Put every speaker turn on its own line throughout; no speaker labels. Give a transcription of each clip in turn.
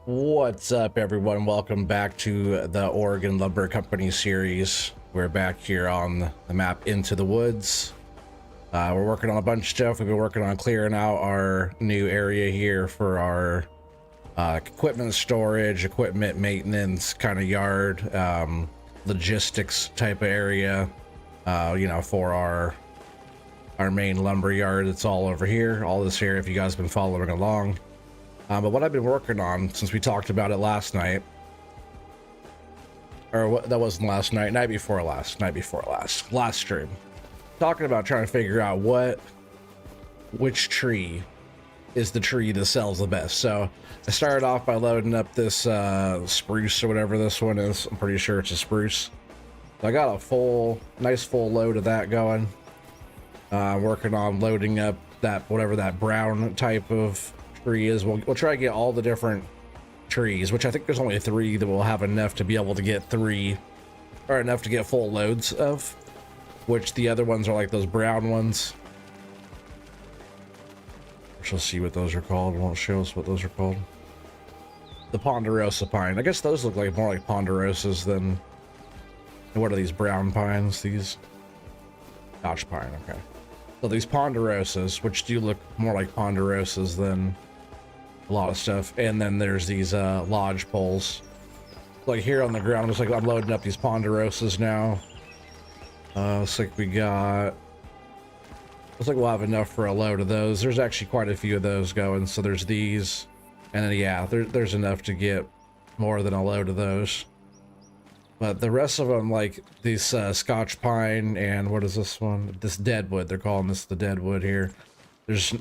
What's up, everyone? Welcome back to the Oregon Lumber Company series. We're back here on the map Into the Woods. We're working on a bunch of stuff. We've been working on clearing out our new area here for our equipment storage, equipment maintenance kind of yard, logistics type of area, for our main lumber yard. It's all over here, all this here, if you guys have been following along. But what I've been working on since we talked about it last night, or what, that wasn't last night, night before last stream, talking about trying to figure out which tree is the tree that sells the best. So I started off by loading up this spruce or whatever this one is. I'm pretty sure it's a spruce. So I got a nice full load of that going. Working on loading up whatever that brown type of tree is. We'll try to get all the different trees, which I think there's only 3 that will have enough to be able to get enough to get full loads of, which the other ones are like those brown ones. We'll see what those are called. It won't show us what those are called. The ponderosa pine. I guess those look like more like ponderosas than, what are these brown pines? These Scotch pine. Okay, so these ponderosas, which do look more like ponderosas than a lot of stuff. And then there's these lodge poles, like here on the ground. Looks like I'm loading up these ponderosas now. Looks like looks like we'll have enough for a load of those. There's actually quite a few of those going. So there's these, and then yeah, there's enough to get more than a load of those. But the rest of them, like these Scotch pine and what is this one? This deadwood. They're calling this the deadwood here. There's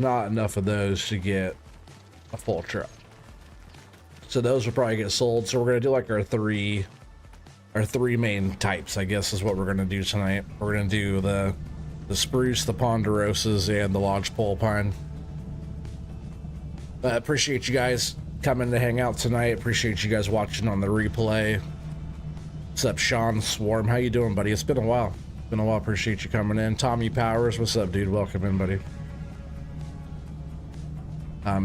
not enough of those to get a full truck. So those will probably get sold. So we're gonna do like our three main types, I guess, is what we're gonna do tonight. We're gonna do the spruce, the ponderosas, and the lodgepole pine. I appreciate you guys coming to hang out tonight. Appreciate you guys watching on the replay. What's up, Sean Swarm? How you doing, buddy? It's been a while. Appreciate you coming in. Tommy Powers, what's up, dude? Welcome in, buddy.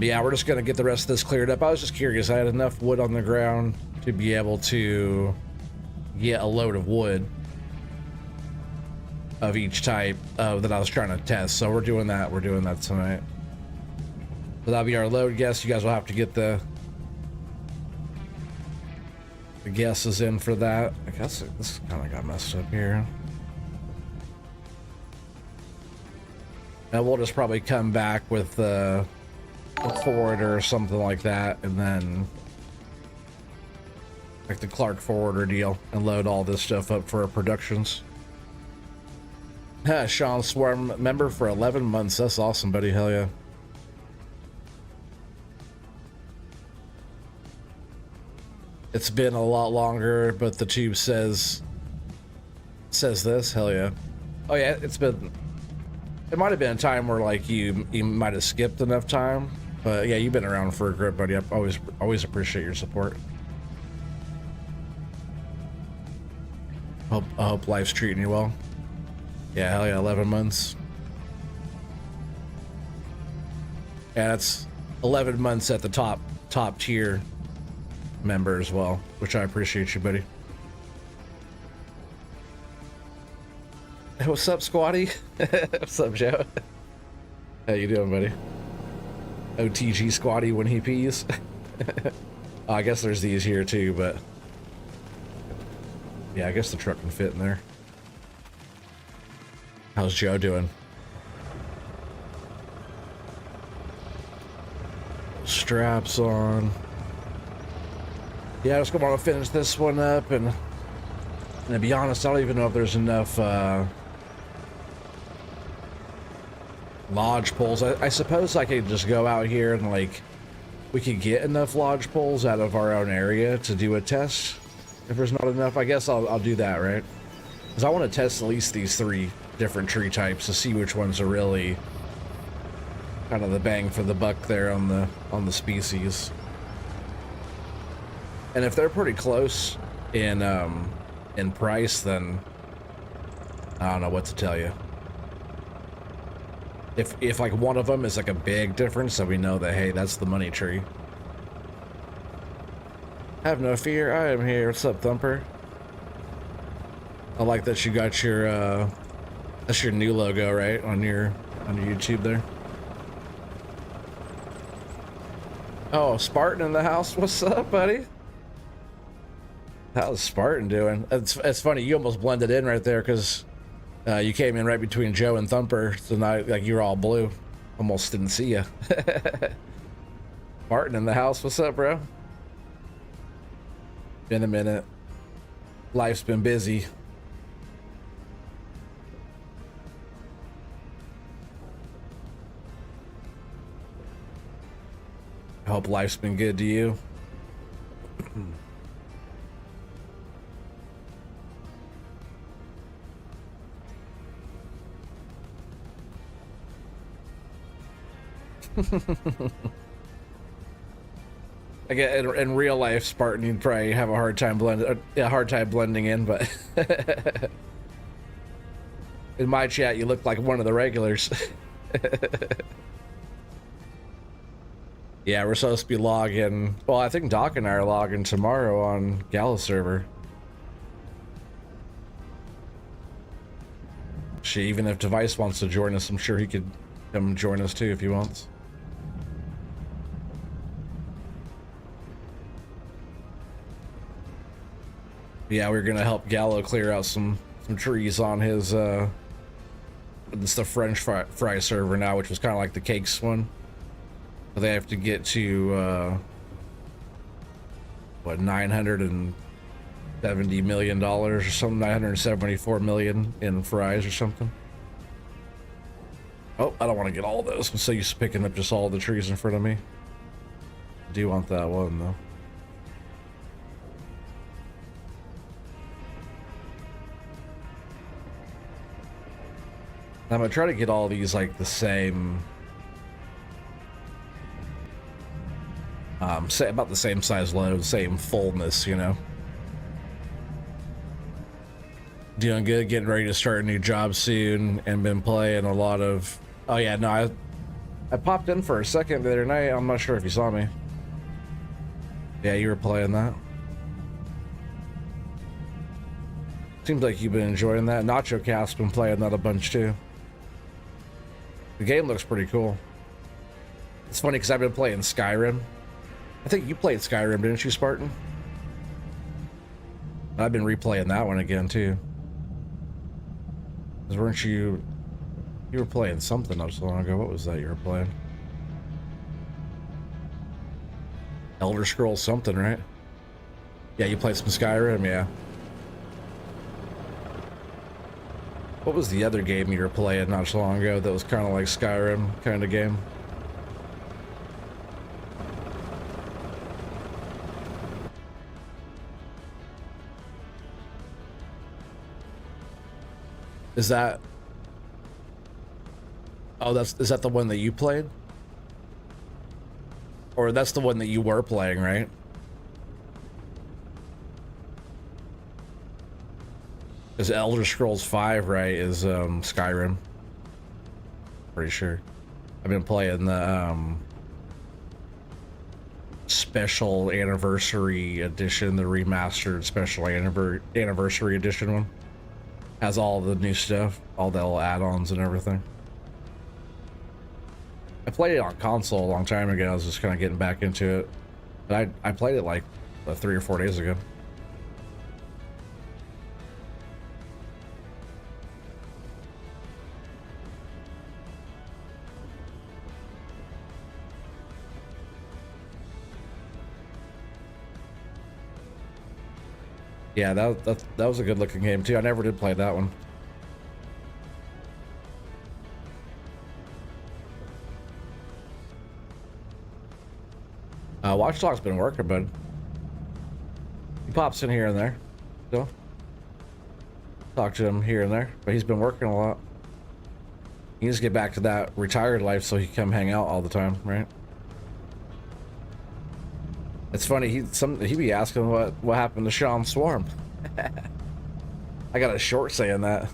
Yeah, we're just gonna get the rest of this cleared up. I was just curious. I had enough wood on the ground to be able to get a load of wood of each type that I was trying to test. So we're doing that. We're doing that tonight. So that'll be our load guess. You guys will have to get the guesses in for that. I guess this kind of got messed up here. And we'll just probably come back with a forwarder or something like that, and then like the Clark forwarder deal, and load all this stuff up for our productions. Sean Swarm, member for 11 months. That's awesome, buddy. Hell yeah. It's been a lot longer, but the tube says this. Hell yeah. Oh yeah, it might have been a time where like you might have skipped enough time, but yeah, you've been around for a grip, buddy. I always appreciate your support. I hope life's treating you well. Yeah, hell yeah, 11 months. Yeah, that's 11 months at the top tier member as well, which I appreciate you, buddy. Hey, what's up, Squatty? What's up, Joe? How you doing, buddy? OTG Squatty when he pees. Oh, I guess there's these here too, but yeah, I guess the truck can fit in there. How's Joe doing? Straps on. Yeah, I just want to finish this one up, and to be honest, I don't even know if there's enough lodge poles. I suppose I could just go out here and like we could get enough lodge poles out of our own area to do a test. If there's not enough, I guess I'll do that, right? Because I want to test at least these 3 different tree types to see which ones are really kind of the bang for the buck there on the species. And if they're pretty close in price, then I don't know what to tell you. If like one of them is like a big difference, so we know that, hey, that's the money tree. Have no fear, I am here. What's up, Thumper? I like that you got your that's your new logo, right, on your YouTube there. Oh, Spartan in the house. What's up, buddy? How's Spartan doing? It's funny, you almost blended in right there because you came in right between Joe and Thumper, so now like you're all blue. Almost didn't see you. Spartan in the house. What's up, bro? Been a minute. Life's been busy. I hope life's been good to you. Again, in real life, Spartan, you'd probably have a hard time blending in, but in my chat, you look like one of the regulars. Yeah, we're supposed to be logging. Well, I think Doc and I are logging tomorrow on Gala server. Shit, even if Device wants to join us, I'm sure he could come join us too if he wants. Yeah, we're gonna help Gallo clear out some trees on his it's the French fry server now, which was kind of like the cakes one. They have to get to what, $970 million or something, 974 million in fries or something. Oh, I don't want to get all those. I'm so used to picking up just all the trees in front of me. I do want that one though. I'm gonna try to get all these like the same, say about the same size load, same fullness, you know. Doing good, getting ready to start a new job soon, and been playing a lot of. Oh yeah, no, I popped in for a second the other night. I'm not sure if you saw me. Yeah, you were playing that. Seems like you've been enjoying that. Nacho Cast's been playing that a bunch too. The game looks pretty cool. It's funny because I've been playing Skyrim. I think you played Skyrim, didn't you, Spartan? I've been replaying that one again too. Because weren't you were playing something not so long ago. What was that you were playing? Elder Scrolls something, right? Yeah, you played some Skyrim, yeah. What was the other game you were playing not so long ago that was kind of like Skyrim kind of game? Is that... Oh, is that the one that you played? Or that's the one that you were playing, right? Is Elder Scrolls 5, right, is Skyrim. Pretty sure. I've been playing the special anniversary edition, the remastered special anniversary edition one. Has all the new stuff, all the little add-ons and everything. I played it on console a long time ago. I was just kind of getting back into it. But I played it like 3 or 4 days ago. Yeah, that was a good looking game too. I never did play that one. Watch Dogs been working, bud. He pops in here and there. So talk to him here and there, but he's been working a lot. He needs to get back to that retired life so he can come hang out all the time, right? It's funny, he be asking what happened to Sean Swarm. I got a short saying that.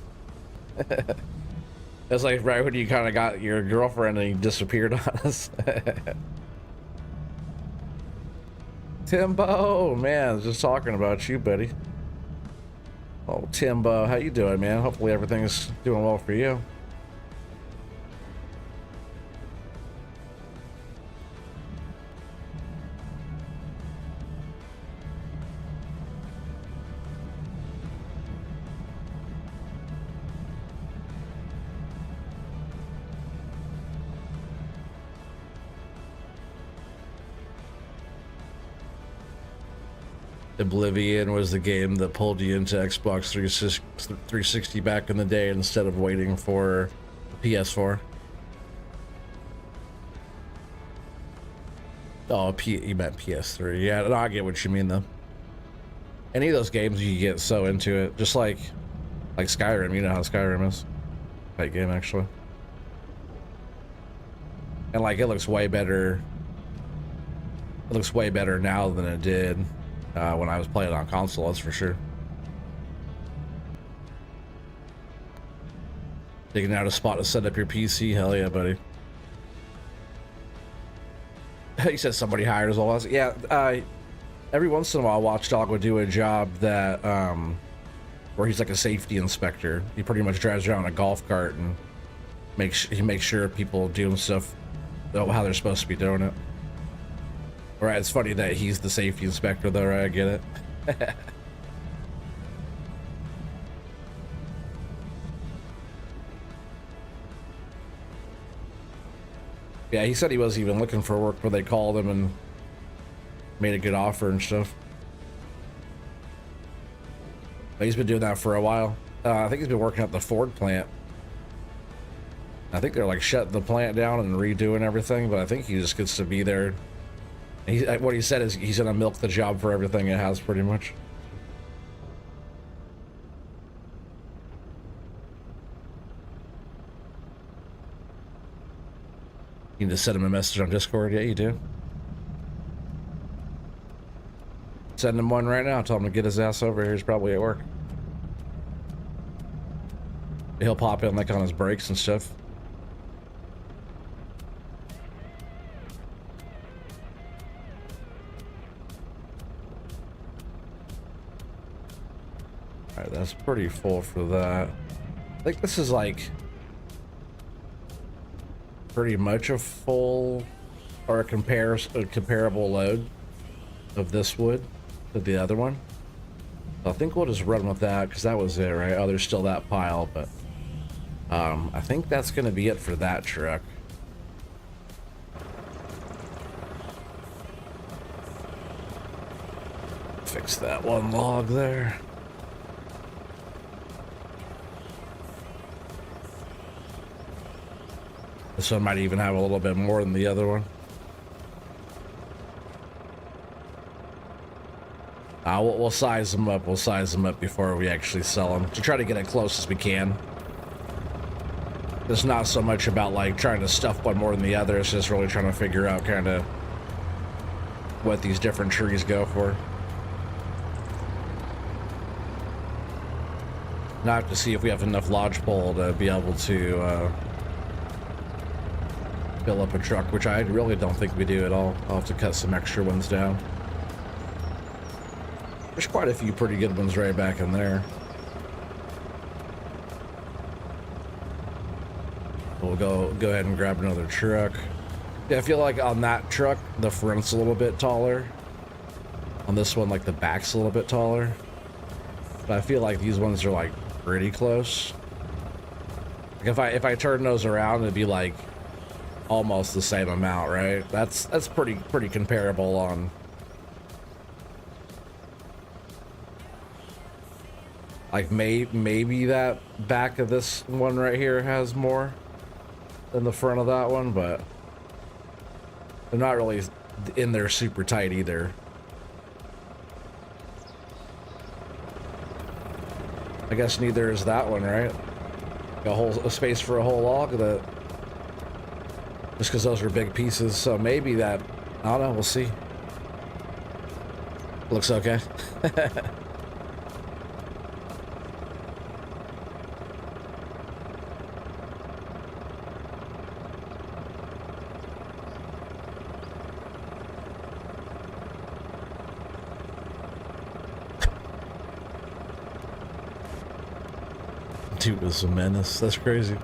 It's like right when you kind of got your girlfriend and you disappeared on us. Timbo, man, just talking about you, buddy. Oh, Timbo, how you doing, man? Hopefully everything's doing well for you. Oblivion was the game that pulled you into Xbox 360 back in the day instead of waiting for PS4. Oh, you meant PS3. Yeah, no, I get what you mean though. Any of those games you get so into it, just like Skyrim. You know how Skyrim is. That game actually, and like it looks way better. It looks way better now than it did when I was playing on console. That's for sure. Digging out a spot to set up your PC. Hell yeah, buddy. He said somebody hired as well. Yeah, every once in a while, Watchdog would do a job that where he's like a safety inspector. He pretty much drives around in a golf cart and he makes sure people doing stuff how they're supposed to be doing it. Right, it's funny that he's the safety inspector though, right? I get it. Yeah, he said he wasn't even looking for work, but they called him and made a good offer and stuff. But he's been doing that for a while. I think he's been working at the Ford plant. I think they're like shutting the plant down and redoing everything, but I think he just gets to be there. What he said is he's gonna milk the job for everything it has, pretty much. You need to send him a message on Discord. Yeah, you do. Send him one right now. Tell him to get his ass over here. He's probably at work. He'll pop in like on his breaks and stuff. Alright, that's pretty full for that. I think this is like pretty much a full or a comparable load of this wood to the other one. So I think we'll just run with that because that was it, right? Oh, there's still that pile, but I think that's gonna be it for that truck. Fix that one log there. This one might even have a little bit more than the other one. We'll size them up. We'll size them up before we actually sell them to try to get as close as we can. It's not so much about like trying to stuff one more than the other. It's just really trying to figure out kind of what these different trees go for. Not to see if we have enough lodgepole to be able to fill up a truck, which I really don't think we do at all. I'll have to cut some extra ones down. There's quite a few pretty good ones right back in there. We'll go ahead and grab another truck. Yeah, I feel like on that truck, the front's a little bit taller. On this one, like the back's a little bit taller. But I feel like these ones are like pretty close. Like if I turn those around, it'd be like almost the same amount, right? That's pretty comparable on. Like maybe that back of this one right here has more than the front of that one, but they're not really in there super tight either. I guess neither is that one, right? A space for a whole log of that. Just because those are big pieces, so maybe that, I don't know, we'll see. Looks okay. Dude was a menace. That's crazy.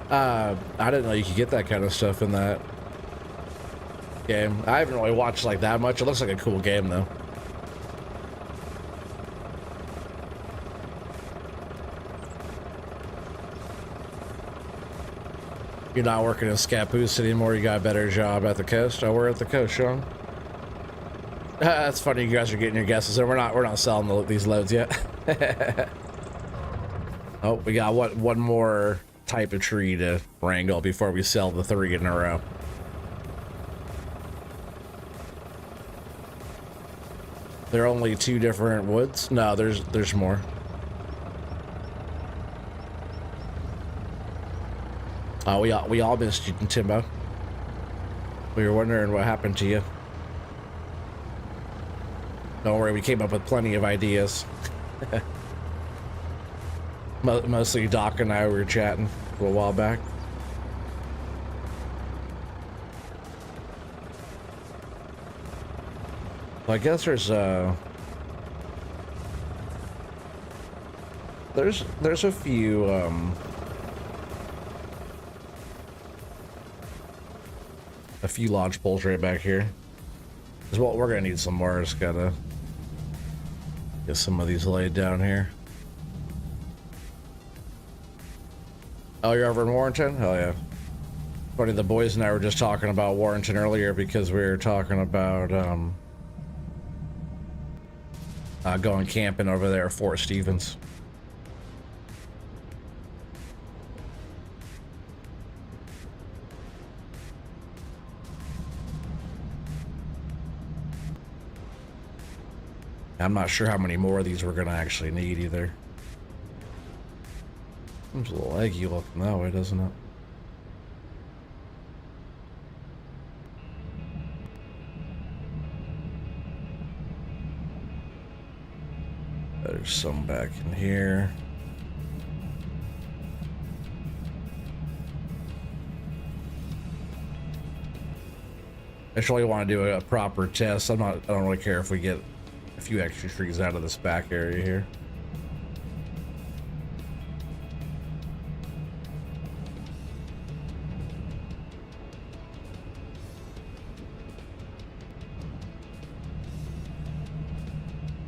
I didn't know you could get that kind of stuff in that game. I haven't really watched like that much. It looks like a cool game though. You're not working in Scappoose anymore. You got a better job at the coast. Oh, we're at the coast, Sean. That's funny. You guys are getting your guesses, and we're not selling these loads yet. Oh, we got one more type of tree to wrangle before we sell the 3 in a row. There are only 2 different woods. No, there's more. Oh, we all missed you, Timbo. We were wondering what happened to you. Don't worry, we came up with plenty of ideas. Mostly Doc and I were chatting a while back. Well, I guess there's a few lodge poles right back here. As well, we're gonna need some more. Just gotta get some of these laid down here. Oh, you're over in Warrenton? Hell yeah. Funny, the boys and I were just talking about Warrenton earlier because we were talking about going camping over there at Fort Stevens. I'm not sure how many more of these we're gonna actually need either. Seems a little eggy looking that way, doesn't it? There's some back in here. I just really want to do a proper test. I don't really care if we get a few extra trees out of this back area here.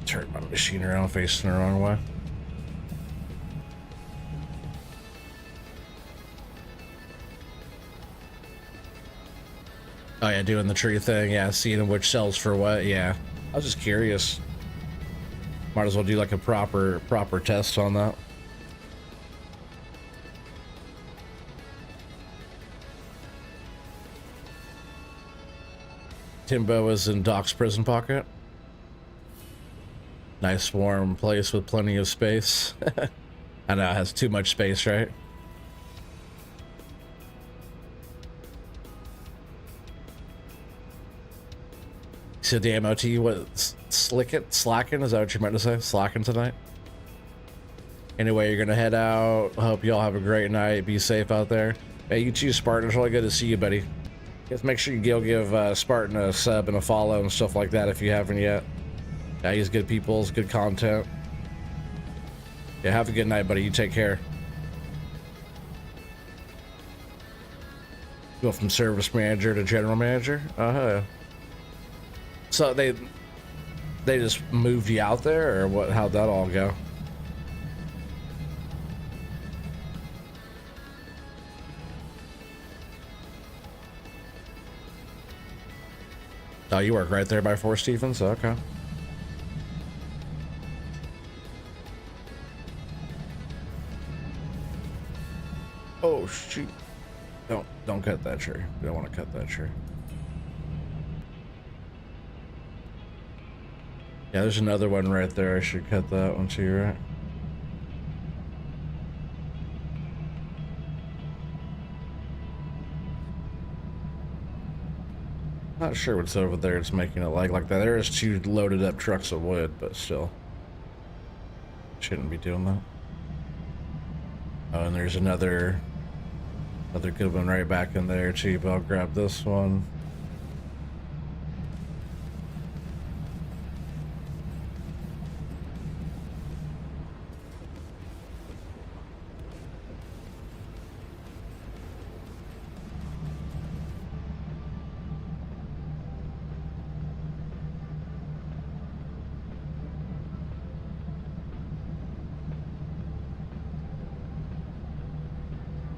Turn my machine around facing the wrong way. Oh yeah, doing the tree thing. Yeah, seeing which sells for what. Yeah, I was just curious. Might as well do like a proper test on that. Timbo is in Doc's prison pocket. Nice warm place with plenty of space. I know it has too much space, right? So the MOT, what, slacking? Is that what you meant to say? Slacking tonight? Anyway, you're gonna head out. Hope you all have a great night. Be safe out there. Hey, you too, Spartan. It's really good to see you, buddy. Just make sure you give Spartan a sub and a follow and stuff like that if you haven't yet. Yeah, he's good people, he's good content. Yeah, have a good night, buddy. You take care. Go from service manager to general manager? Uh-huh. So they just moved you out there, or what? How'd that all go? Oh, you work right there by Fort Stevens? Okay. Oh shoot. Don't cut that tree. You don't want to cut that tree. Yeah, there's another one right there. I should cut that one too, right? Not sure what's over there. It's making it like that. There is 2 loaded up trucks of wood, but still. Shouldn't be doing that. Oh, and there's another good one right back in there too, but I'll grab this one.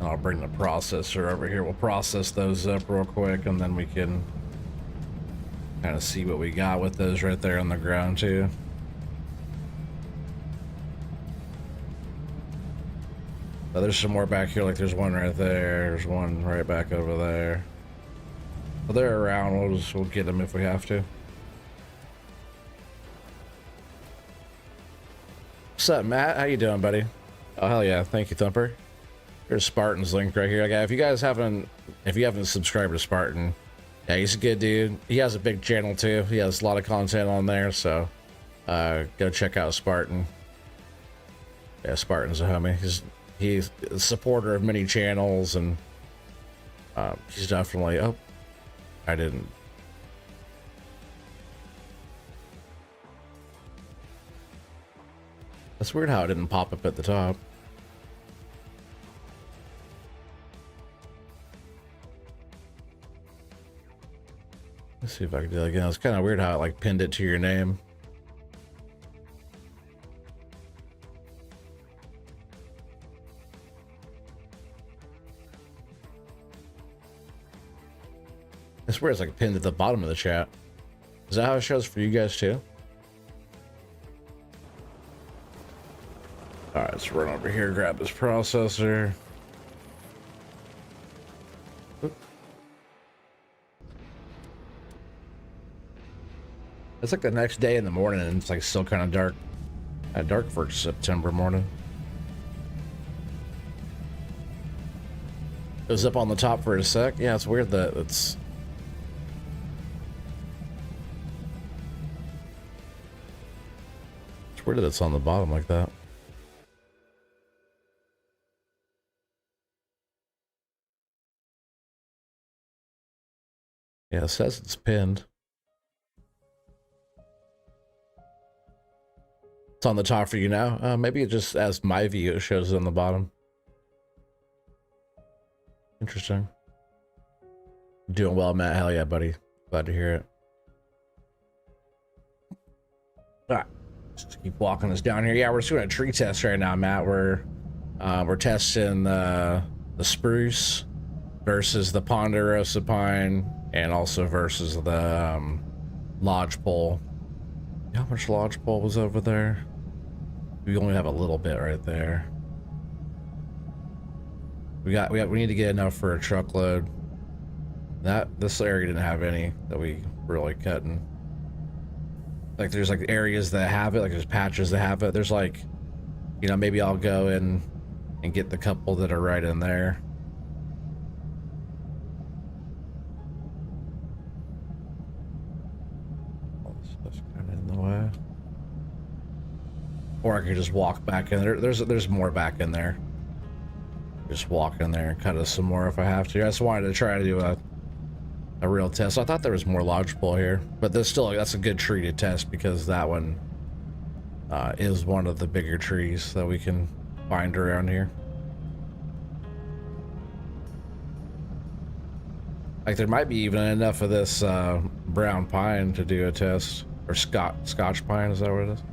I'll bring the processor over here. We'll process those up real quick, and then we can kind of see what we got with those right there on the ground too. Oh, there's some more back here, like there's one right there, there's one right back over there. Well, they're around, we'll get them if we have to. What's up, Matt? How you doing, buddy? Oh, hell yeah, thank you, Thumper. Here's Spartan's link right here. Okay, if you haven't subscribed to Spartan, yeah, he's a good dude. He has a big channel too. He has a lot of content on there, so go check out Spartan. Yeah, Spartan's a homie. He's a supporter of many channels, and he's definitely... Oh, I didn't. That's weird how it didn't pop up at the top. Let's see if I can do it again. It's kind of weird how it like pinned it to your name. I swear it's like pinned at the bottom of the chat. Is that how it shows for you guys too? All right, let's run over here, grab this processor. Oop. It's like the next day in the morning, and it's like still kind of dark. Dark for September morning. It was up on the top for a sec. Yeah, it's weird that it's... It's weird that it's on the bottom like that. Yeah, it says it's pinned. It's on the top for you now. Maybe it just, as my view, it shows it on the bottom. Interesting. Doing well, Matt. Hell yeah, buddy. Glad to hear it. All right, just keep walking us down here. Yeah, we're just doing a tree test right now, Matt. We're testing the spruce versus the ponderosa pine, and also versus the lodgepole. How much lodgepole was over there? We only have a little bit right there. We need to get enough for a truckload. This area didn't have any that we really cutting. Like there's like areas that have it, like there's patches that have it. There's like, you know, maybe I'll go in and get the couple that are right in there. All this stuff's kind of in the way. Or I could just walk back in there. There's more back in there. Just walk in there and cut us some more if I have to. I just wanted to try to do a real test. I thought there was more lodgepole here, but there's still, that's a good tree to test because that one is one of the bigger trees that we can find around here. Like there might be even enough of this brown pine to do a test, or Scotch pine, is that what it is?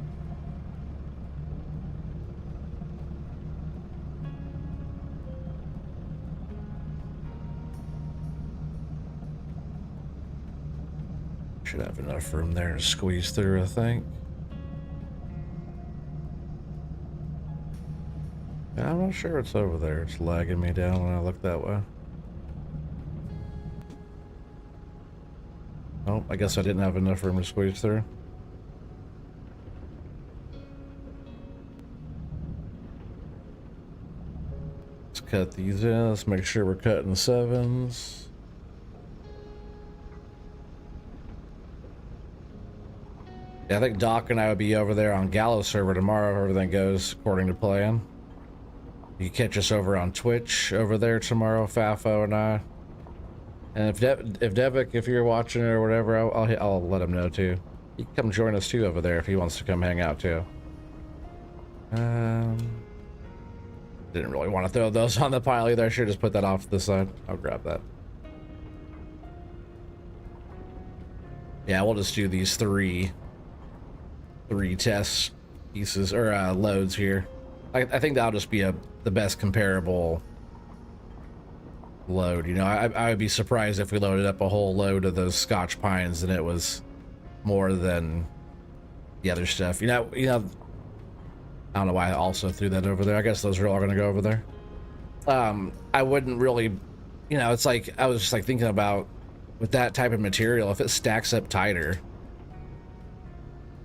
Should have enough room there to squeeze through, I think. Yeah, I'm not sure what's over there. It's lagging me down when I look that way. Oh, I guess I didn't have enough room to squeeze through. Let's cut these in. Let's make sure we're cutting 7s. Yeah, I think Doc and I would be over there on Gallo server tomorrow if everything goes according to plan. You catch us over on Twitch over there tomorrow, Fafo and I. And if Devik, if you're watching or whatever, I'll let him know too. He can come join us too over there if he wants to come hang out too. Didn't really want to throw those on the pile either. I should just put that off to the side. I'll grab that. Yeah, we'll just do these three test pieces or loads here. I think that'll just be the best comparable load. You know, I would be surprised if we loaded up a whole load of those Scotch pines and it was more than the other stuff. You know, I don't know why I also threw that over there. I guess those are all gonna go over there. I wouldn't really, you know, it's like, I was just like thinking about with that type of material, if it stacks up tighter,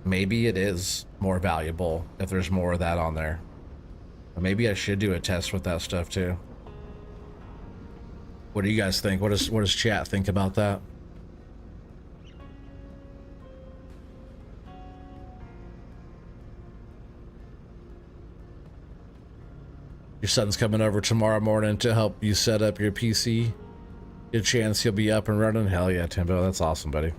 maybe it is more valuable if there's more of that on there. Or maybe I should do a test with that stuff too. What do you guys think? What does chat think about that? Your son's coming over tomorrow morning to help you set up your PC. Good chance he'll be up and running. Hell yeah, Timbo. That's awesome, buddy.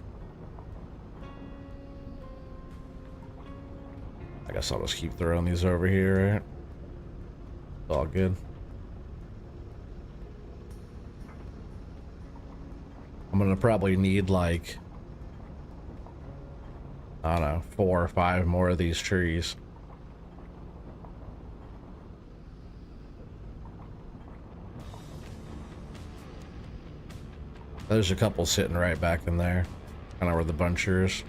I guess I'll just keep throwing these over here, right? It's all good. I'm gonna probably need like, I don't know, 4 or 5 more of these trees. There's a couple sitting right back in there, kind of where the buncher is.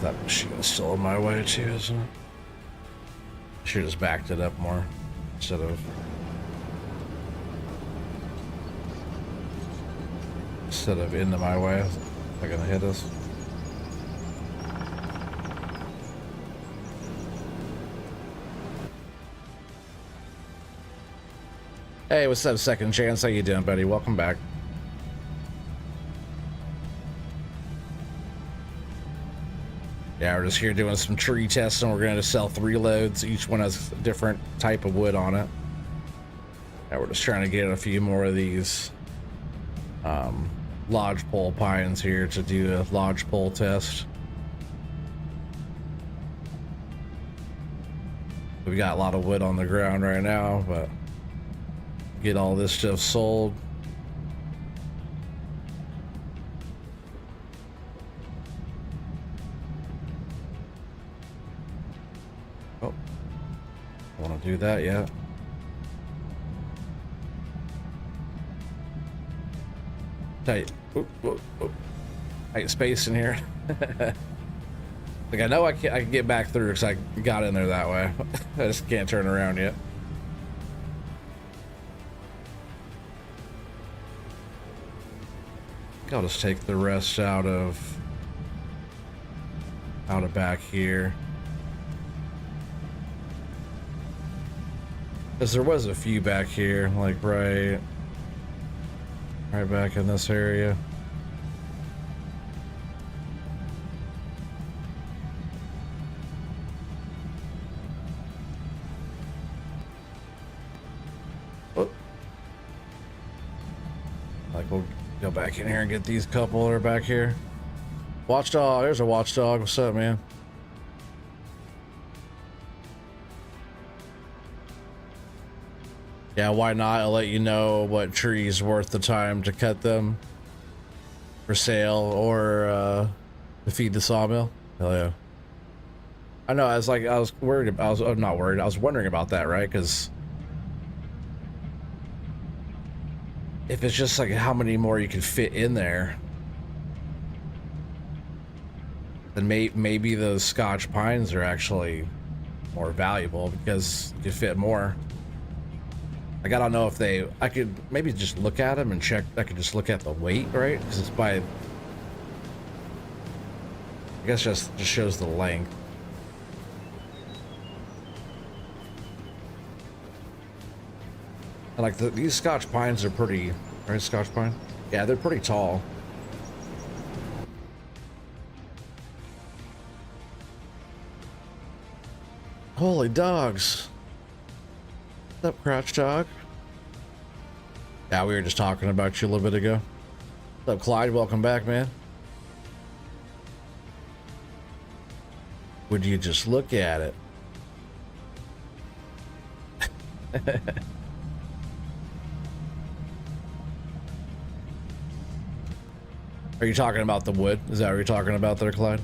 That machine's still in my way too, isn't it? Should have just backed it up more instead of into my way. They're gonna hit us. Hey, what's up, Second Chance? How you doing, buddy? Welcome back. Yeah, we're just here doing some tree tests, and we're going to sell 3 loads. Each one has a different type of wood on it. Yeah, we're just trying to get a few more of these lodgepole pines here to do a lodgepole test. We got a lot of wood on the ground right now, but get all this stuff sold. Do that yet. Tight. Oop, oop, oop. Tight space in here. Like I know I can get back through because I got in there that way. I just can't turn around yet. I think I'll just take the rest out of back here. Because there was a few back here, like right back in this area. Oh. Like we'll go back in here and get these couple that are back here. Watchdog, there's a watchdog. What's up, man? Yeah, why not? I'll let you know what tree's worth the time to cut them for sale or to feed the sawmill. Hell yeah. I know, I was not worried. I was wondering about that, right? Because if it's just like how many more you can fit in there, then maybe those Scotch pines are actually more valuable because you fit more. Like, I don't know if I could maybe just look at them and check. I could just look at the weight, right? Because it's by, I guess just shows the length. And like these Scotch pines are pretty, right? Scotch pine? Yeah, they're pretty tall. Holy dogs. What's up, Crouch Dog? Yeah, we were just talking about you a little bit ago. What's up, Clyde? Welcome back, man. Would you just look at it? Are you talking about the wood? Is that what you're talking about there, Clyde?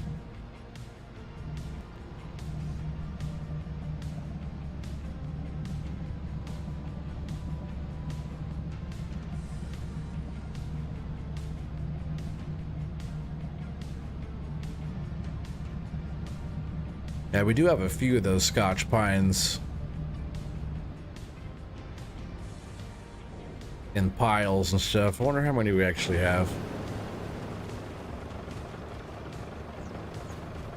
Yeah, we do have a few of those Scotch pines in piles and stuff. I wonder how many we actually have.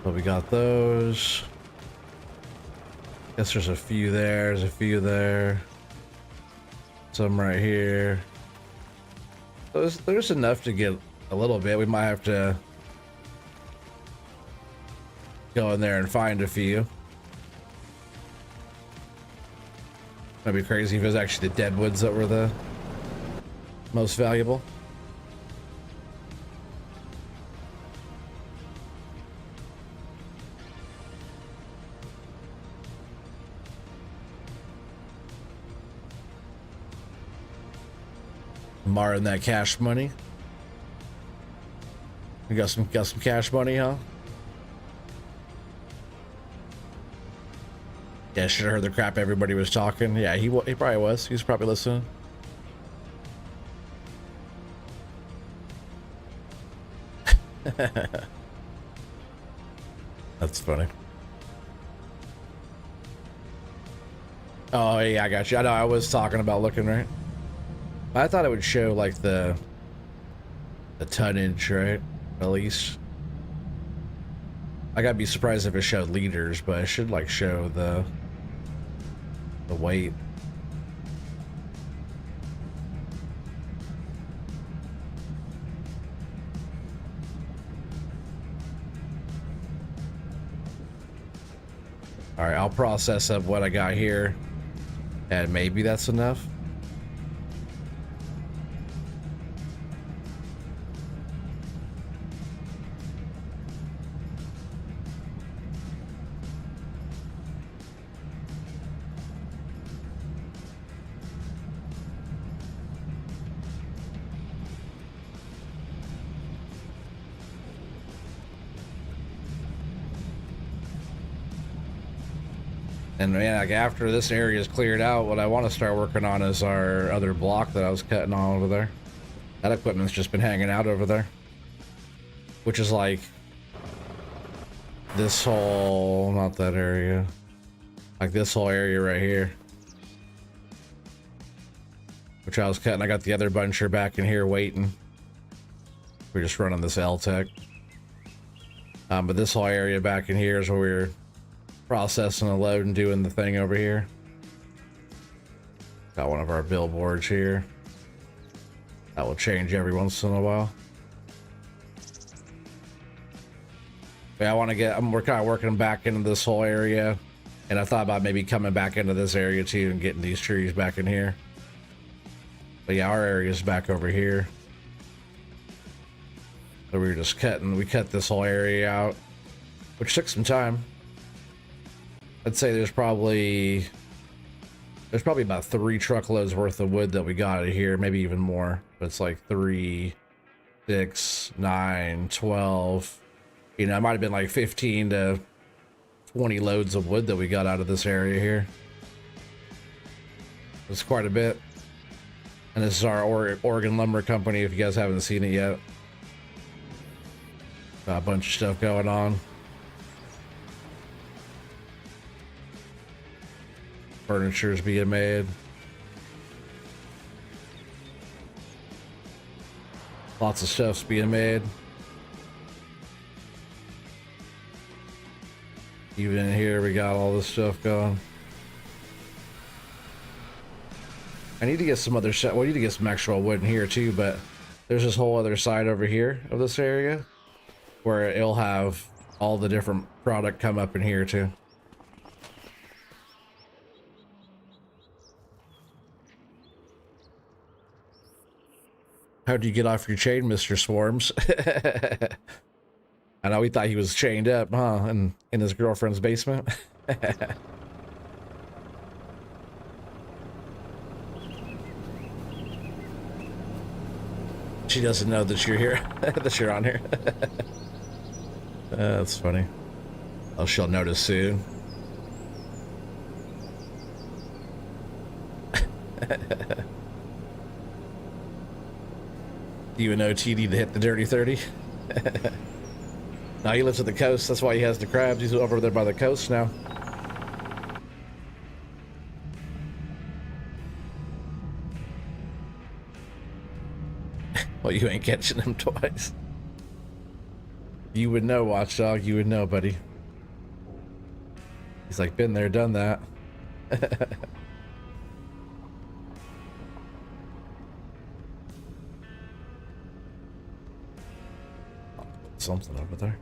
But we got those. Guess there's a few there. There's a few there. Some right here. There's enough to get a little bit. We might have to go in there and find a few. That'd be crazy if it was actually the deadwoods that were the most valuable. Marring that cash money. You got some cash money, huh? Yeah, should have heard the crap everybody was talking. Yeah, he probably was. He was probably listening. That's funny. Oh yeah, I got you. I know I was talking about looking right. I thought it would show like the tonnage, right? At least. I gotta be surprised if it showed liters, but it should like show the weight. All right, I'll process up what I got here, and maybe that's enough. And man, like after this area is cleared out, what I want to start working on is our other block that I was cutting on over there. That equipment's just been hanging out over there, which is like this whole, not that area, like this whole area right here, which I was cutting. I got the other buncher back in here waiting. We're just running this L-Tech. But this whole area back in here is where we're processing the load and doing the thing over here. Got one of our billboards here. That will change every once in a while. Yeah, I want to get, we're kind of working back into this whole area. And I thought about maybe coming back into this area too and getting these trees back in here. But yeah, our area is back over here. So we were just we cut this whole area out, which took some time. I'd say there's probably about 3 truckloads worth of wood that we got out of here, maybe even more. But it's like 3, 6, 9, 12. You know, it might have been like 15 to 20 loads of wood that we got out of this area here. It's quite a bit. And this is our Oregon Lumber Company, if you guys haven't seen it yet. Got a bunch of stuff going on. Furniture's being made. Lots of stuff's being made. Even in here, we got all this stuff going. I need to get some other stuff. Well, I need to get some actual wood in here too, but there's this whole other side over here of this area where it'll have all the different product come up in here too. How'd you get off your chain, Mr. Swarms? I know we thought he was chained up, huh? In his girlfriend's basement. She doesn't know that you're here, that you're on here. That's funny. Oh, she'll notice soon. You and OTD to hit the dirty 30. Now he lives at the coast. That's why he has the crabs. He's over there by the coast now. Well, you ain't catching him twice. You would know, Watchdog. You would know, buddy. He's like, been there, done that. Something over there.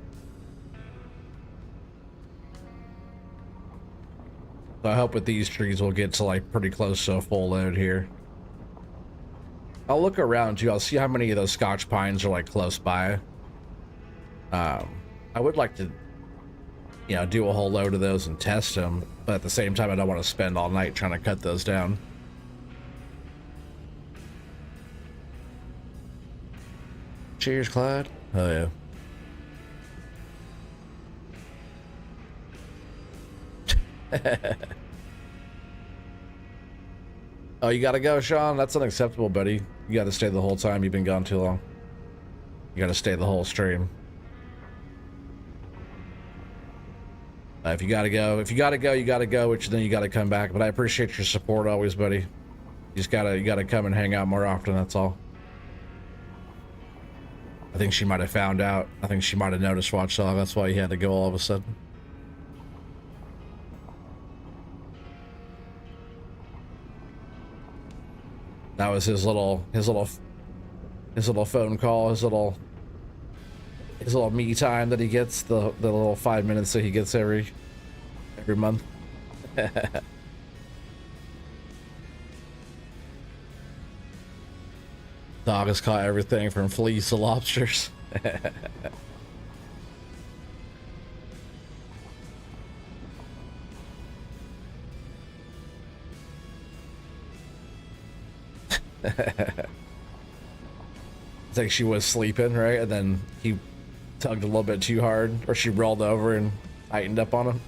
So I hope with these trees we'll get to like pretty close to a full load here. I'll look around too. I'll see how many of those Scotch pines are like close by. I would like to, you know, do a whole load of those and test them, but at the same time I don't want to spend all night trying to cut those down. Cheers, Clyde. Oh yeah. Oh, you gotta go, Sean? That's unacceptable, buddy. You gotta stay the whole time. You've been gone too long. You gotta stay the whole stream. If you gotta go, you gotta go, which then you gotta come back. But I appreciate your support always, buddy. You gotta come and hang out more often, that's all. I think she might have found out. I think she might have noticed Watchdog. That's why he had to go all of a sudden. That was his little phone call, his little me time that he gets, the little 5 minutes that he gets every month. Dog has caught everything from fleas to lobsters. It's like she was sleeping, right? And then he tugged a little bit too hard, or she rolled over and tightened up on him.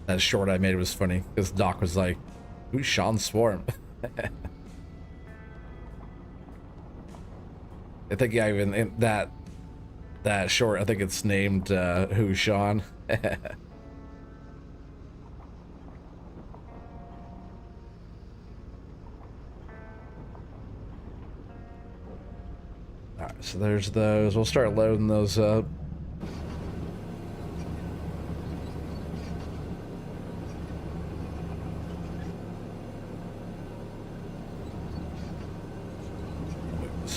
That short I made was funny because Doc was like, "Who's Sean Swarm?" I think, yeah, even in that short, I think it's named Who's Sean. Alright, so there's those. We'll start loading those up.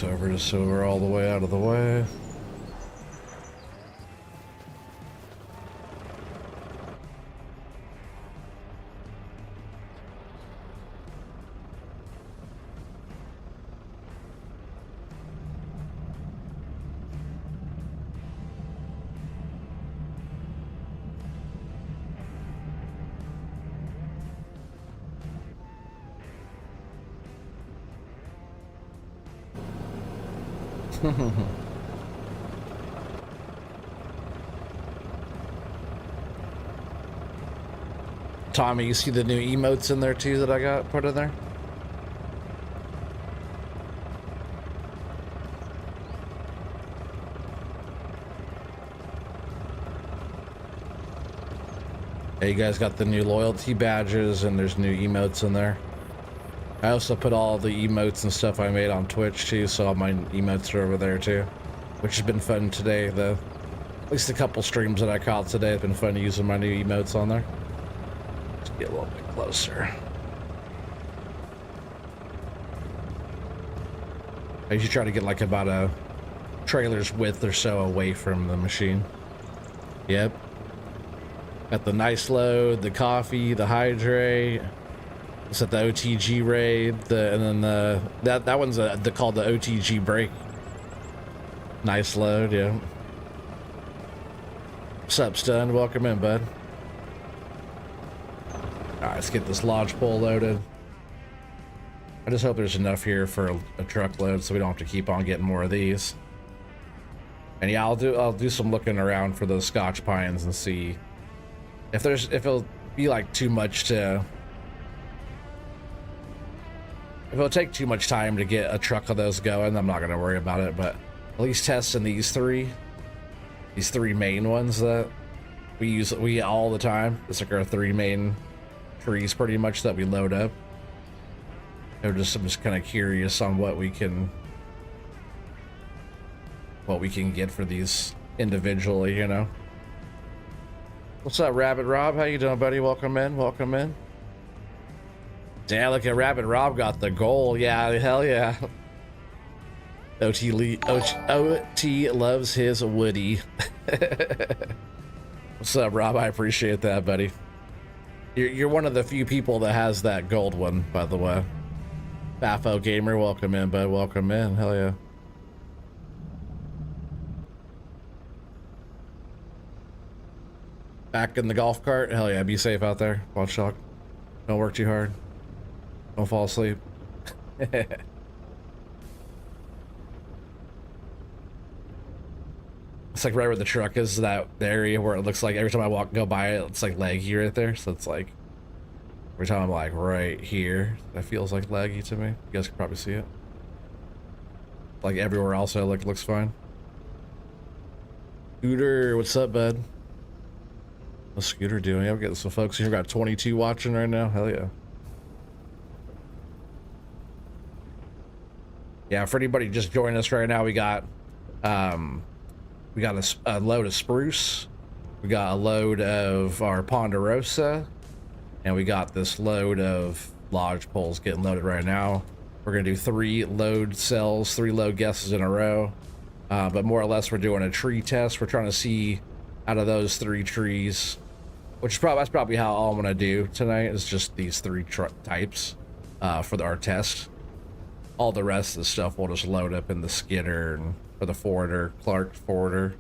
Over just so we're all the way out of the way. Tommy, you see the new emotes in there too that I got put in there? Yeah, you guys got the new loyalty badges and there's new emotes in there. I also put all the emotes and stuff I made on Twitch too, so all my emotes are over there too, which has been fun today. At least a couple streams that I caught today have been fun using my new emotes on there. Let's get a little bit closer. I usually try to get like about a trailer's width or so away from the machine. Yep. Got the nice load, the coffee, the hydrate. It's at the OTG raid, and then that one's called the OTG break. Nice load, yeah. What's up, Stun? Welcome in, bud. Alright, let's get this lodge pole loaded. I just hope there's enough here for a truckload so we don't have to keep on getting more of these. And yeah, I'll do some looking around for those Scotch pines and see if it'll be like too much to, if it'll take too much time to get a truck of those going. I'm not gonna worry about it, but at least testing these three main ones that we get all the time. It's like our 3 main trees pretty much that we load up. I'm just kind of curious on what we can get for these individually, you know. What's up, Rabbit Rob? How you doing, buddy? Welcome in. Welcome in. Yeah, look at Rabbit Rob got the goal. Yeah, hell yeah. OT loves his Woody. What's up, Rob? I appreciate that, buddy. You're one of the few people that has that gold one, by the way. Baffo Gamer, welcome in, bud. Welcome in. Hell yeah. Back in the golf cart. Hell yeah. Be safe out there. Watch out. Don't work too hard. Don't fall asleep. It's like right where the truck is, that area where it looks like every time I go by it, it's like laggy right there. So it's like every time I'm like right here, that feels like laggy to me. You guys can probably see it. Like everywhere else, looks fine. Scooter, what's up, bud? What's Scooter doing? I'm getting some folks here. We've got 22 watching right now. Hell yeah. Yeah, for anybody just joining us right now, we got a load of spruce. We got a load of our ponderosa. And we got this load of lodge poles getting loaded right now. We're gonna do 3 load cells, 3 load guesses in a row. But more or less we're doing a tree test. We're trying to see out of those 3 trees, which is that's probably how all I'm gonna do tonight, is just these 3 truck types for our test. All the rest of the stuff we'll just load up in the skidder and for the forwarder, Clark forwarder,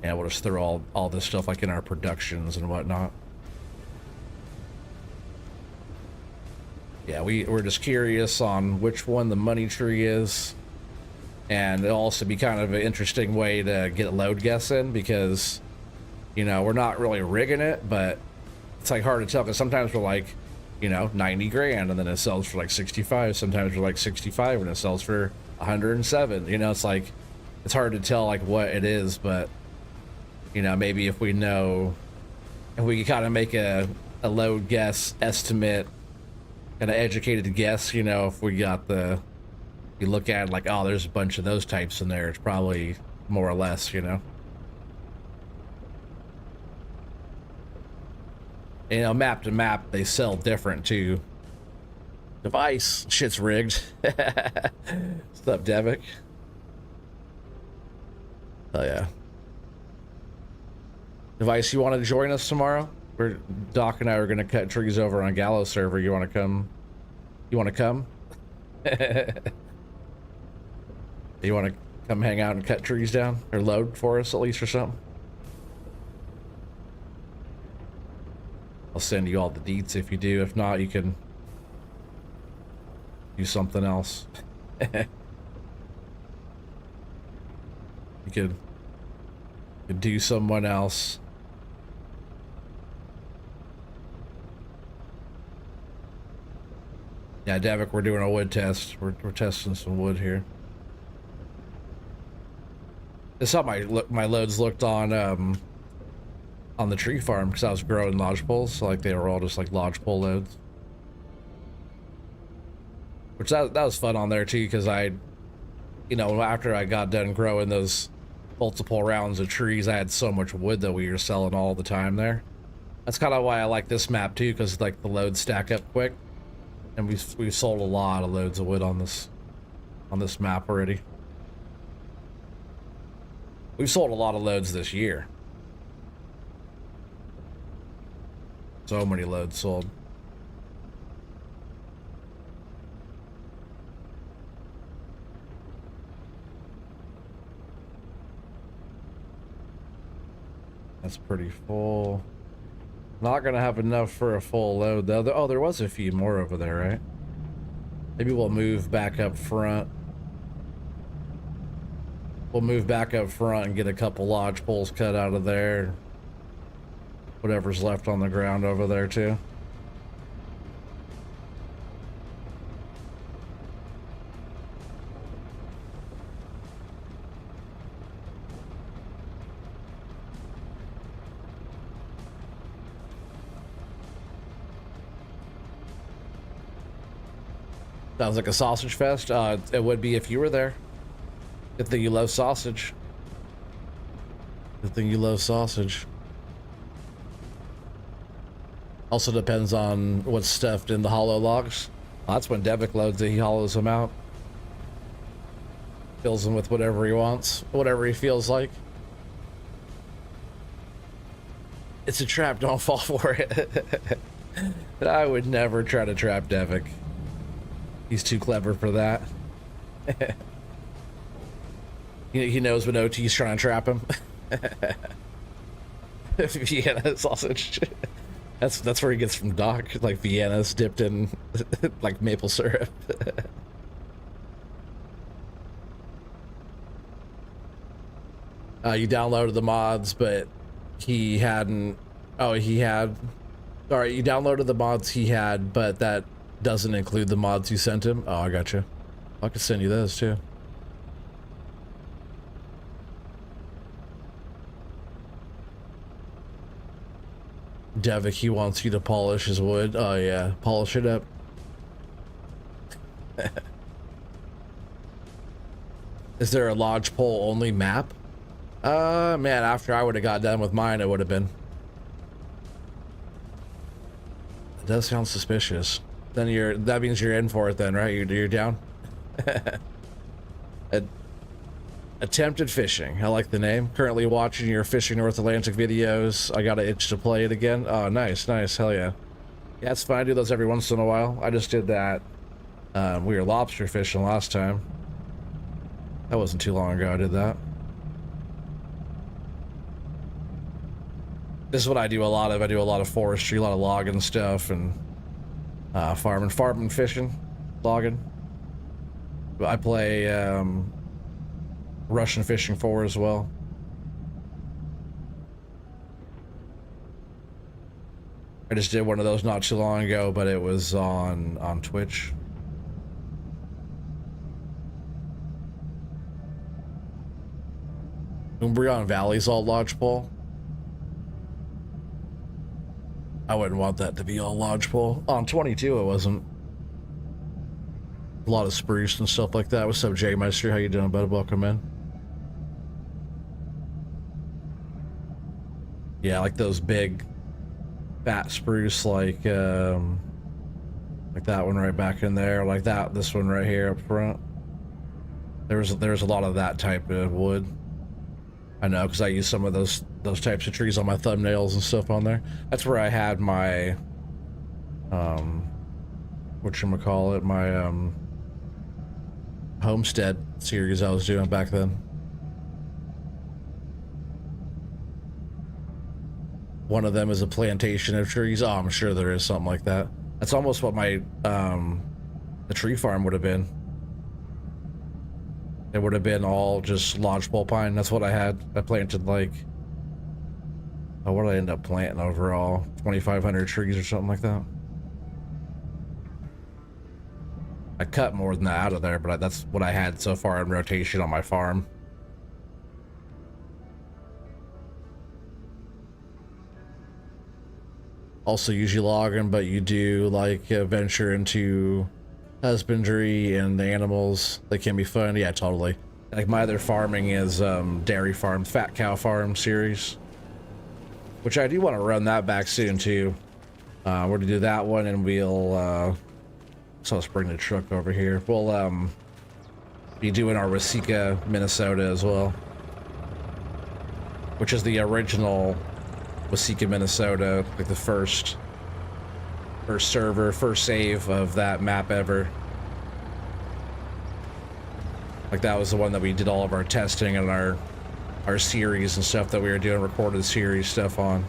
and we'll just throw all this stuff like in our productions and whatnot. Yeah, we're just curious on which one the money tree is, and it'll also be kind of an interesting way to get a load guess in, because, you know, we're not really rigging it, but it's like hard to tell, because sometimes we're like, you know, 90 grand and then it sells for like 65. Sometimes we're like 65 and it sells for 107. You know, it's like, it's hard to tell like what it is, but, you know, maybe if we know, if we can kind of make a load guess estimate, kind of educated guess, you know, if we got you look at it like, oh, there's a bunch of those types in there, it's probably more or less, you know. You know, map to map, they sell different too. Device, shit's rigged. What's up, Devic? Oh yeah. Device, you want to join us tomorrow? Doc and I are gonna cut trees over on Gallo server. You want to come? You want to come? You want to come hang out and cut trees down, or load for us at least, or something? I'll send you all the deets if you do. If not, you can do something else. You could do someone else. Yeah, Davik, we're doing a wood test. We're testing some wood here. This is how my loads looked on the tree farm, because I was growing lodge poles, so like they were all just like lodge pole loads. Which that was fun on there too, because you know, after I got done growing those multiple rounds of trees, I had so much wood that we were selling all the time there. That's kind of why I like this map too, because like the loads stack up quick, and we've sold a lot of loads of wood on this map already. We've sold a lot of loads this year. So many loads sold. That's pretty full. Not gonna have enough for a full load though. Oh, there was a few more over there, right? Maybe we'll move back up front. We'll move back up front and get a couple lodge poles cut out of there. Whatever's left on the ground over there too. Sounds like a sausage fest. It would be if you were there. Good thing you love sausage. Good thing you love sausage. Also depends on what's stuffed in the hollow logs. That's when Devic loads it, he hollows them out. Fills them with whatever he wants, whatever he feels like. It's a trap, don't fall for it. I would never try to trap Devic. He's too clever for that. He knows when OT's trying to trap him. Vienna sausage. That's where he gets from Doc, like Vienna's dipped in like maple syrup. You downloaded the mods, but he hadn't. Oh, he had. Sorry, you downloaded the mods he had, but that doesn't include the mods you sent him. Oh, I gotcha. I could send you those too. Devic, he wants you to polish his wood. Oh yeah, polish it up. Is there a lodge pole only map? Man, after I would have got done with mine, it would have been. It does sound suspicious. Then that means you're in for it then, right? You're down? Attempted fishing. I like the name. Currently watching your Fishing North Atlantic videos. I got an itch to play it again. Oh, nice, nice. Hell yeah. Yeah, it's fine. I do those every once in a while. I just did that. We were lobster fishing last time. That wasn't too long ago I did that. This is what I do a lot of. I do a lot of forestry, a lot of logging stuff, and farming, fishing, logging. I play Russian Fishing 4 as well. I just did one of those not too long ago, but it was on Twitch. Umbreon Valley's all lodgepole. I wouldn't want that to be all lodgepole. On 22 it wasn't. A lot of spruce and stuff like that. What's up, Jay Meister? How you doing, bud? Welcome in. Yeah, like those big fat spruce, like that one right back in there, like that, this one right here up front. There's a lot of that type of wood. I know, because I use some of those types of trees on my thumbnails and stuff on there. That's where I had my whatchamacallit, my homestead series I was doing back then. One of them is a plantation of trees. Oh, I'm sure there is something like that. That's almost what my the tree farm would have been. It would have been all just lodgepole pine. That's what I had. I planted like, oh, what did I end up planting overall? 2,500 trees or something like that. I cut more than that out of there, but that's what I had so far in rotation on my farm. Also usually logging, but you do like venture into husbandry and the animals. They can be fun. Yeah, totally. Like my other farming is dairy farm, fat cow farm series, which I do want to run that back soon too. We're gonna do that one, and we'll so let's bring the truck over here. We'll be doing our Wasika, Minnesota as well. which is the original Waseca, Minnesota, like the first server, first save of that map ever. Like that was the one that we did all of our testing and our series and stuff that we were doing, recorded series stuff on.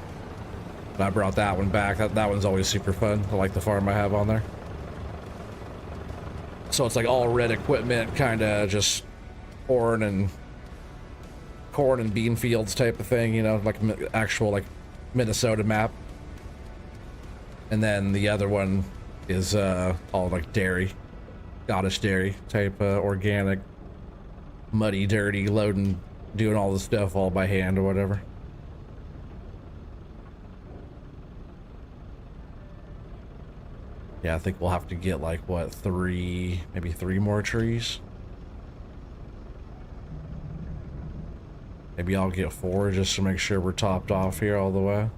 And I brought that one back. That one's always super fun. I like the farm I have on there. So it's like all red equipment, kind of just corn and bean fields type of thing, you know, like actual like Minnesota map. And then the other one is all like dairy, Scottish dairy type, organic, muddy, dirty, loading, doing all the stuff all by hand or whatever. Yeah, I think we'll have to get like what, maybe three more trees. Maybe I'll get 4 just to make sure we're topped off here all the way.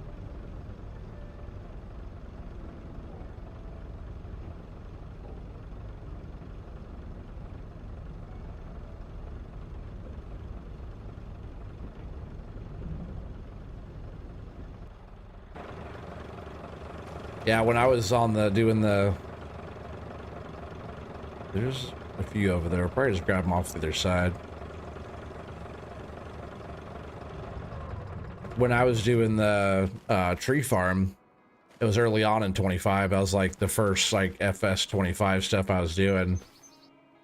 Yeah, when I was on doing the, there's a few over there. I'll probably just grab them off the other side. When I was doing the tree farm, it was early on in 25. I was like the first like FS25 stuff I was doing,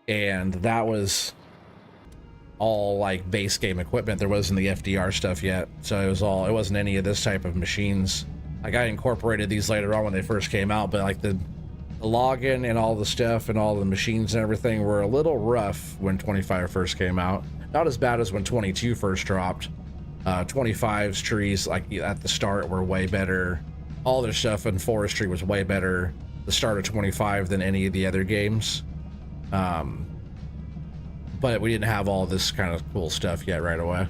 and that was all like base game equipment. There wasn't the FDR stuff yet, so it wasn't any of this type of machines. Like I incorporated these later on when they first came out, but like the login and all the stuff and all the machines and everything were a little rough when 25 first came out. Not as bad as when 22 first dropped. 25's trees like at the start were way better. All their stuff in Forestry was way better the start of 25 than any of the other games. But we didn't have all this kind of cool stuff yet right away.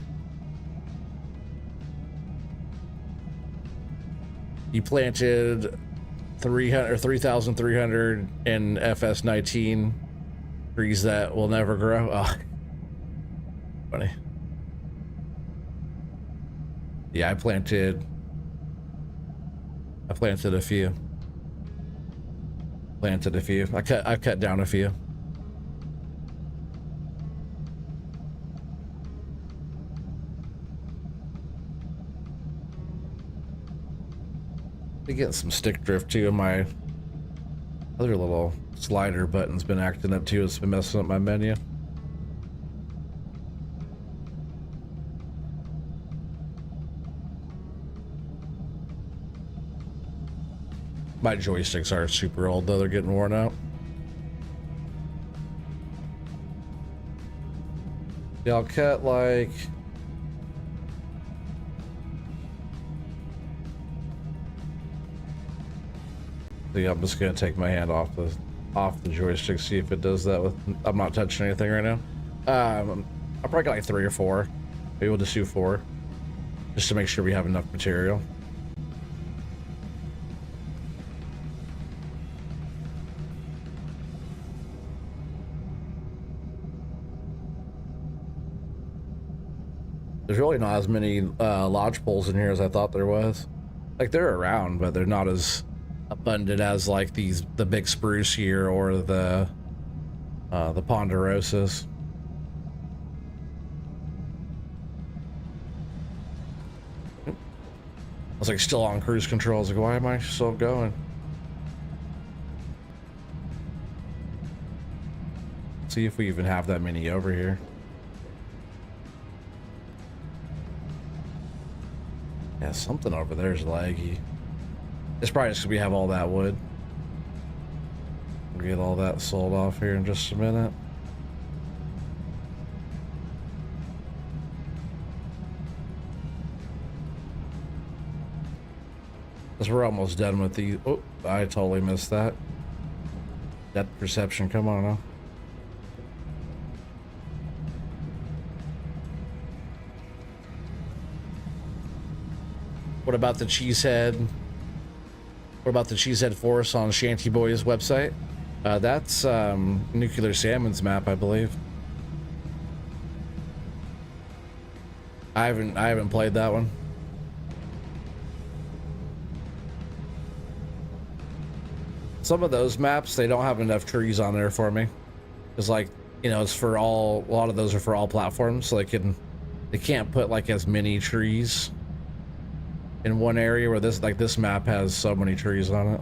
You planted 3,300 in FS19 trees that will never grow. Oh, funny. Yeah, I planted a few. I've cut down a few. I get some stick drift too, and my other little slider button's been acting up too. It's been messing up my menu. My joysticks are super old though, they're getting worn out. Yeah, I'll cut like I'm just gonna take my hand off the joystick, see if it does that with. I'm not touching anything right now. I'll probably get like 3 or 4. Maybe we'll just do 4, just to make sure we have enough material. There's really not as many lodge poles in here as I thought there was. Like they're around, but they're not as abundant as like the big spruce here or the ponderosas. I was like still on cruise control. I was like, why am I still going? Let's see if we even have that many over here. Yeah, something over there is laggy. It's probably just because we have all that wood. We'll get all that sold off here in just a minute. Because we're almost done with the... Oh, I totally missed that. Depth perception, come on now. What about the cheesehead? What about the Cheesehead Forest on Shanty Boy's website? That's Nuclear Salmon's map, I believe. I haven't played that one. Some of those maps, they don't have enough trees on there for me. It's like, you know, it's for all, a lot of those are for all platforms, so they can't put like as many trees in one area, where this map has so many trees on it.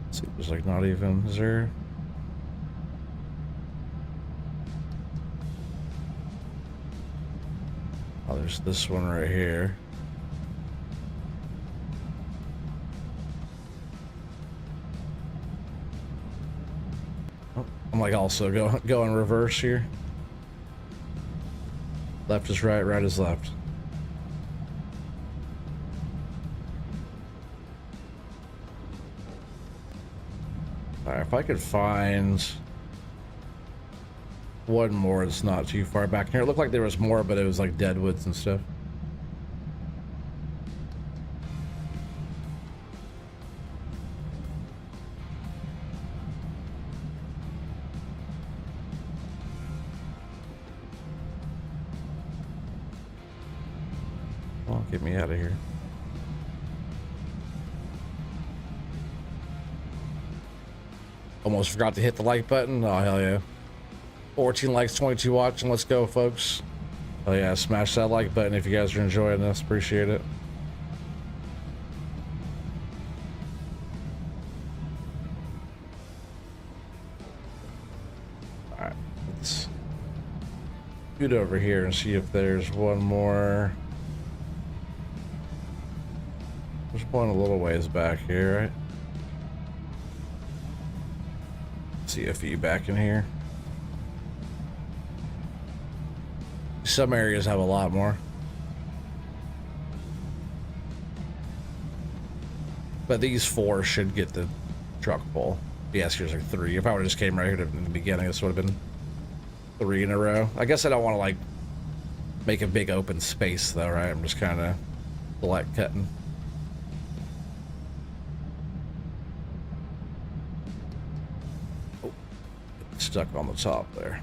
Let's see, there's like not even, is there? Oh, there's this one right here. Oh, I'm like also go in reverse here. Left is right, right is left. All right, if I could find one more that's not too far back here. It looked like there was more, but it was like deadwoods and stuff. Well, get me out of here. Almost forgot to hit the like button. Oh, hell yeah. 14 likes, 22 watching. Let's go, folks. Oh yeah, smash that like button if you guys are enjoying this. Appreciate it. Alright, let's scoot over here and see if there's one more. There's one a little ways back here, right? See a few back in here. Some areas have a lot more, but these 4 should get the truck full. Yes, here's like 3. If I would have just came right here in the beginning, this would have been 3 in a row. I guess I don't want to like make a big open space though, right? I'm just kind of select cutting. Oh, stuck on the top there.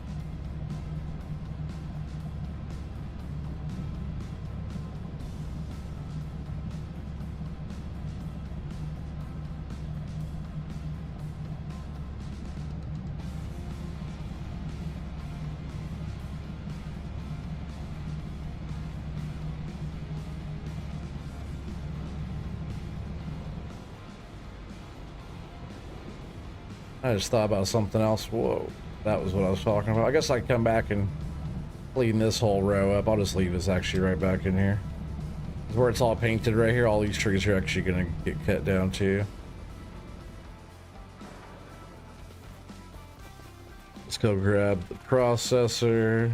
I just thought about something else. Whoa, that was what I was talking about. I guess I can come back and clean this whole row up. I'll just leave this actually right back in here. Where it's all painted right here, all these trees are actually gonna get cut down too. Let's go grab the processor.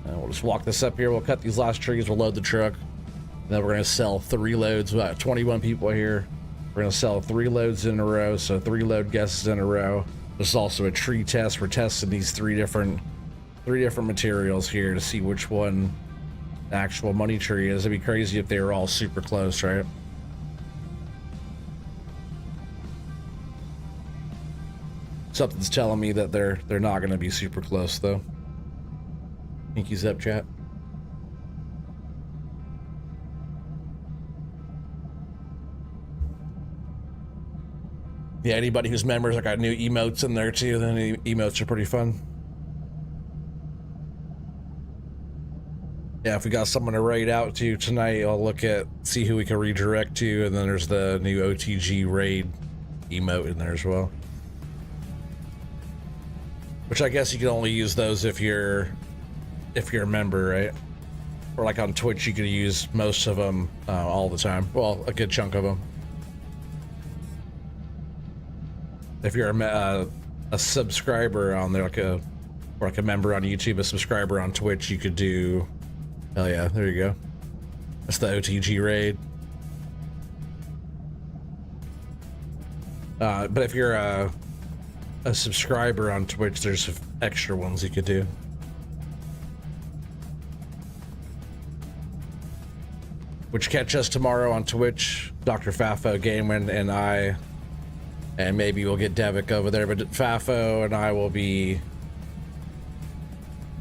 We'll just walk this up here. We'll cut these last trees. We'll load the truck. And then we're going to sell 3 loads. We got 21 people here. We're going to sell 3 loads in a row. So 3 load guesses in a row. This is also a tree test. We're testing these 3 different materials here to see which one the actual money tree is. It'd be crazy if they were all super close, right? Something's telling me that they're not going to be super close though. Pinkies up, chat. Yeah, anybody who's members, I got new emotes in there too. The emotes are pretty fun. Yeah, if we got someone to raid out to tonight, I'll look at, see who we can redirect to, and then there's the new OTG raid emote in there as well. Which I guess you can only use those if you're a member, right? Or like on Twitch, you could use most of them all the time. Well, a good chunk of them. If you're a subscriber on there, like a member on YouTube, a subscriber on Twitch, you could do. Oh yeah, there you go. That's the OTG raid. But if you're a subscriber on Twitch, there's extra ones you could do. Which catch us tomorrow on Twitch, Dr. Fafo, Gamewind, and I, and maybe we'll get Devik over there, but Fafo and I will be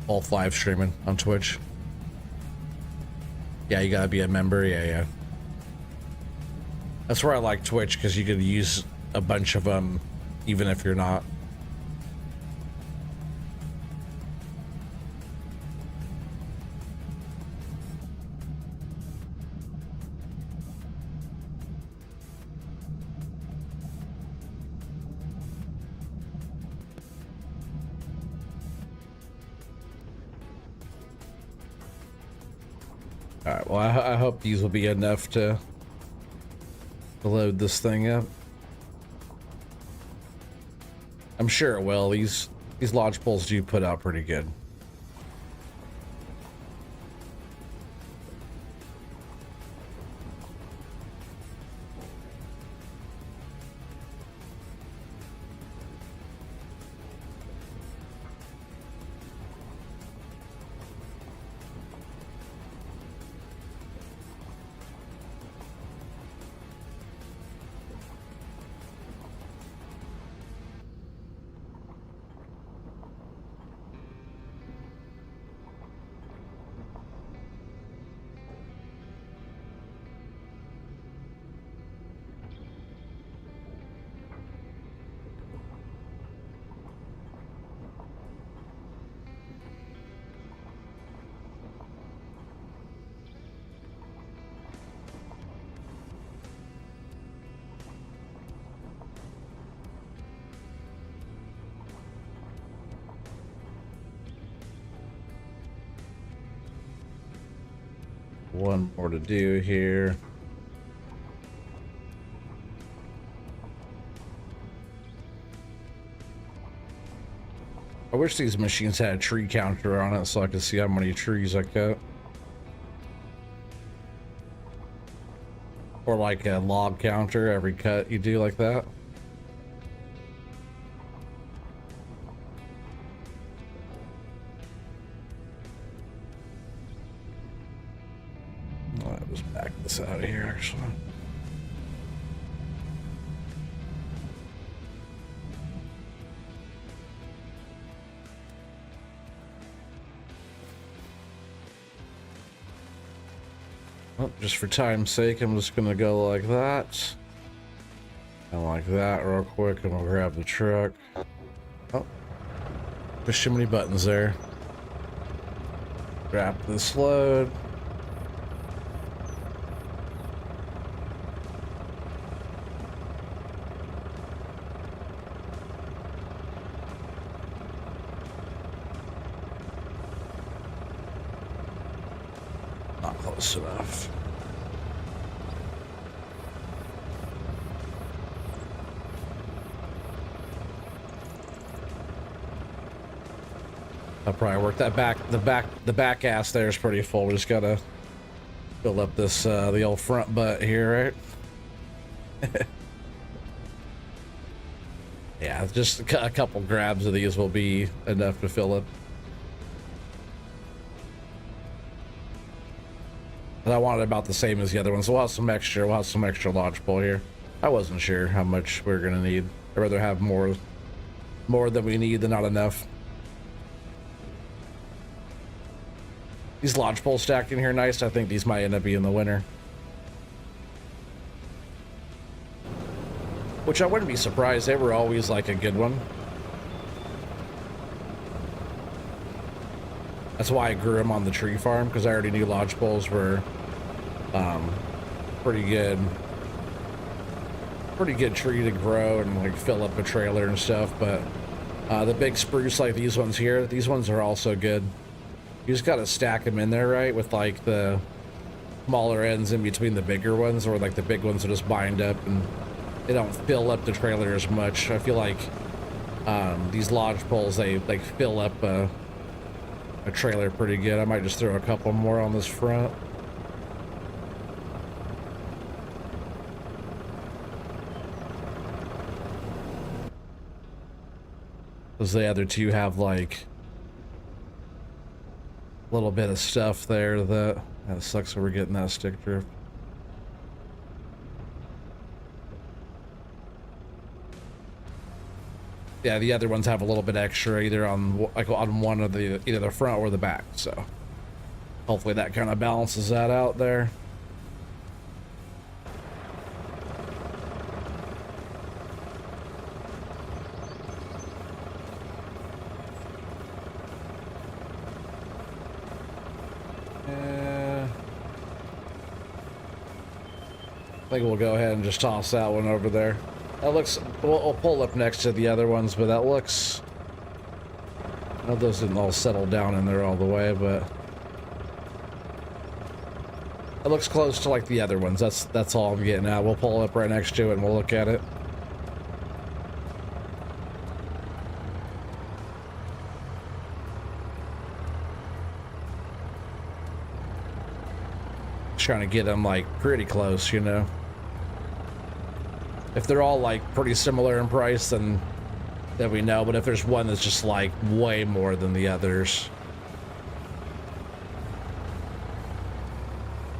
both live streaming on Twitch. Yeah, you gotta be a member, yeah. That's where I like Twitch, because you could use a bunch of them, even if you're not. Alright, well, I hope these will be enough to load this thing up. I'm sure it will. These lodge poles do put out pretty good. One more to do here. I wish these machines had a tree counter on it so I could see how many trees I cut. Or like a log counter every cut you do like that. I'll just back this out of here actually. Well, just for time's sake, I'm just gonna go like that. And like that real quick, and we'll grab the truck. Oh, there's too many buttons there. Grab this load. Not close enough. I'll probably work that back. The back ass there is pretty full. We just gotta fill up this the old front butt here, right? Yeah, just a couple grabs of these will be enough to fill it. And I want it about the same as the other ones. So we'll have some extra. We'll have some extra lodgepole here. I wasn't sure how much we were gonna need. I'd rather have more than we need than not enough. These lodgepoles stacked in here nice. I think these might end up being the winner. Which I wouldn't be surprised. They were always like a good one. That's why I grew them on the tree farm, because I already knew lodgepoles were pretty good tree to grow and like fill up a trailer and stuff. But the big spruce like these ones here, these ones are also good. You just gotta stack them in there, right, with like the smaller ends in between the bigger ones, or like the big ones will just bind up and they don't fill up the trailer as much. I feel like these lodge poles, they like fill up a trailer pretty good. I might just throw a couple more on this front. Because the other two have like a little bit of stuff there that sucks that we're getting that stick drift. Yeah, the other ones have a little bit extra either on like on one of the either the front or the back, so hopefully that kind of balances that out there. I think we'll go ahead and just toss that one over there. That looks, we'll pull up next to the other ones, but that looks, I know those didn't all settle down in there all the way, but it looks close to like the other ones. That's all I'm getting at. We'll pull up right next to it and we'll look at it. Trying to get them like pretty close, you know. If they're all like pretty similar in price, then we know. But if there's one that's just like way more than the others,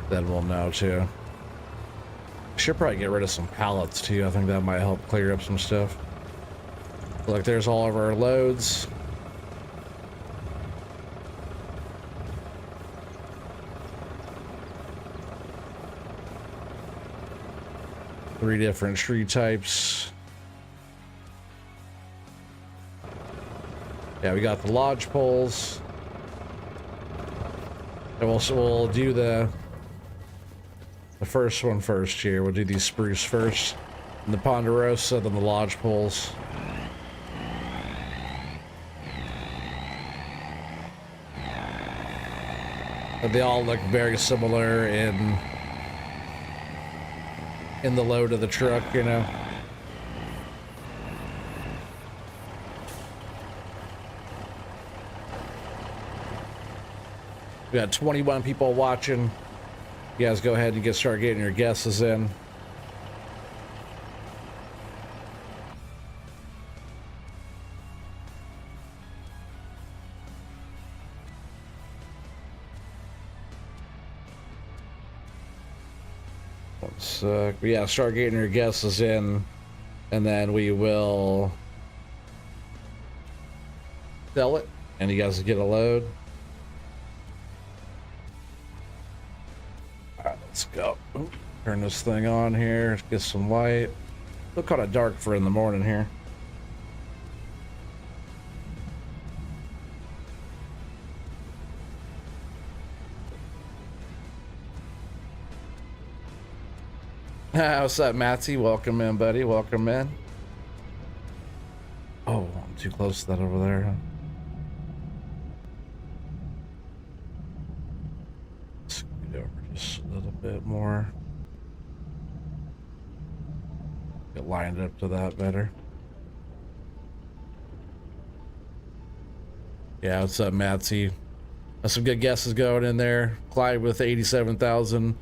then we'll know too. Should probably get rid of some pallets too. I think that might help clear up some stuff. Look, there's all of our loads. Three different tree types. Yeah, we got the lodge poles. And we'll do the first one first here. We'll do these spruce first. And the ponderosa, then the lodge poles. But they all look very similar in the load of the truck, you know. We got 21 people watching. You guys go ahead and start getting your guesses in. But yeah, start getting your guesses in, and then we will sell it, and you guys get a load. All right, let's go. Ooh, turn this thing on here, get some light. Look kind of dark for in the morning here. What's up, Matty? Welcome in, buddy. Welcome in. Oh, I'm too close to that over there, huh? Scoot over just a little bit more. Get lined up to that better. Yeah, what's up, Matty? That's some good guesses going in there. Clyde with 87,000.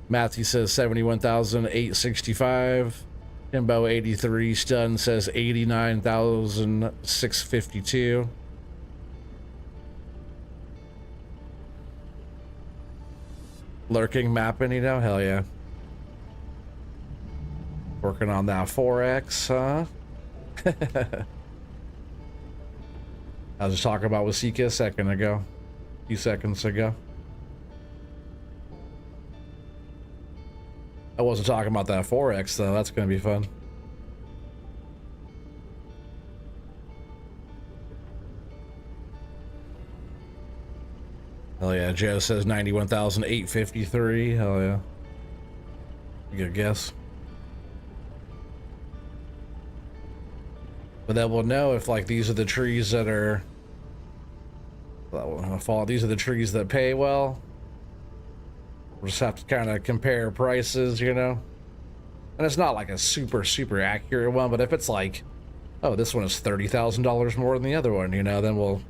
Matthew says 71,865. Timbo 83. Stun says 89,652. Lurking mapping, you know? Hell yeah. Working on that 4X, huh? I was just talking about with Sika a second ago. A few seconds ago. I wasn't talking about that 4X though. That's gonna be fun. Hell yeah, Joe says 91,853. Hell yeah. Good guess. But then we'll know if like these are the trees that are these are the trees that pay well. We'll just have to kind of compare prices, you know. And it's not like a super accurate one, but if it's like, oh, this one is $30,000 more than the other one, you know, then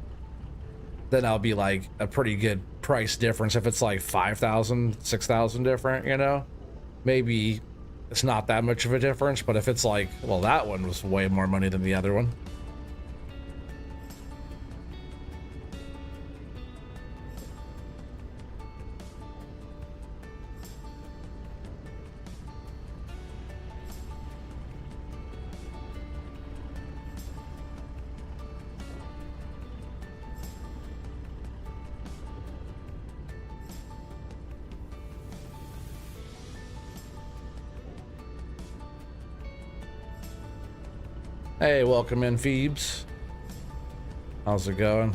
that'll be like a pretty good price difference. If it's like 5,000, 6,000 different, you know, maybe it's not that much of a difference. But if it's like, well, that one was way more money than the other one, Hey, welcome in, Phoebes. How's it going?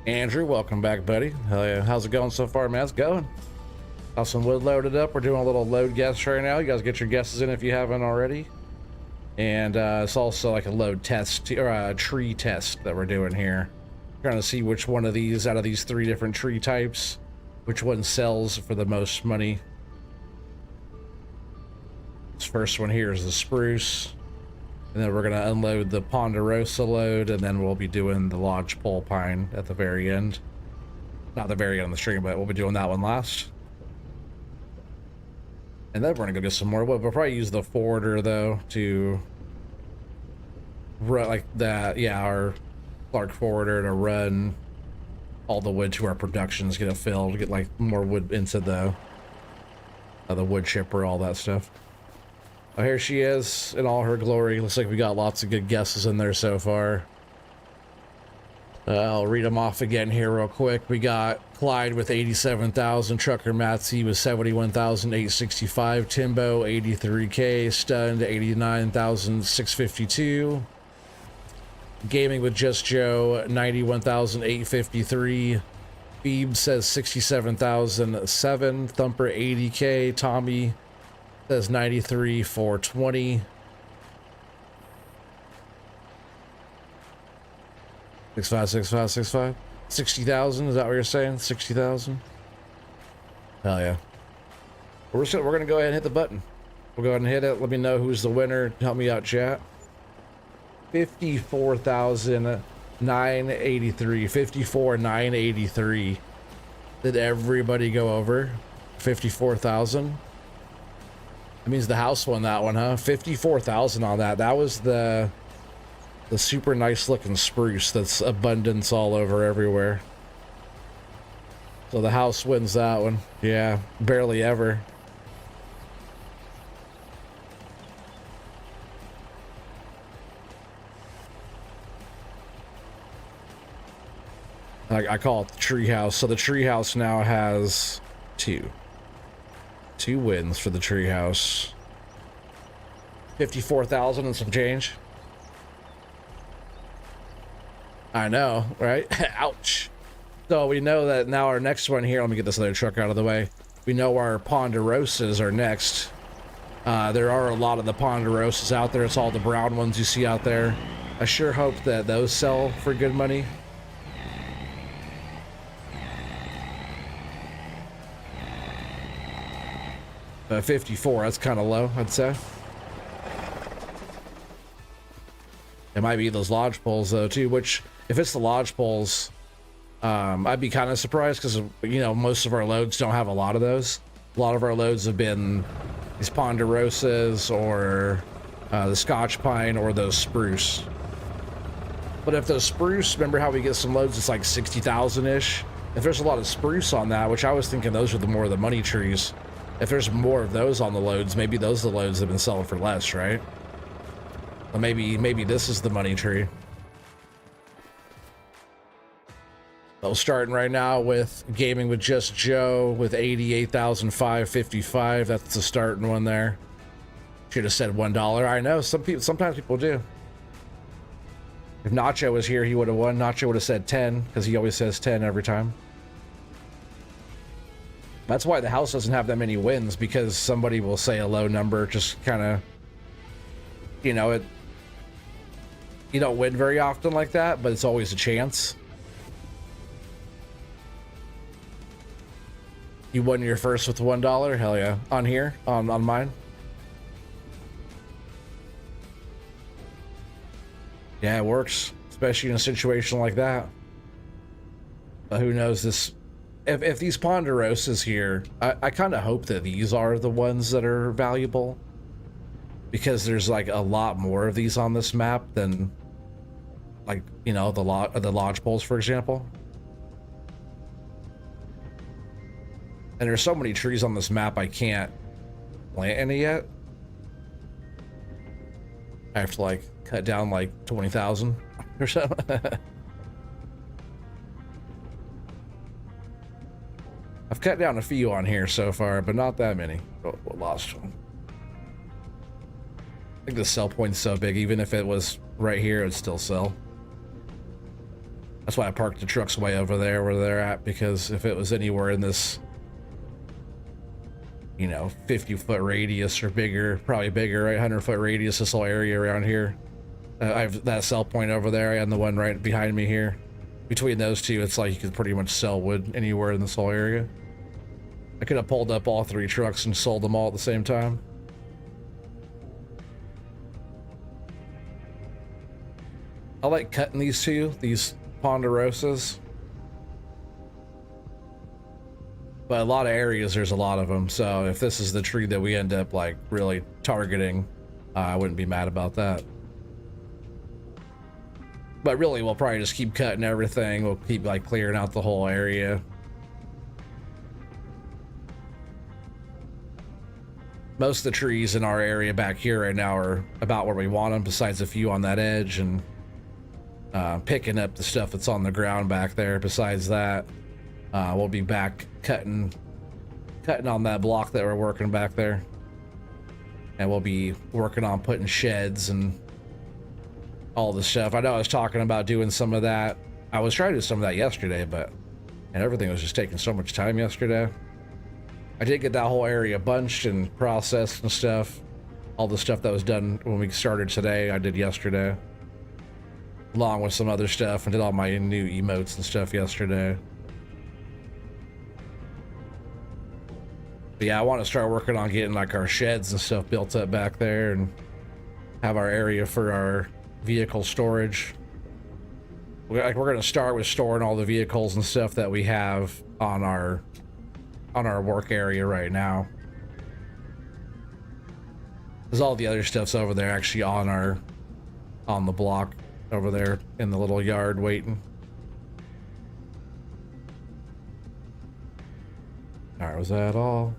Andrew, welcome back, buddy. Hell yeah. How's it going so far, man? It's going. Got some wood loaded up. We're doing a little load guess right now. You guys get your guesses in if you haven't already. And it's also like a load test or a tree test that we're doing here. Trying to see which one of these out of these 3 different tree types, which one sells for the most money. This first one here is the spruce. And then we're going to unload the ponderosa load, and then we'll be doing the lodgepole pine at the very end. Not the very end of the stream, but we'll be doing that one last. And then we're going to go get some more wood. We'll probably use the forwarder, though, to run like that. Yeah, our Clark forwarder to run all the wood to our productions, get it filled, get like more wood into the wood chipper, all that stuff. Oh, here she is in all her glory. Looks like we got lots of good guesses in there so far. I'll read them off again here real quick. We got Clyde with 87,000, Trucker Matsy with 71,865, Timbo 83K, Stunned 89,652, Gaming with Just Joe 91,853, Phoebe says 67,007, Thumper 80K, Tommy says 93,420. 656565 60,000, is that what you're saying? 60,000. Hell yeah. We're gonna go ahead and hit the button. We'll go ahead and hit it. Let me know who's the winner. Help me out, chat. 54,983. 54,983. Did everybody go over 54,000? That means the house won that one, huh? 54,000 on that. That was the super nice looking spruce that's abundance all over everywhere. So the house wins that one. Yeah, barely ever. I call it the tree house. So the tree house now has two wins for the tree house. 54,000 and some change. I know, right? Ouch. So we know that now our next one here, let me get this other truck out of the way. We know our ponderosas are next. There are a lot of the ponderosas out there. It's all the brown ones you see out there. I sure hope that those sell for good money. Uh, 54, that's kind of low, I'd say. It might be those lodge poles though too, which if it's the lodge poles, I'd be kind of surprised because, you know, most of our loads don't have a lot of those. A lot of our loads have been these ponderosas or the Scotch pine or those spruce. But if those spruce, remember how we get some loads, it's like 60,000-ish. If there's a lot of spruce on that, which I was thinking those are the more of the money trees. If there's more of those on the loads, maybe those are the loads that have been selling for less, right? Or maybe this is the money tree. So starting right now with Gaming with Just Joe with 88,555. That's the starting one there. Should have said $1. I know sometimes people do. If Nacho was here, he would have won. Nacho would have said 10 because he always says 10 every time. That's why the house doesn't have that many wins, because somebody will say a low number, just kind of, you know, you don't win very often like that, but it's always a chance. You won your first with $1? Hell yeah. On here? On mine? Yeah, it works, especially in a situation like that. But who knows this? If these ponderosas here, I kind of hope that these are the ones that are valuable, because there's like a lot more of these on this map than, like, you know, the lodge poles, for example. And there's so many trees on this map I can't plant any yet. I have to like cut down like 20,000 or so. cut down a few on here so far, but not that many. Oh, we lost one. I think the sell point's so big, even if it was right here, it would still sell. That's why I parked the trucks way over there where they're at, because if it was anywhere in this, you know, 50-foot radius or bigger, probably bigger, right? 100-foot radius, this whole area around here. I have that sell point over there and the one right behind me here. Between those two, it's like you could pretty much sell wood anywhere in this whole area. I could have pulled up all 3 trucks and sold them all at the same time. I like cutting these two, these ponderosas. But a lot of areas, there's a lot of them. So if this is the tree that we end up like really targeting, I wouldn't be mad about that. But really, we'll probably just keep cutting everything. We'll keep like clearing out the whole area. Most of the trees in our area back here right now are about where we want them, besides a few on that edge, and picking up the stuff that's on the ground back there. Besides that, we'll be back cutting on that block that we're working back there. And we'll be working on putting sheds and all the stuff. I know I was talking about doing some of that. I was trying to do some of that yesterday, and everything was just taking so much time yesterday. I did get that whole area bunched and processed and stuff. All the stuff that was done when we started today, I did yesterday. Along with some other stuff, and did all my new emotes and stuff yesterday. But yeah, I want to start working on getting like our sheds and stuff built up back there and have our area for our vehicle storage. We're going to start with storing all the vehicles and stuff that we have on our work area right now, because all the other stuff's over there actually on the block over there in the little yard waiting. All right, was that all?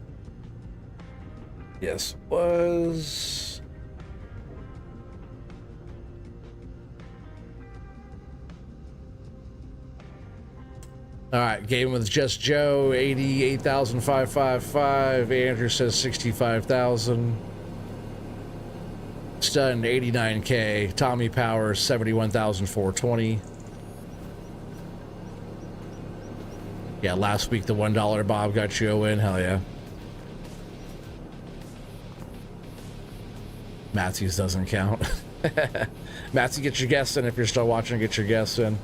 Yes, it was. All right, game with Just Joe, 88,555. Andrew says 65,000. Stunned, 89K. Tommy Powers, 71,420. Yeah, last week the $1 Bob got you a win. Hell yeah. Matthews doesn't count. Matthew, get your guests in if you're still watching. Get your guests in.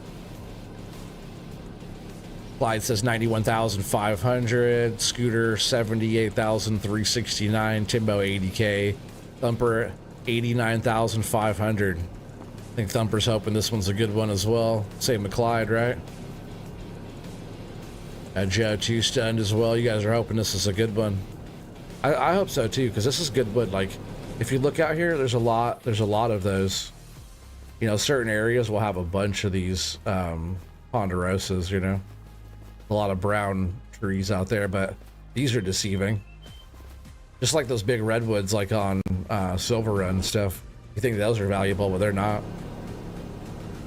Clyde says 91,500. Scooter 78,369. Timbo 80K. Thumper 89,500. I think Thumper's hoping this one's a good one as well. Same with Clyde, right? Joe 2 stunned as well. You guys are hoping this is a good one. I hope so too, because this is good wood. Like, if you look out here, there's a lot of those. You know, certain areas will have a bunch of these ponderosas, you know. A lot of brown trees out there, but these are deceiving. Just like those big redwoods, like on Silver Run and stuff. You think those are valuable, but they're not.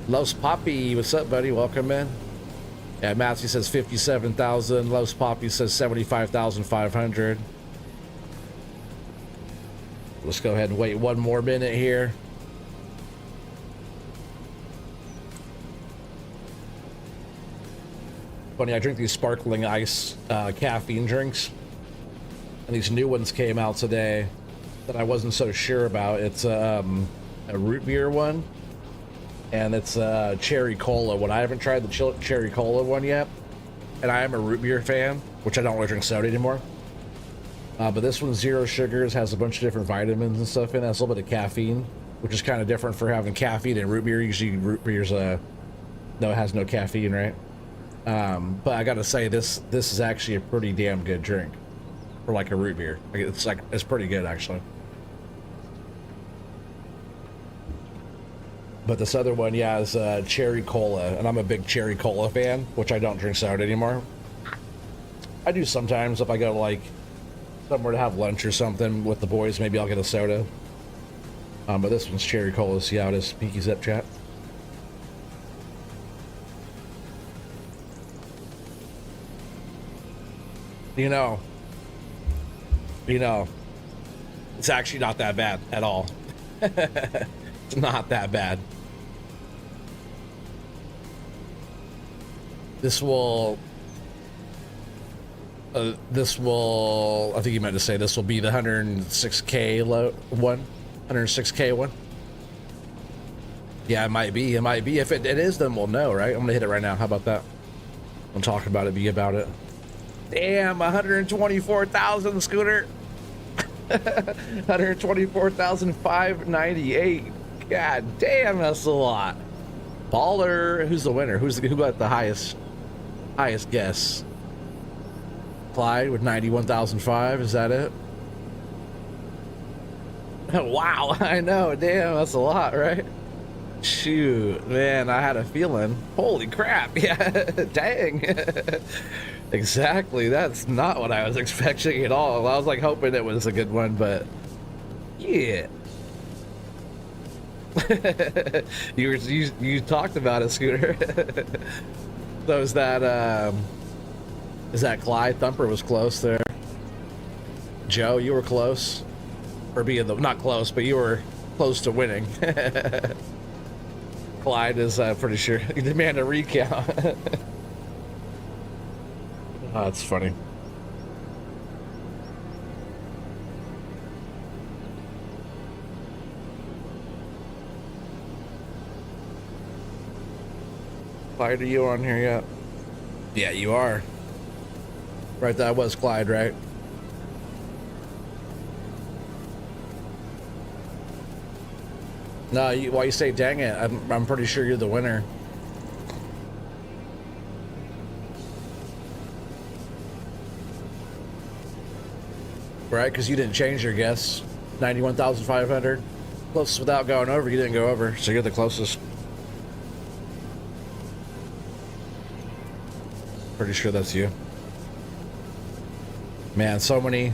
Los Poppy, what's up, buddy? Welcome in. Yeah, Matthew says 57,000. Los Poppy says 75,500. Let's go ahead and wait one more minute here. Funny, I drink these sparkling ice caffeine drinks, and these new ones came out today that I wasn't so sure about. It's a root beer one, and it's a cherry cola one. I haven't tried the cherry cola one yet, and I am a root beer fan, which I don't really drink soda anymore. But this one's 0 sugars, has a bunch of different vitamins and stuff in it. Has a little bit of caffeine, which is kind of different for having caffeine in root beer. Usually root beer's no, it has no caffeine, right? But I gotta say, this is actually a pretty damn good drink for like a root beer. It's pretty good actually. But this other one, yeah, is cherry cola, and I'm a big cherry cola fan, which I don't drink soda anymore. I do sometimes if I go like somewhere to have lunch or something with the boys, maybe I'll get a soda. But this one's cherry cola. See how it is? Peeky Zip chat. You know, you know, it's actually not that bad at all. It's not that bad. This will, I think you meant to say this will be the 106K one, 106K one. Yeah, it might be. It might be. If it is, then we'll know, right? I'm gonna hit it right now. How about that? I'm talking about it. Be about it. Damn, 124,000 scooter. 124,598. God damn, that's a lot. Baller. Who's the winner? Who got the highest guess? Clyde with 91,005. Is that it? Wow, I know. Damn, that's a lot, right? Shoot, man, I had a feeling. Holy crap. Yeah, dang. Exactly. That's not what I was expecting at all. I was like hoping it was a good one, but yeah. you talked about it, Scooter. So is that Clyde? Thumper was close there. Joe, you were close. Or being not close, but you were close to winning. Clyde is pretty sure he demanded a recount. Oh, that's funny. Clyde, are you on here yet? Yeah, you are. Right, that was Clyde, right? No, why you say dang it? I'm pretty sure you're the winner. Right, because you didn't change your guess. 91,500. Closest without going over. You didn't go over, so you're the closest. Pretty sure that's you. Man, so many.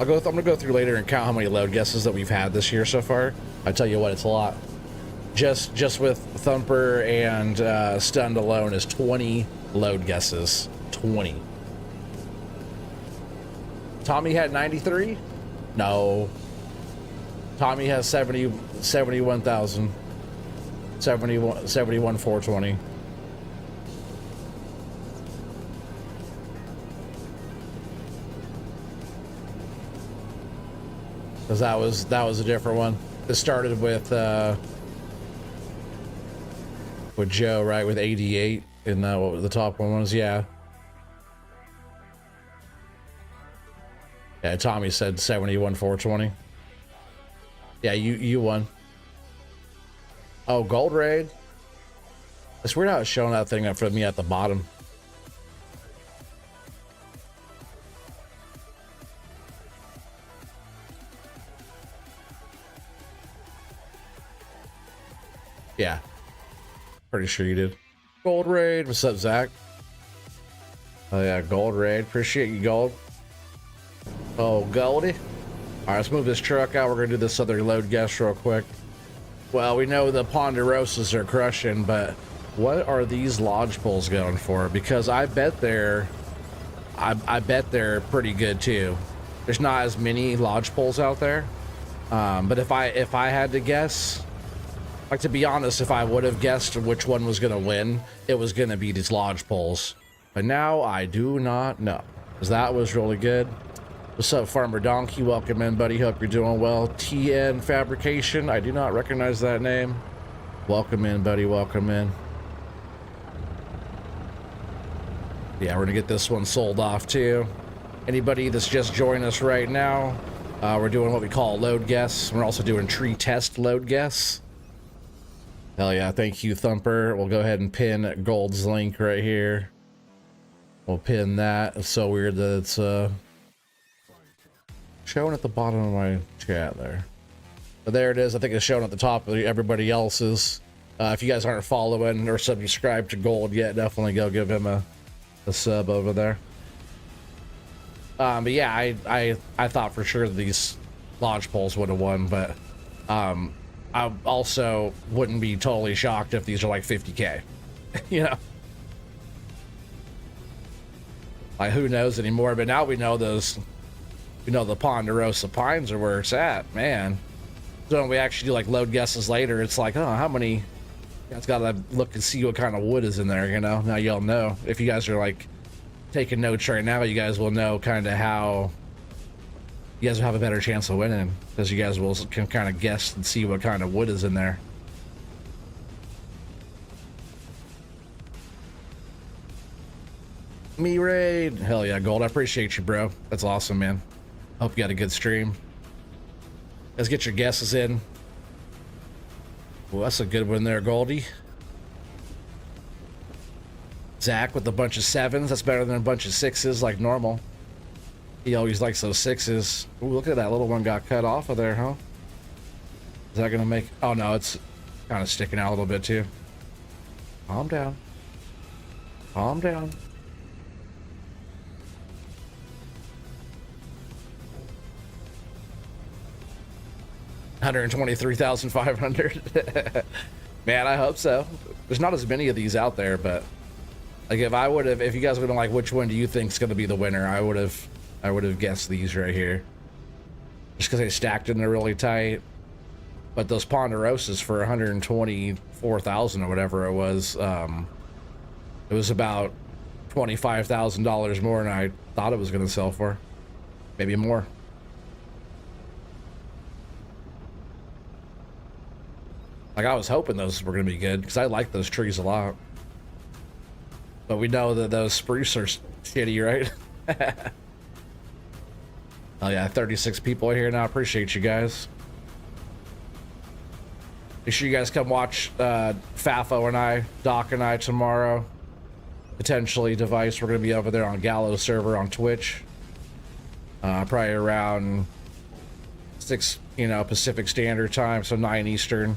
I'm gonna go through later and count how many load guesses that we've had this year so far. I tell you what, it's a lot. Just with Thumper and Stunned alone is 20 load guesses. 20. Tommy had 93? No. Tommy has 71,000. 71,420. Because that was a different one. It started with Joe, right, with 88, and what the top one was, yeah. Yeah, Tommy said 71,420. Yeah, you won. Oh, Gold Raid. It's weird how it's showing that thing up for me at the bottom. Yeah. Pretty sure you did. Gold Raid. What's up, Zach? Oh, yeah, Gold Raid. Appreciate you, Gold. Oh, Goldie. All right, let's move this truck out. We're going to do this other load guess real quick. Well, we know the Ponderosas are crushing, but what are these lodge poles going for? Because I bet they're pretty good too. There's not as many lodge poles out there. But if I had to guess, like, to be honest, if I would have guessed which one was going to win, it was going to be these lodge poles. But now I do not know, because that was really good. What's up, Farmer Donkey? Welcome in, buddy. Hope you're doing well. TN Fabrication. I do not recognize that name. Welcome in, buddy. Welcome in. Yeah, we're going to get this one sold off, too. Anybody that's just joined us right now, we're doing what we call a load guess. We're also doing tree test load guess. Hell yeah. Thank you, Thumper. We'll go ahead and pin Gold's link right here. We'll pin that. It's so weird that it's showing at the bottom of my chat there. But there it is. I think it's showing at the top of everybody else's. If you guys aren't following or subscribed to Gold yet, definitely go give him a sub over there. But yeah, I thought for sure these lodge poles would have won, but I also wouldn't be totally shocked if these are like 50K. You know? Like, who knows anymore? But now we know those, we know the ponderosa pines are where it's at, man. So when we actually do like load guesses later, it's like, oh, how many? It's got to look and see what kind of wood is in there, you know. Now y'all know. If you guys are like taking notes right now, you guys will know kind of how you guys will have a better chance of winning, because you guys will can kind of guess and see what kind of wood is in there. Me raid, hell yeah, Gold. I appreciate you, bro. That's awesome, man. Hope you got a good stream. Let's get your guesses in. Well, that's a good one there, Goldie. Zach with a bunch of 7s. That's better than a bunch of 6s like normal. He always likes those 6s. Ooh, look at that little one got cut off of there, huh? Is that gonna make... Oh no, it's kind of sticking out a little bit too. Calm down. Calm down. $123,500. Man, I hope so. There's not as many of these out there, but like if I would have, if you guys would have like, which one do you think is going to be the winner? I would have guessed these right here, just because they stacked in there really tight. But those ponderosas for 124,000 or whatever it was about $25,000 more than I thought it was going to sell for, maybe more. Like, I was hoping those were going to be good, because I like those trees a lot. But we know that those spruce are shitty, right? Oh yeah, 36 people here now. Appreciate you guys. Make sure you guys come watch Fafo and I, Doc and I tomorrow. Potentially Device. We're going to be over there on Gallo server on Twitch. Probably around 6, Pacific Standard Time, so 9 Eastern.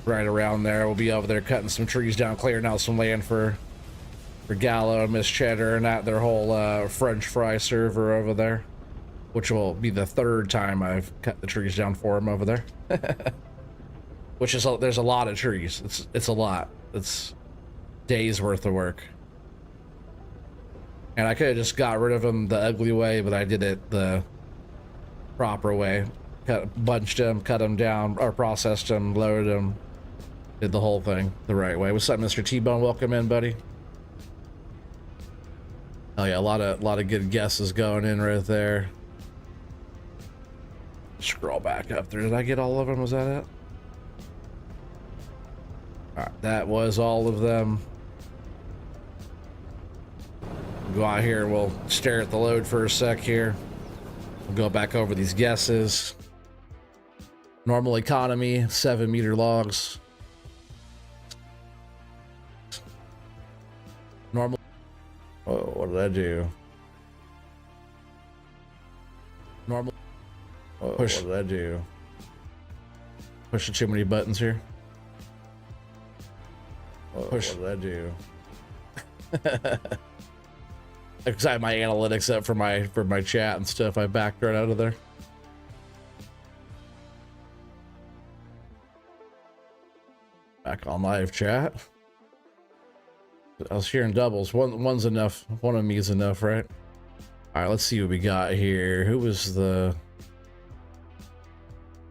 Right around there. We'll be over there cutting some trees down, clearing out some land for Gallo and Miss Cheddar and that their whole French fry server over there, which will be the 3rd time I've cut the trees down for him over there. Which is there's a lot of trees. It's a lot. It's days worth of work. And I could have just got rid of them the ugly way, but I did it the proper way. Bunched them, cut them down, or processed them, loaded them. Did the whole thing the right way. What's up, Mr. T-Bone? Welcome in, buddy. Oh yeah, a lot of good guesses going in right there. Scroll back up there. Did I get all of them? Was that it? All right, that was all of them. We'll go out here and we'll stare at the load for a sec here. We'll go back over these guesses. Normal economy, 7-meter logs. Normal. Oh, what did I do? Normal. Oh, push. What did I do? Pushing too many buttons here. Oh, push. What did I do? Because I have my analytics up for my chat and stuff. I backed right out of there. Back on live chat. I was hearing doubles. One's enough. One of me is enough, right? All right, let's see what we got here. Who was the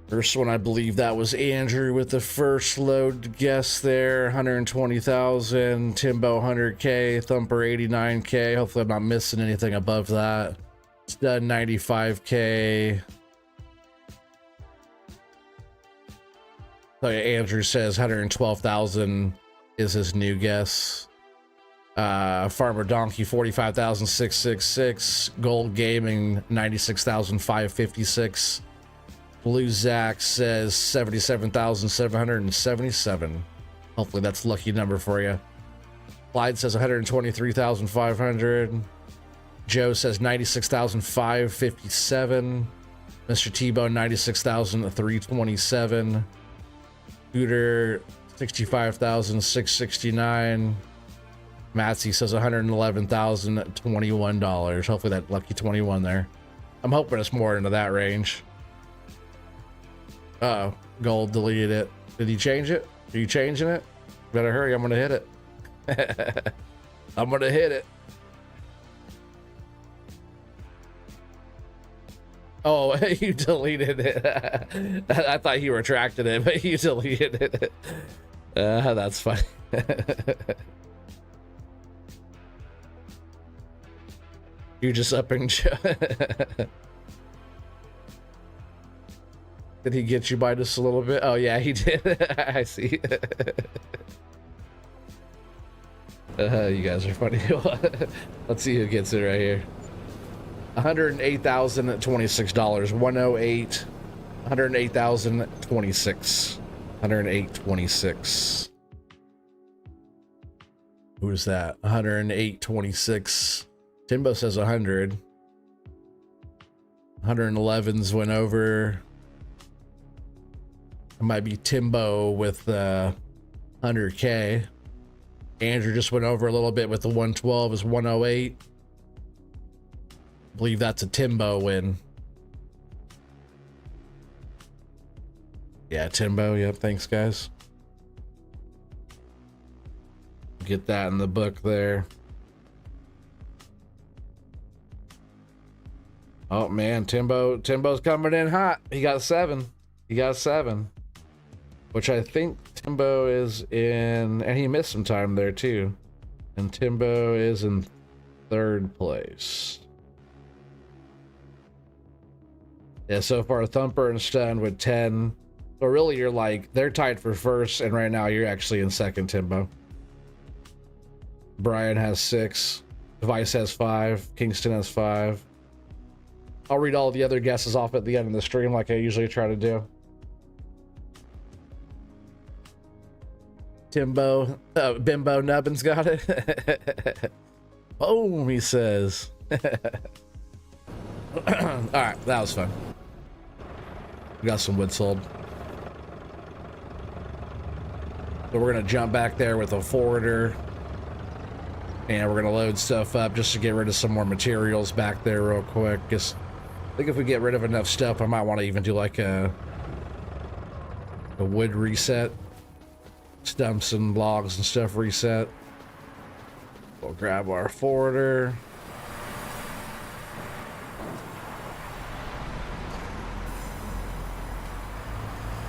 first one? I believe that was Andrew with the first load guess there. 120,000. Timbo 100K. Thumper 89K. Hopefully I'm not missing anything above that. Stud 95K. So yeah, Andrew says 112,000 is his new guess. Farmer Donkey 45,666. Gold Gaming 96,556. Blue Zach says 77,777. Hopefully that's a lucky number for you. Clyde says 123,500. Joe says 96,557. Mr. T-Bone 96,327. Scooter 65,669. Matsy says $111,021. Hopefully that lucky 21 there. I'm hoping it's more into that range. Uh-oh, Gold deleted it. Did he change it? Are you changing it? Better hurry, I'm gonna hit it. I'm gonna hit it. Oh, you deleted it. I thought you retracted it, but you deleted it. That's funny. You're just upping. Did he get you by just a little bit? Oh yeah, he did. I see. You guys are funny. Let's see who gets it right here. $108,026. 108. 108,026. 108.26. Who's that? 108.26. Timbo says 100. 111s went over. It might be Timbo with 100K. Andrew just went over a little bit with the 112 is 108. I believe that's a Timbo win. Yeah, Timbo. Yep. Thanks, guys. Get that in the book there. Oh man, Timbo's coming in hot. He got 7. He got 7. Which I think Timbo is in, and he missed some time there too. And Timbo is in 3rd place. Yeah, so far Thumper and Stun with 10. So really you're like, they're tied for 1st, and right now you're actually in 2nd, Timbo. Brian has 6. Vice has 5. Kingston has 5. I'll read all the other guesses off at the end of the stream like I usually try to do. Timbo, Bimbo Nubbins got it. Boom, he says. All right, that was fun. We got some wood sold. So we're gonna jump back there with a forwarder, and we're gonna load stuff up just to get rid of some more materials back there real quick. I think if we get rid of enough stuff, I might want to even do like a wood reset. Stumps and logs and stuff reset. We'll grab our forwarder.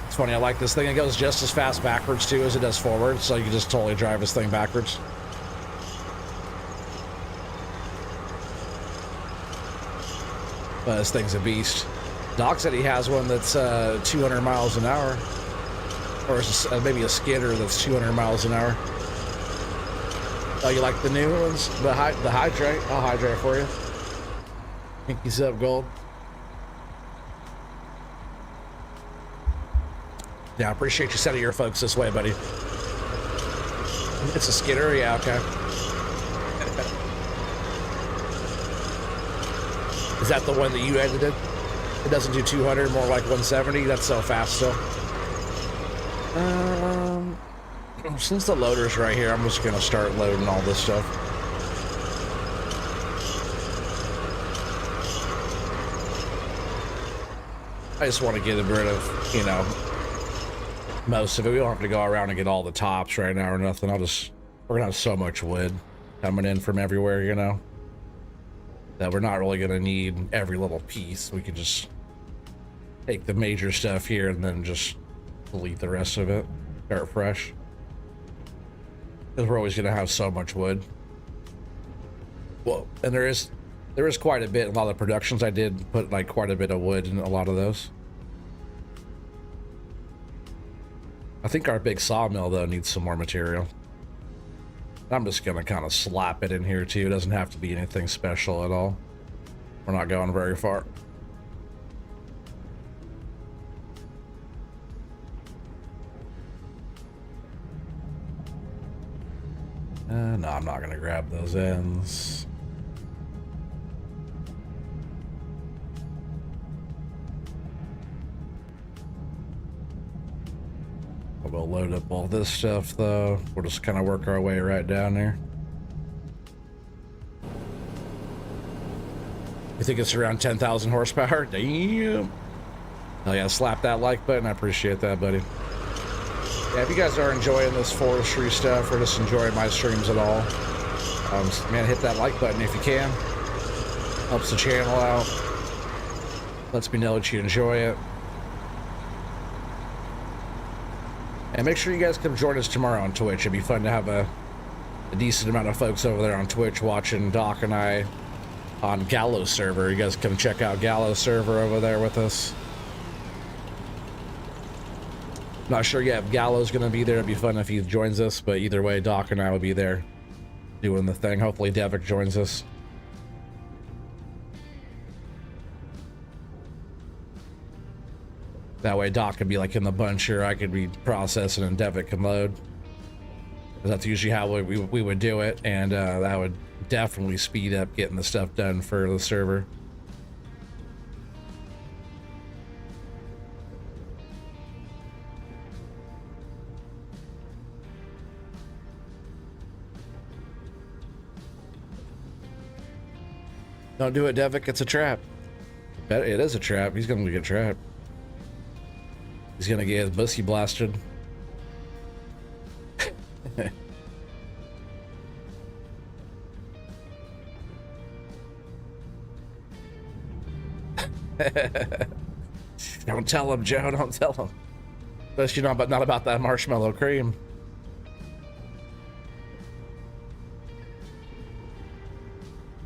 It's funny, I like this thing. It goes just as fast backwards too as it does forward, so you can just totally drive this thing backwards. But this thing's a beast. Doc said he has one that's 200 miles an hour. Or maybe a skidder that's 200 miles an hour. Oh, you like the new ones? The hydrate? I'll hydrate for you. Pinkies up, gold. Yeah, I appreciate you sending your folks this way, buddy. It's a skidder? Yeah, okay. Is that the one that you edited? It doesn't do 200, more like 170? That's so fast still. Since the loader's right here, I'm just gonna start loading all this stuff. I just want to get rid of, you know, most of it. We don't have to go around and get all the tops right now or nothing. We're gonna have so much wood coming in from everywhere, you know, that we're not really gonna need every little piece. We can just take the major stuff here and then just delete the rest of it, start fresh, because we're always going to have so much wood. Well, and there is quite a bit. A lot of the productions I did put like quite a bit of wood in a lot of those. I think our big sawmill though needs some more material. I'm just going to kind of slap it in here too. It doesn't have to be anything special at all. We're not going very far. No, I'm not gonna grab those ends. We'll load up all this stuff though. We'll just kind of work our way right down there. You think it's around 10,000 horsepower? Damn. Oh yeah, slap that like button. I appreciate that, buddy. Yeah, if you guys are enjoying this forestry stuff or just enjoying my streams at all, Man, hit that like button if you can. Helps the channel out. Lets me know that you enjoy it. And make sure you guys come join us tomorrow on Twitch. It'd be fun to have a decent amount of folks over there on Twitch watching Doc and I on Gallows server. You guys come check out Gallows server over there with us. Not sure yet if Gallows gonna be there. It'd be fun if he joins us, but either way, Doc and I will be there doing the thing. Hopefully Devik joins us. That way Doc could be like in the bunch here, I could be processing and Devik can load. That's usually how we would do it, and that would definitely speed up getting the stuff done for the server. Don't do it, Devik, it's a trap. It is a trap. He's gonna get trapped. He's gonna get his bussy blasted. Don't tell him, Joe. Don't tell him. Especially not about that marshmallow cream.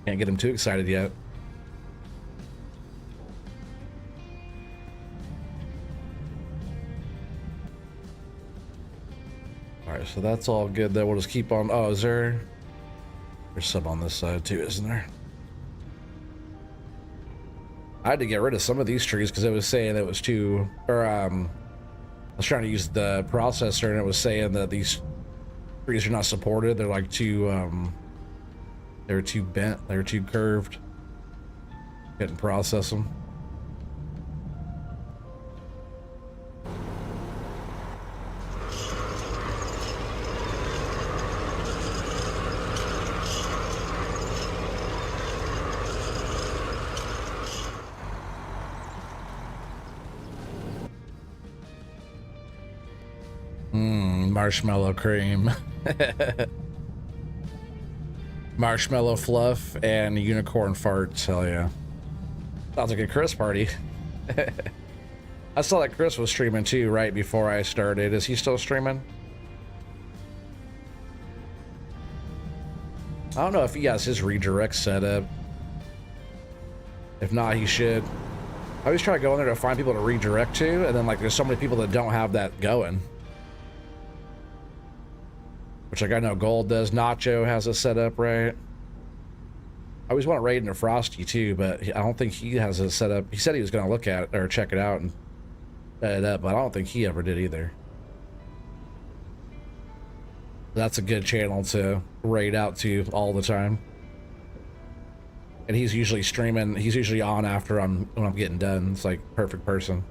Can't get him too excited yet. Alright, so that's all good there. We'll just keep on. Oh, is there? There's some on this side too, isn't there? I had to get rid of some of these trees because it was saying it was too, or I was trying to use the processor and it was saying that these trees are not supported. They're like too, they're too bent, they're too curved. Couldn't process them. Marshmallow cream. Marshmallow fluff and unicorn farts. Hell yeah. Sounds like a Chris party. I saw that Chris was streaming too right before I started. Is he still streaming? I don't know if he has his redirect set up. If not, he should. I always try to go in there to find people to redirect to, and then like there's so many people that don't have that going. Which, like, I know Gold does. Nacho has it set up right. I always want to raid into Frosty too, but I don't think he has it set up. He said he was going to look at it or check it out and set it up, but I don't think he ever did either. That's a good channel to raid out to all the time. And he's usually streaming. He's usually on after when I'm getting done. It's like perfect person.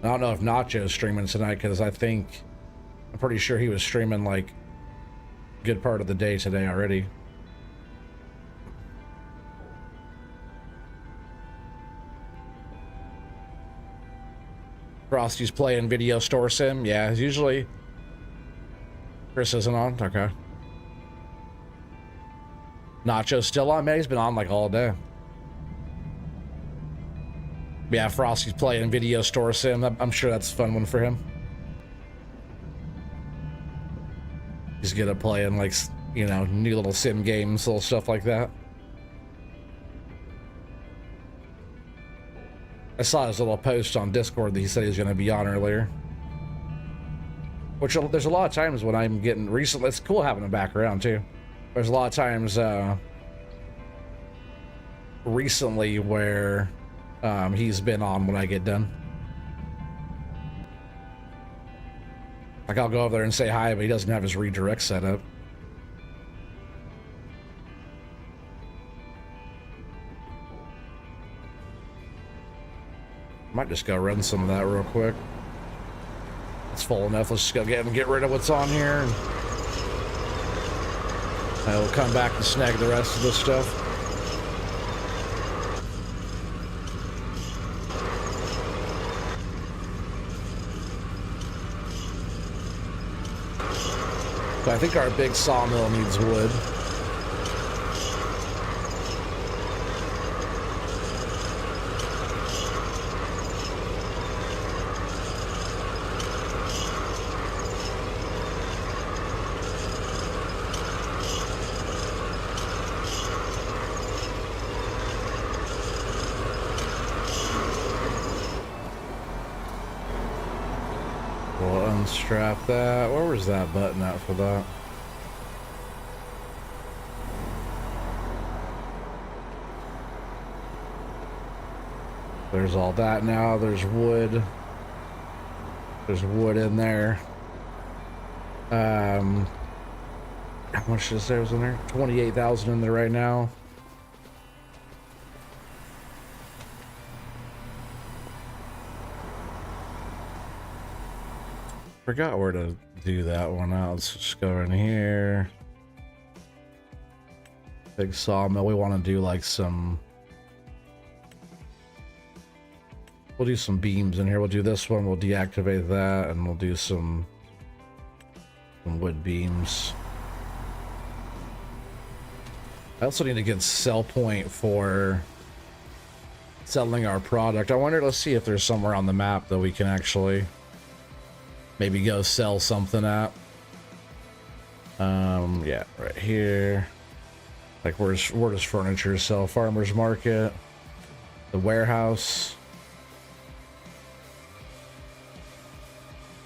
I don't know if Nacho's streaming tonight because I'm pretty sure he was streaming like a good part of the day today already. Frosty's playing video store sim. Yeah, usually Chris isn't on. Okay. Nacho's still on, man. He's been on like all day. Yeah, Frosty's playing video store sim. I'm sure that's a fun one for him. He's good at playing, like, you know, new little sim games, little stuff like that. I saw his little post on Discord that he said he was going to be on earlier. Which, there's a lot of times when I'm getting recently, it's cool having him back around too. There's a lot of times recently where he's been on when I get done. Like, I'll go over there and say hi, but he doesn't have his redirect set up. Might just go run some of that real quick. It's full enough. Let's just go get rid of what's on here. And we'll come back and snag the rest of this stuff. So I think our big sawmill needs wood. We'll unstrap that. Where was that button at for that? There's all that now. There's wood. There's wood in there. How much did I say was in there? 28,000 in there right now. Forgot where to do that one out. Let's just go in here. Big sawmill. We want to do like some. We'll do some beams in here. We'll do this one. We'll deactivate that, and we'll do some wood beams. I also need to get sell point for selling our product. I wonder. Let's see if there's somewhere on the map that we can actually maybe go sell something at. Yeah, right here. Like where does furniture sell? Farmer's market, the warehouse.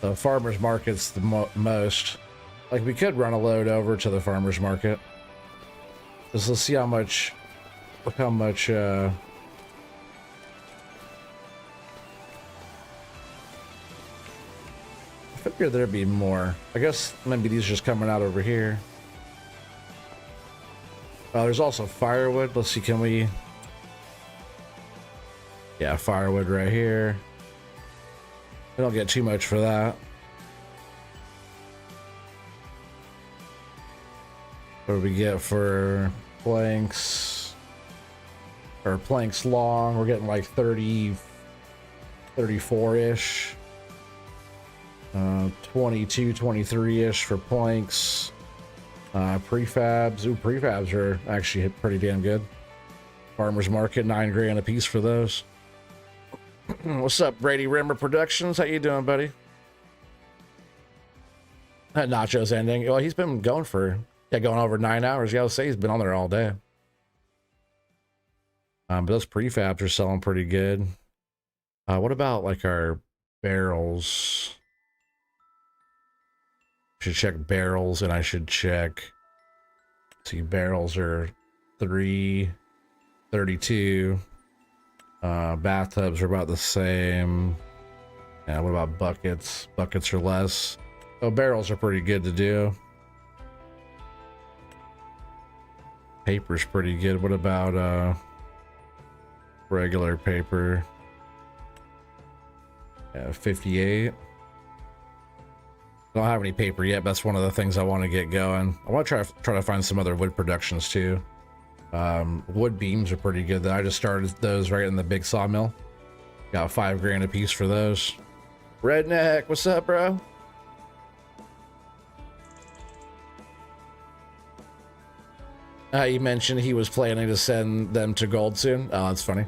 The farmer's market's the most. Like we could run a load over to the farmer's market. Just let's see how much. Look how much. I figured there'd be more. I guess maybe these are just coming out over here. There's also firewood. Let's see, can we? Yeah, firewood right here. We don't get too much for that. What do we get for planks? Or planks long? We're getting like 30, 34-ish. 22, 23-ish for planks. Prefabs. Ooh, prefabs are actually pretty damn good. Farmer's market, 9 grand a piece for those. What's up, Brady Rimmer Productions? How you doing, buddy? That Nacho's ending. Well, he's been going for going over 9 hours. You gotta say he's been on there all day. But those prefabs are selling pretty good. What about like our barrels? Should check barrels, and I should check. See, barrels are 332. Bathtubs are about the same. Yeah, what about buckets? Buckets are less. Oh, barrels are pretty good to do. Paper's pretty good. What about regular paper? Yeah, 58. I don't have any paper yet, but that's one of the things I want to get going. I want to try to find some other wood productions too. Wood beams are pretty good. I just started those right in the big sawmill. Got 5 grand a piece for those. Redneck, what's up, bro? He mentioned he was planning to send them to gold soon. Oh, that's funny.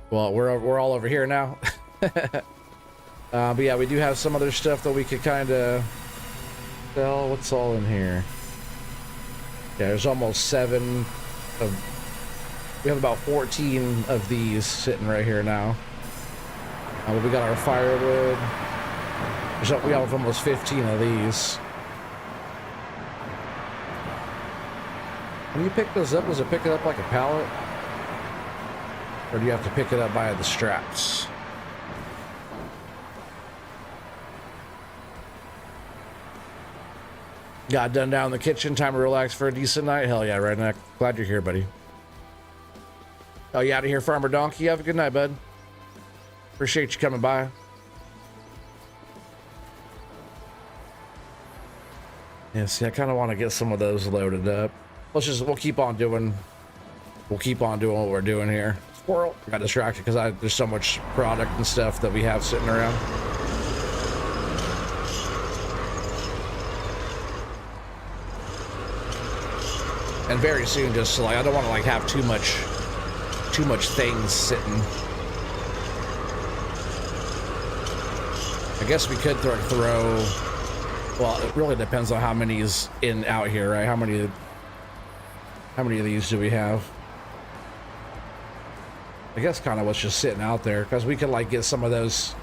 Well, we're all over here now. But yeah, we do have some other stuff that we could kind of sell. What's all in here? Yeah, there's almost 7 of. We have about 14 of these sitting right here now. But we got our firewood. We have almost 15 of these. When you pick those up, does it pick it up like a pallet? Or do you have to pick it up by the straps? Got done down in the kitchen. Time to relax for a decent night. Hell yeah, Redneck. Glad you're here, buddy. Oh, you out of here, Farmer Donkey? Have a good night, bud. Appreciate you coming by. Yeah, see, I kind of want to get some of those loaded up. We'll keep on doing what we're doing here. Squirrel. I got distracted because there's so much product and stuff that we have sitting around. And very soon, just like I don't want to like have too much things sitting. I guess we could throw. Well, it really depends on how many is out here, right? How many of these do we have? I guess kind of what's just sitting out there, because we could like get some of those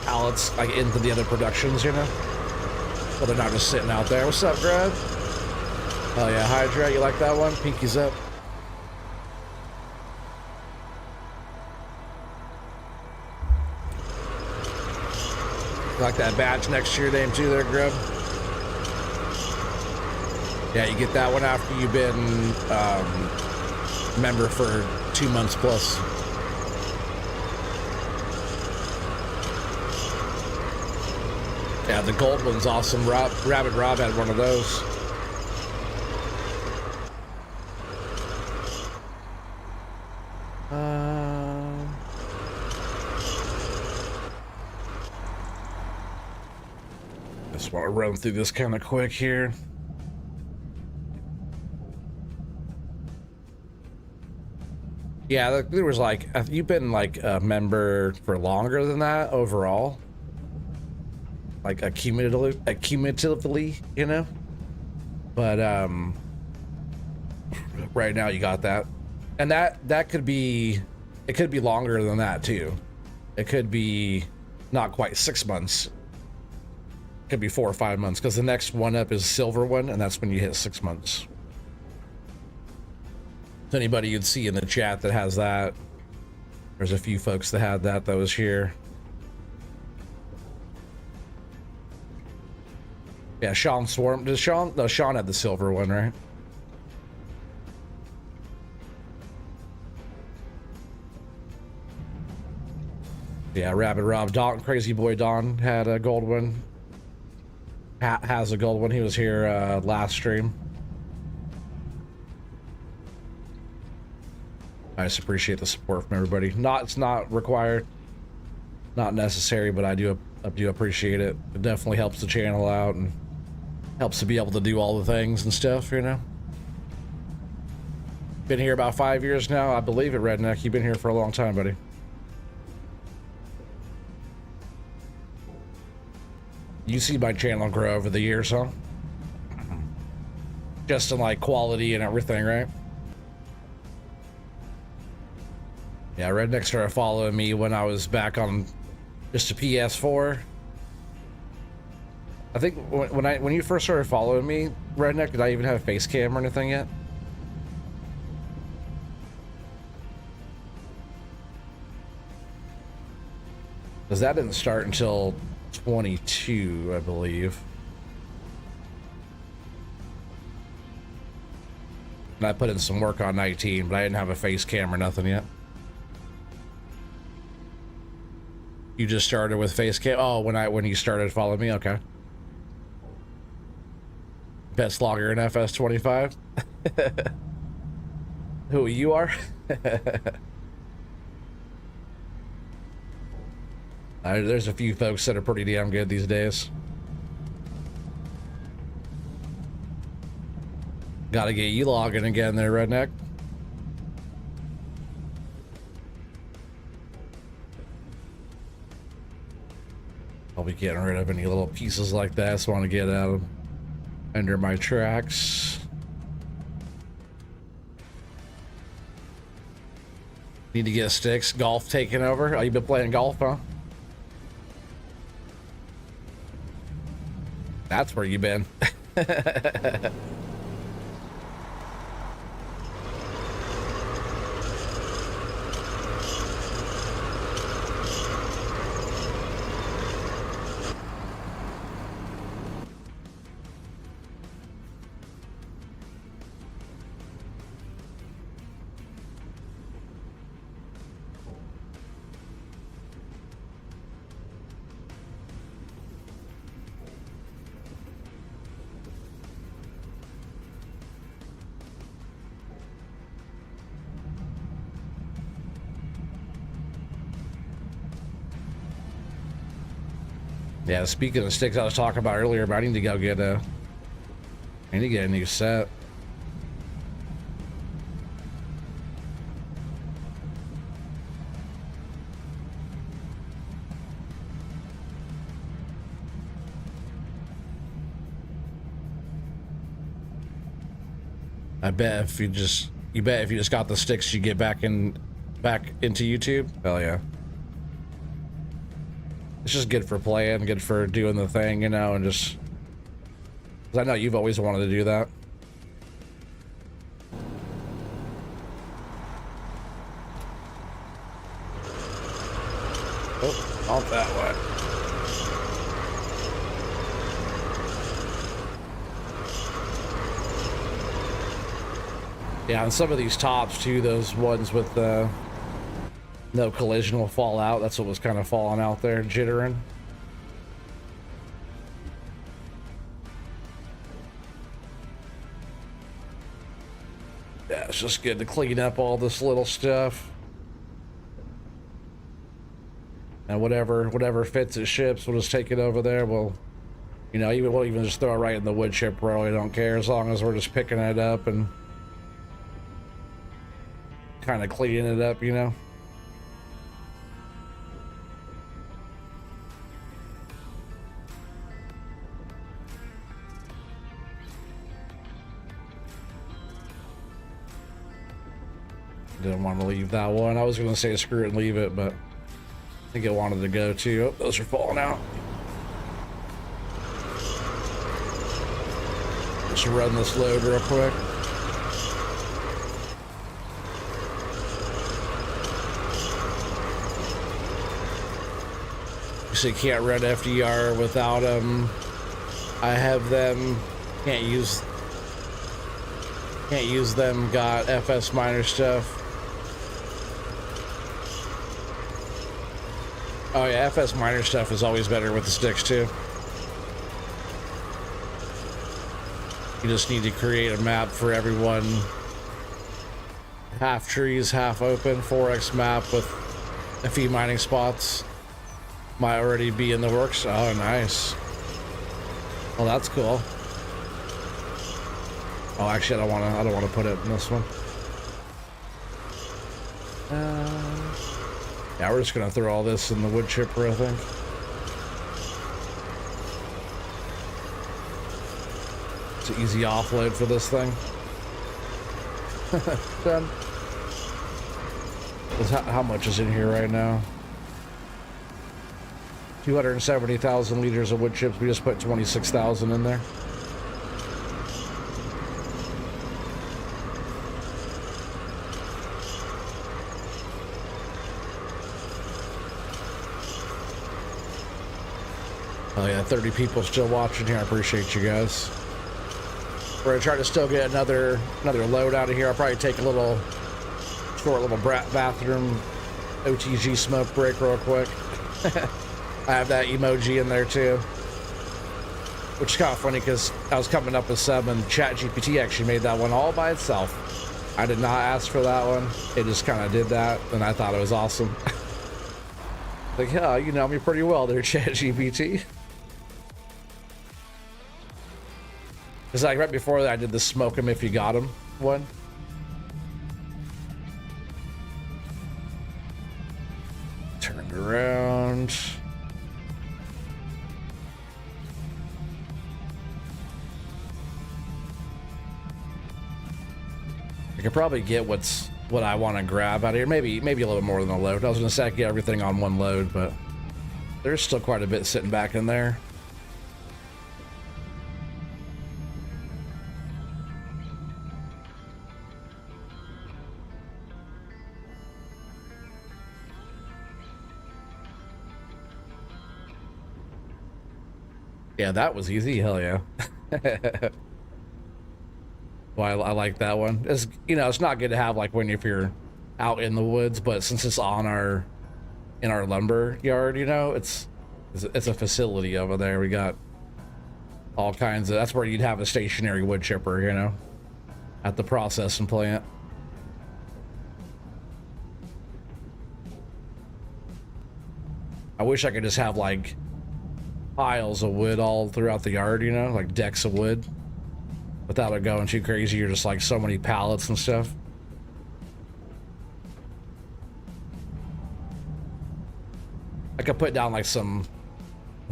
pallets like into the other productions, you know? But they're not just sitting out there. What's up, Greg? Oh yeah, Hydra, you like that one? Pinky's up. You like that badge next to your name too there, Grub? Yeah, you get that one after you've been member for 2 months plus. Yeah, the gold one's awesome. Rabbit Rob had one of those. Just want to run through this kind of quick here. Yeah, there was like, you've been like a member for longer than that overall. Like accumulatively, you know? But right now you got that. And that could be, it could be longer than that too. It could be not quite 6 months. It could be 4 or 5 months, because the next one up is silver one, and that's when you hit 6 months. So anybody you'd see in the chat that has that, there's a few folks that had that was here. Yeah, Sean Swarm. Does Sean? No, Sean had the silver one, right? Yeah, Rabbit Rob, Don, Crazy Boy Don had a gold one. Has a gold one. He was here last stream. I just appreciate the support from everybody. It's not required, not necessary, but I do appreciate it. It definitely helps the channel out and helps to be able to do all the things and stuff, you know. Been here about 5 years now, I believe it, Redneck. You've been here for a long time, buddy. You see my channel grow over the years, huh? Just in like quality and everything, right? Yeah, Redneck started following me when I was back on just a PS4. I think when you first started following me, Redneck, did I even have a face cam or anything yet? Because that didn't start until 22, I believe. And I put in some work on 19, but I didn't have a face cam or nothing yet. You just started with face cam? Oh, when you started following me? Okay. Best logger in FS25? Who you are? There's a few folks that are pretty damn good these days. Gotta get you logging again there, Redneck. I'll be getting rid of any little pieces like that. Just want to get out of under my tracks. Need to get sticks. Golf taking over. Oh, you've been playing golf, huh? That's where you've been. Yeah, speaking of sticks I was talking about earlier, but I need to go get a new set. I bet if you just got the sticks, you get back into YouTube. Hell yeah. It's just good for playing, good for doing the thing, you know, and just, 'cause I know you've always wanted to do that. Oh, not that way. Yeah, and some of these tops too, those ones with no collision will fall out. That's what was kind of falling out there, jittering. Yeah, it's just good to clean up all this little stuff. And whatever fits it ships, we'll just take it over there. We'll even just throw it right in the wood chipper. We don't care as long as we're just picking it up and kind of cleaning it up, you know. Didn't want to leave that one. I was going to say screw it and leave it, but I think it wanted to go too. Oh, those are falling out. Just run this load real quick. So you can't run FDR without them. I have them. Can't use them. Got FS minor stuff. Oh yeah, FS minor stuff is always better with the sticks too. You just need to create a map for everyone. Half trees, half open, 4x map with a few mining spots. Might already be in the works. Oh, nice. Well, that's cool. Oh, actually, I don't want to put it in this one. Yeah, we're just gonna throw all this in the wood chipper, I think. It's an easy offload for this thing. Done. How much is in here right now? 270,000 liters of wood chips. We just put 26,000 in there. Oh yeah, 30 people still watching here. I appreciate you guys. We're gonna try to still get another load out of here. I'll probably take a short little bathroom OTG smoke break real quick. I have that emoji in there too, which is kind of funny because I was coming up with some and ChatGPT actually made that one all by itself. I did not ask for that one. It just kind of did that, and I thought it was awesome. Like, yeah, you know me pretty well there, ChatGPT. It's like right before that I did the smoke 'em if you got 'em one. Turned around. I could probably get what I want to grab out of here. Maybe a little bit more than a load. I was gonna say I could get everything on one load, but there's still quite a bit sitting back in there. Yeah, that was easy. Hell yeah. Well, I like that one. It's, you know, it's not good to have like if you're out in the woods, but since it's in our lumber yard, you know, it's a facility over there. We got all kinds of, that's where you'd have a stationary wood chipper, you know, at the processing plant. I wish I could just have like piles of wood all throughout the yard, you know, like decks of wood, without it going too crazy. You're just like so many pallets and stuff. I could put down like some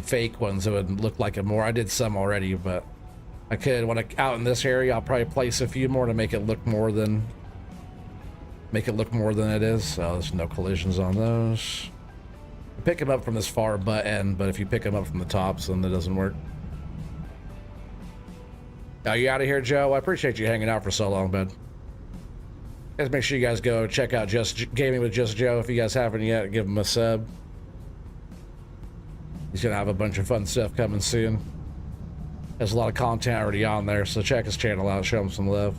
fake ones that would look like it more. I did some already, but I could, when out in this area, I'll probably place a few more to make it look more than it is. So there's no collisions on those. You pick them up from this far butt end, but if you pick them up from the tops, then that doesn't work. Are you out of here, Joe? I appreciate you hanging out for so long, bud. Guys, make sure you guys go check out Just Gaming with Just Joe if you guys haven't yet. Give him a sub. He's gonna have a bunch of fun stuff coming soon. There's a lot of content already on there, so check his channel out, show him some love.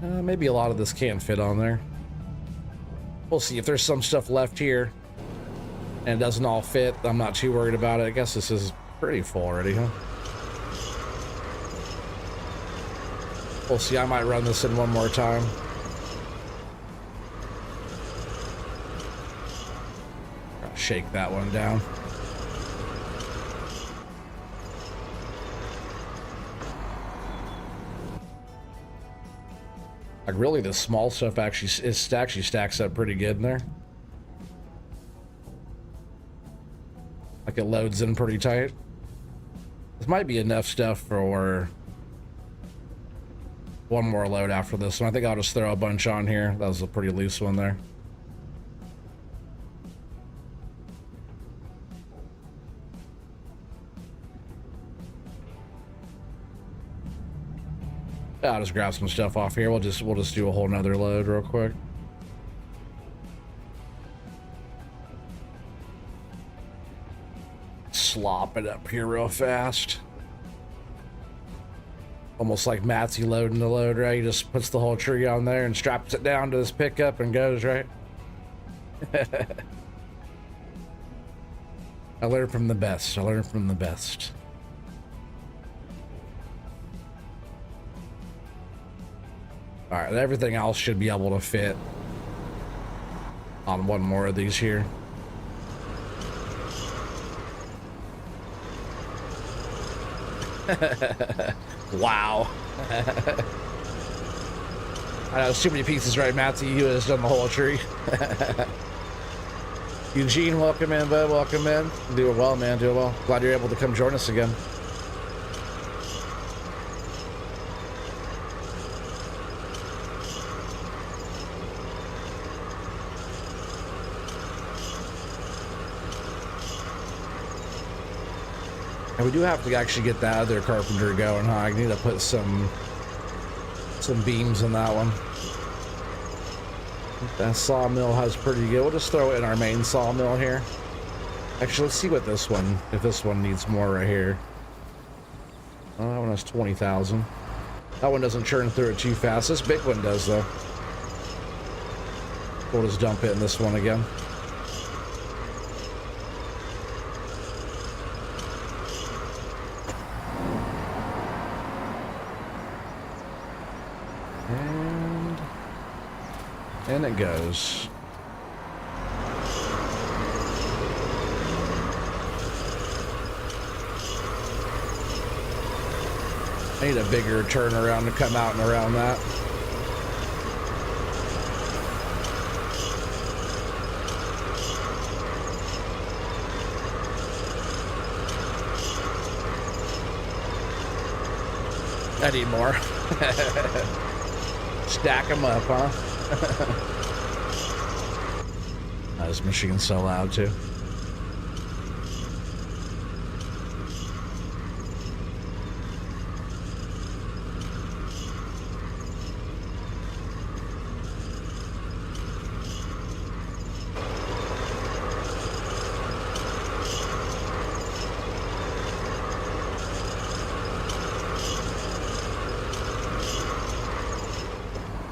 Maybe a lot of this can fit on there. We'll see. If there's some stuff left here and it doesn't all fit, I'm not too worried about it. I guess this is pretty full already, huh? We'll see. I might run this in one more time. I'll shake that one down. Like, really, the small stuff actually stacks up pretty good in there. Like, it loads in pretty tight. This might be enough stuff for one more load after this one. I think I'll just throw a bunch on here. That was a pretty loose one there. I'll just grab some stuff off here. We'll just do a whole nother load real quick. Slop it up here real fast. Almost like Matsy loading the load, right? He just puts the whole tree on there and straps it down to this pickup and goes, right? I learned from the best. I learned from the best. All right, everything else should be able to fit on one more of these here. Wow. I know, too many pieces, right, Matthew? You has done the whole tree. Eugene, welcome in, bud. Welcome in. Doing well, man. Doing well. Glad you're able to come join us again. And we do have to actually get that other carpenter going, huh? I need to put some beams in that one. That sawmill has pretty good. We'll just throw it in our main sawmill here. Actually, let's see what this one, if this one needs more right here. Oh, that one has 20,000. That one doesn't churn through it too fast. This big one does, though. We'll just dump it in this one again. And it goes. I need a bigger turnaround to come out and around that. I need more. Stack them up, huh? This machine's so loud too.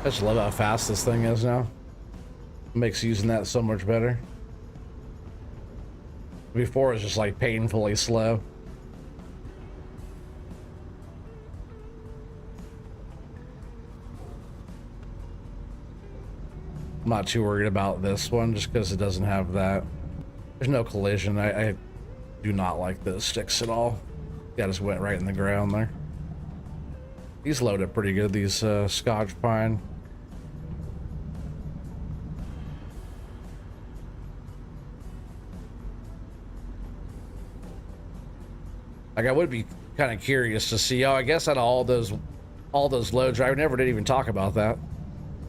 I just love how fast this thing is now. Makes using that so much better. Before it was just like painfully slow. I'm not too worried about this one just because it doesn't have that. There's no collision. I do not like those sticks at all. Yeah, just went right in the ground there. These load up pretty good, these Scotch pine. Like, I would be kind of curious to see. Oh, I guess out of all those loads, I never did even talk about that.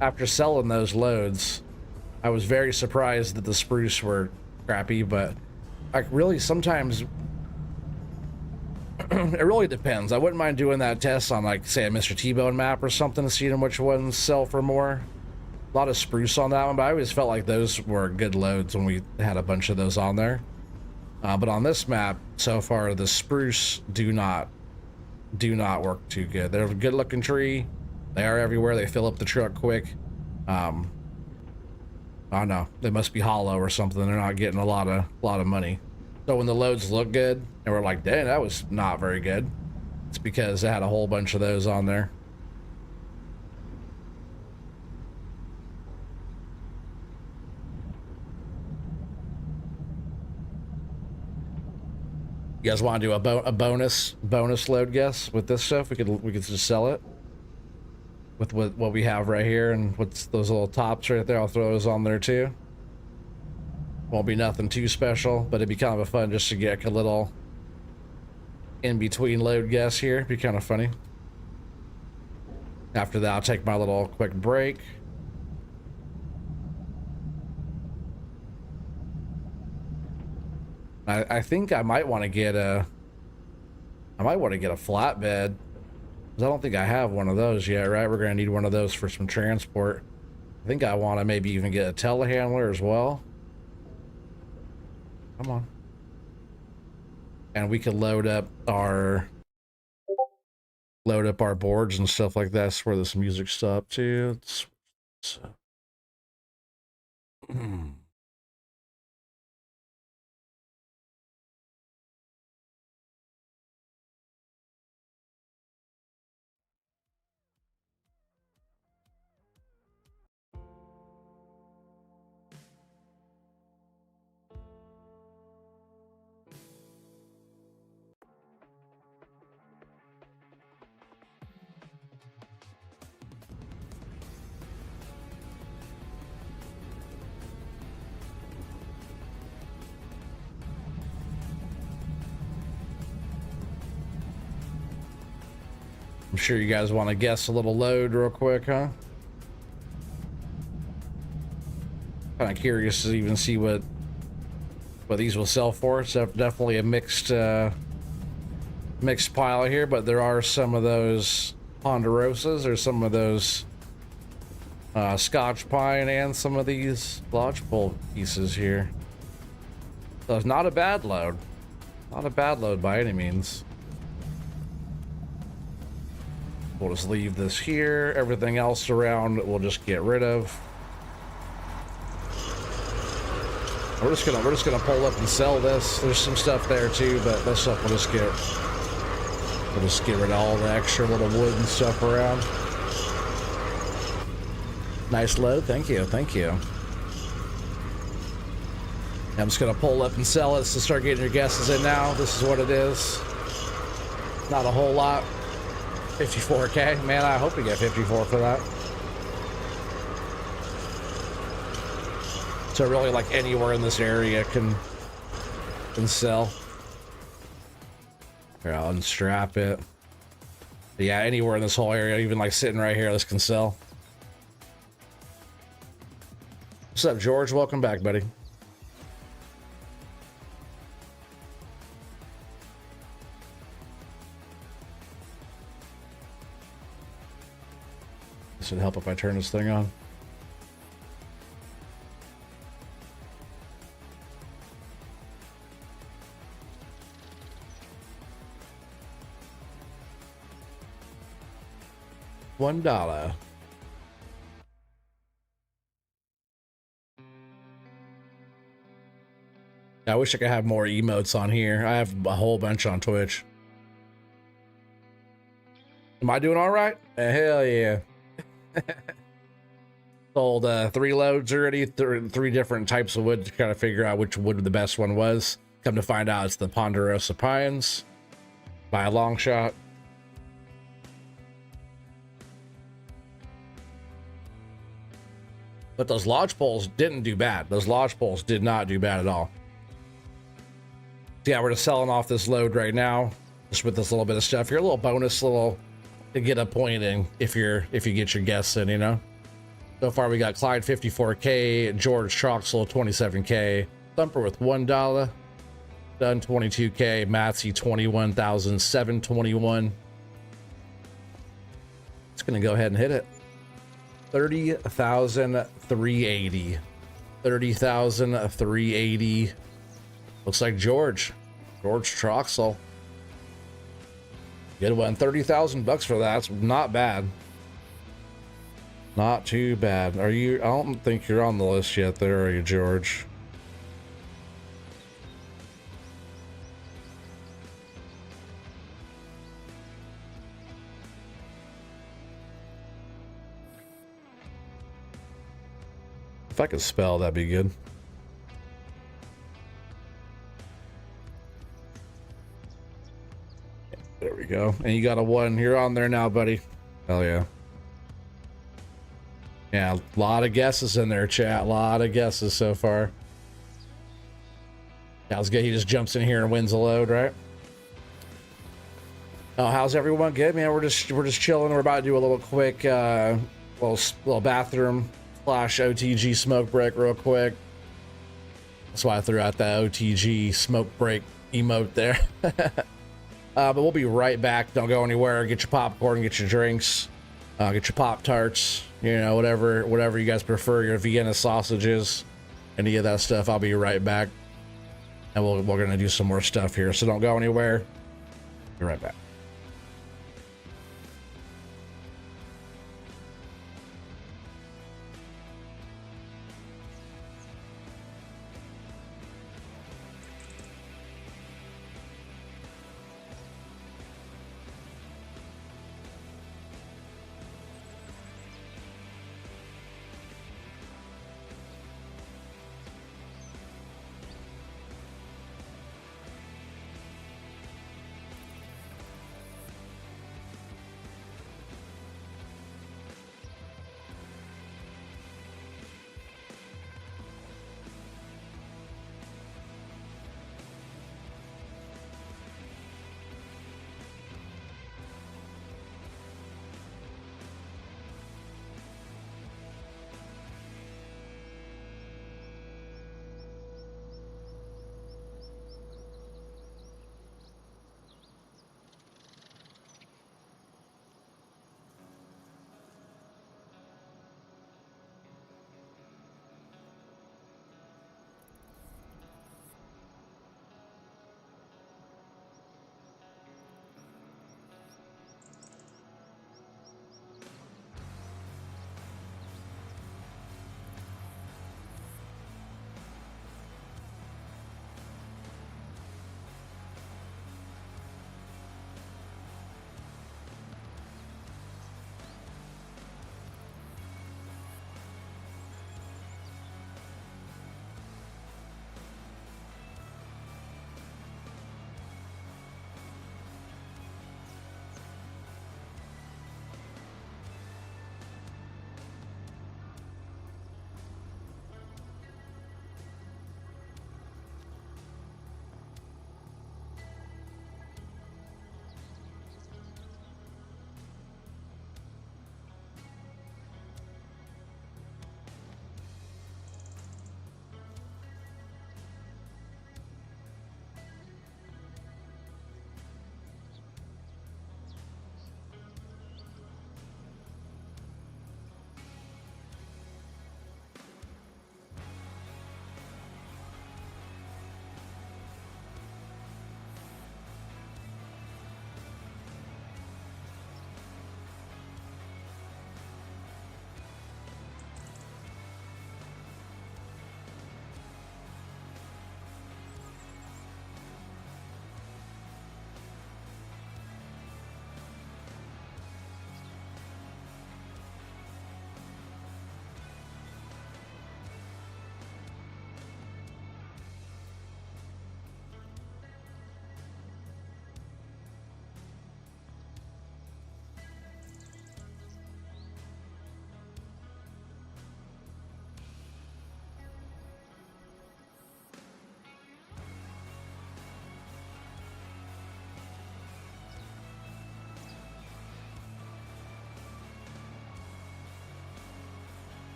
After selling those loads, I was very surprised that the spruce were crappy, but like really sometimes it really depends. I wouldn't mind doing that test on, like, say, a Mr. T-Bone map or something to see which ones sell for more. A lot of spruce on that one, but I always felt like those were good loads when we had a bunch of those on there. But on this map, so far, the spruce do not work too good. They're a good-looking tree. They are everywhere. They fill up the truck quick. I don't know. They must be hollow or something. They're not getting a lot of money. So when the loads look good, and we're like, dang, that was not very good, it's because they had a whole bunch of those on there. You guys want to do a bonus load guess with this stuff? We could just sell it with what we have right here, and what's those little tops right there. I'll throw those on there too. Won't be nothing too special, but it'd be kind of a fun just to get a little in between load guess here. It'd be kind of funny. After that, I'll take my little quick break. I think I might want to get a flatbed, because I don't think I have one of those yet, right? We're gonna need one of those for some transport. I think I want to maybe even get a telehandler as well. Come on. And we could load up our boards and stuff like that. That's where this music stopped too. I'm sure you guys want to guess a little load real quick, huh? Kind of curious to even see what these will sell for. It's definitely a mixed pile here, but there are some of those ponderosas. There's some of those Scotch pine and some of these lodgepole pieces here. So it's not a bad load. Not a bad load by any means. We'll just leave this here. Everything else around we'll just get rid of. We're just gonna pull up and sell this. There's some stuff there too, but this stuff we'll just get rid of all the extra little wood and stuff around. Nice load, thank you, thank you. I'm just gonna pull up and sell it, so start getting your guesses in now. This is what it is. Not a whole lot. 54K, man, I hope we get 54 for that. So really, like, anywhere in this area can sell. Here, I'll unstrap it. But yeah, anywhere in this whole area, even like sitting right here, this can sell. What's up, George? Welcome back, buddy. This would help if I turn this thing on. $1. I wish I could have more emotes on here. I have a whole bunch on Twitch. Am I doing all right? Hell yeah. Sold 3 loads already, 3 different types of wood to kind of figure out which wood the best one was. Come to find out, it's the ponderosa pines by a long shot. But those lodge poles didn't do bad. Those lodge poles did not do bad at all. So yeah, we're just selling off this load right now. just with this little bit of stuff here, a little bonus, little to get a point in if you get your guests in, you know. So far we got Clyde 54K, George Troxel 27K, Thumper with $1, Dunn 22K, Matsy 21,721. It's gonna go ahead and hit it. 30,380. 30,380. Looks like George Troxel. Good one. 30,000 bucks for that. That's not bad. Not too bad. Are you? I don't think you're on the list yet there, are you, George? If I could spell, that'd be good. There we go. And you got a 1. You're on there now, buddy. Hell yeah. Yeah, a lot of guesses in there, chat. A lot of guesses so far. That was good. He just jumps in here and wins a load, right? Oh, how's everyone? Good, man. We're just chilling. We're about to do a little quick little bathroom / OTG smoke break real quick. That's why I threw out that OTG smoke break emote there. But we'll be right back. Don't go anywhere. Get your popcorn, get your drinks, get your Pop-Tarts, you know, whatever you guys prefer, your Vienna sausages, any of that stuff. I'll be right back. And we're going to do some more stuff here. So don't go anywhere. Be right back.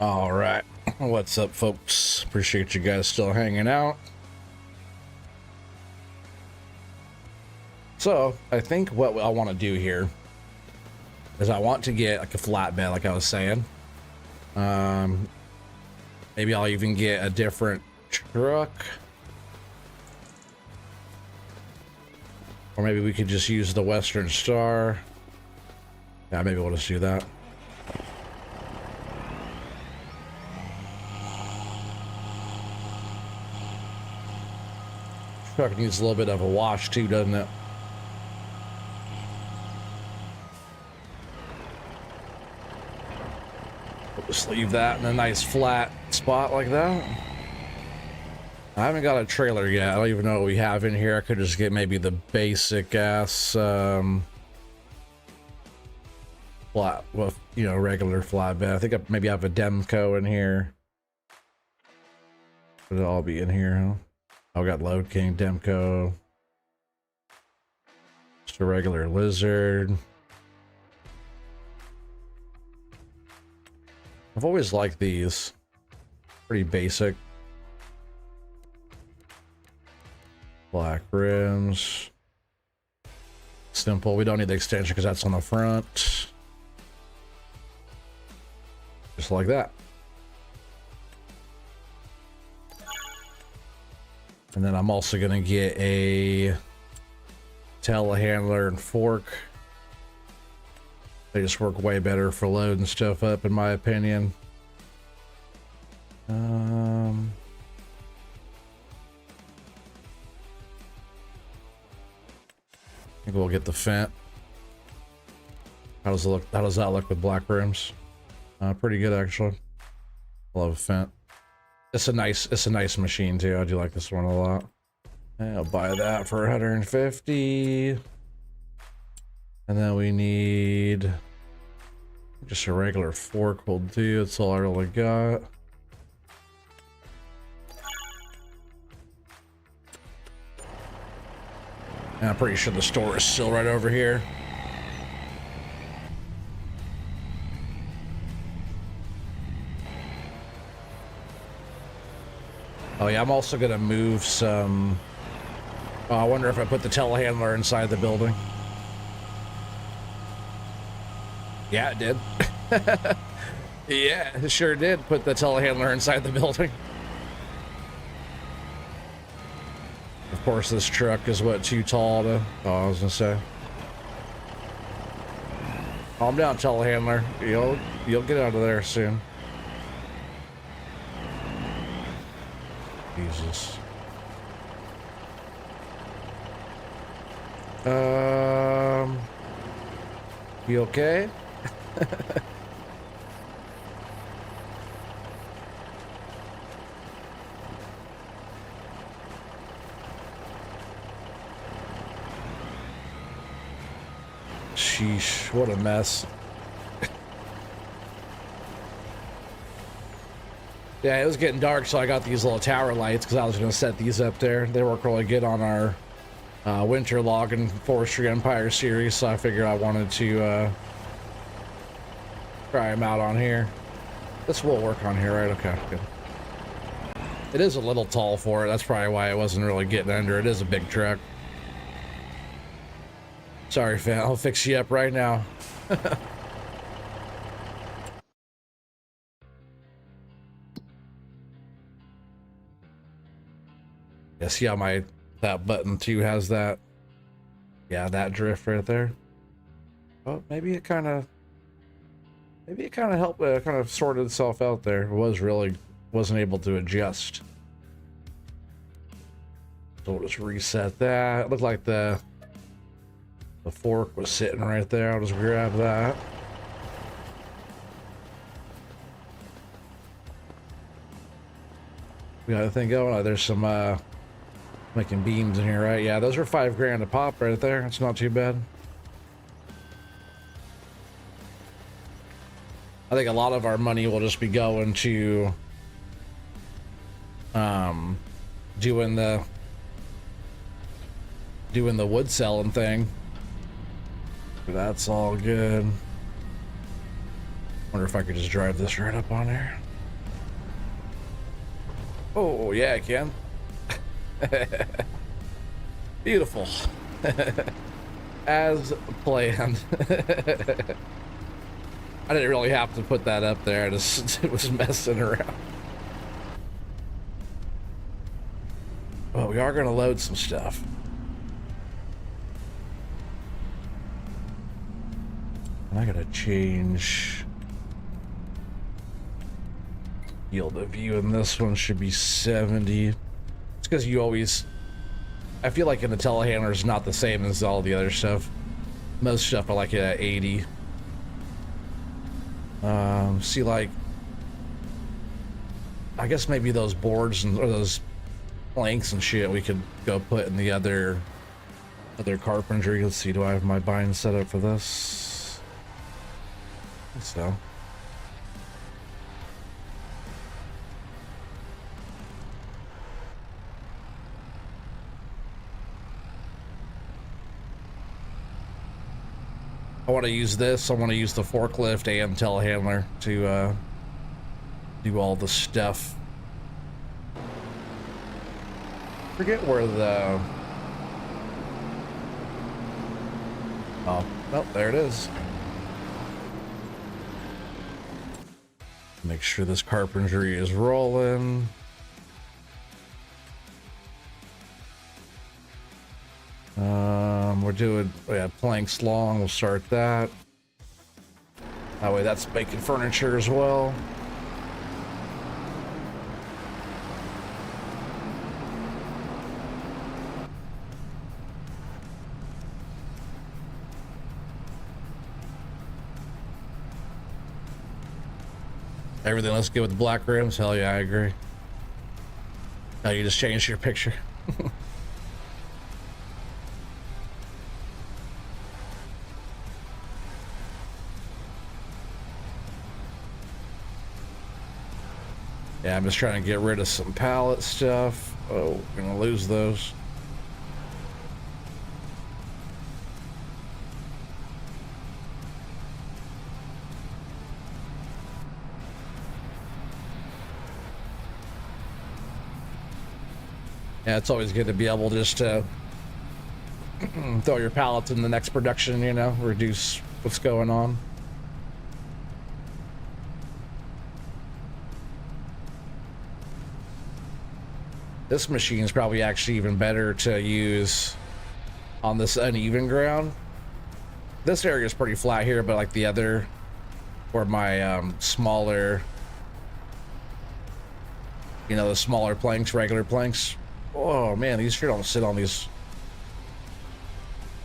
All right, what's up, folks? Appreciate you guys still hanging out. So I think what I want to do here is I want to get like a flatbed, like I was saying. Maybe I'll even get a different truck, or maybe we could just use the Western Star. Yeah, maybe we'll just do that. Truck needs a little bit of a wash too, doesn't it? We'll just leave that in a nice flat spot like that. I haven't got a trailer yet. I don't even know what we have in here. I could just get maybe the basic ass flat, well, you know, regular flatbed. I think I maybe have a Demco in here. It'll all be in here, huh? I've got Load King, Demco, just a regular Lizard. I've always liked these. Pretty basic. Black rims. Simple. We don't need the extension because that's on the front. Just like that. And then I'm also going to get a telehandler and fork. They just work way better for loading stuff up, in my opinion. I think we'll get the Fent. How does it look? How does that look with black rims? Pretty good, actually. Love Fent. It's a nice machine too. I do like this one a lot. I'll buy that for 150. And then we need just a regular fork will do. That's all I really got. And I'm pretty sure the store is still right over here. Oh yeah, I'm also gonna move some. Oh, I wonder if I put the telehandler inside the building. Yeah, it did. Yeah, it sure did put the telehandler inside the building. Of course, this truck is what, too tall to. Oh, I was gonna say. Calm down, telehandler. You'll get out of there soon. Jesus. You okay? Sheesh, what a mess. Yeah, it was getting dark, so I got these little tower lights because I was going to set these up there. They work really good on our winter log and Forestry Empire series, so I figured I wanted to try them out on here. This will work on here, right? Okay, good. It is a little tall for it. That's probably why it wasn't really getting under. It is a big truck. Sorry, fam. I'll fix you up right now. Yeah, see how that button too has that, yeah, that drift right there. Oh, maybe it kind of helped, kind of sorted itself out there. It wasn't able to adjust. So we'll just reset that. It looked like the fork was sitting right there. I'll just grab that. We got a thing going. Oh, there's some making beams in here, right? Yeah, those are $5 grand a pop right there. It's not too bad. I think a lot of our money will just be going to doing the wood selling thing. That's all good. Wonder if I could just drive this right up on there. Oh, yeah, I can. Beautiful. As planned. I didn't really have to put that up there. I just it was messing around. Well, we are going to load some stuff. And I got to change field of view, and this one should be 70. It's because you always... I feel like in the telehandler is not the same as all the other stuff. Most stuff are like at 80. See, like, I guess maybe those boards and or those planks and shit we could go put in the other carpentry. Let's see, do I have my bind set up for this? I think so. I want to use this. I want to use the forklift and telehandler to do all the stuff. Forget where the... Oh, well, there it is. Make sure this carpentry is rolling. We're doing, yeah, planks long. We'll start that. That way that's making furniture as well. Everything looks good with the black rims. Hell yeah, I agree. Now you just changed your picture. Yeah, I'm just trying to get rid of some pallet stuff. Oh, we're gonna lose those. Yeah, it's always good to be able just to throw your pallets in the next production, you know, reduce what's going on. This machine is probably actually even better to use on this uneven ground. This area is pretty flat here, but like the other, or my smaller, you know, the smaller planks, regular planks. Oh man, these sure don't sit on these.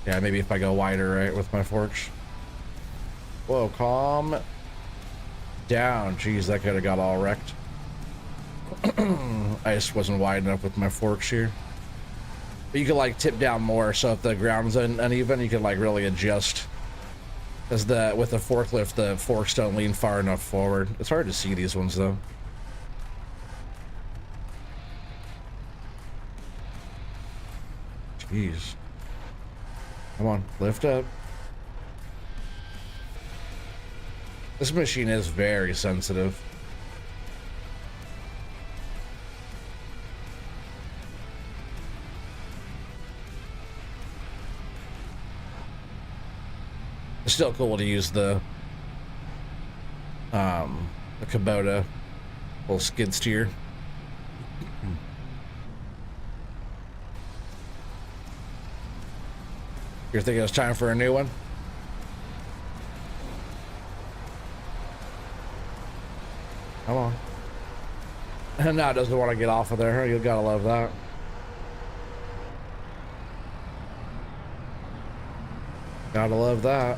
Yeah, maybe if I go wider, right, with my forks. Whoa, calm down. Jeez, that could have got all wrecked. I just wasn't wide enough with my forks here. But you could like tip down more, so if the ground's uneven, you can like really adjust. Because with the forklift, the forks don't lean far enough forward. It's hard to see these ones though. Jeez. Come on, lift up. This machine is very sensitive. It's still cool to use the Kubota little skid steer. You're thinking it's time for a new one? Come on. No, it doesn't want to get off of there. You gotta love that. Gotta love that.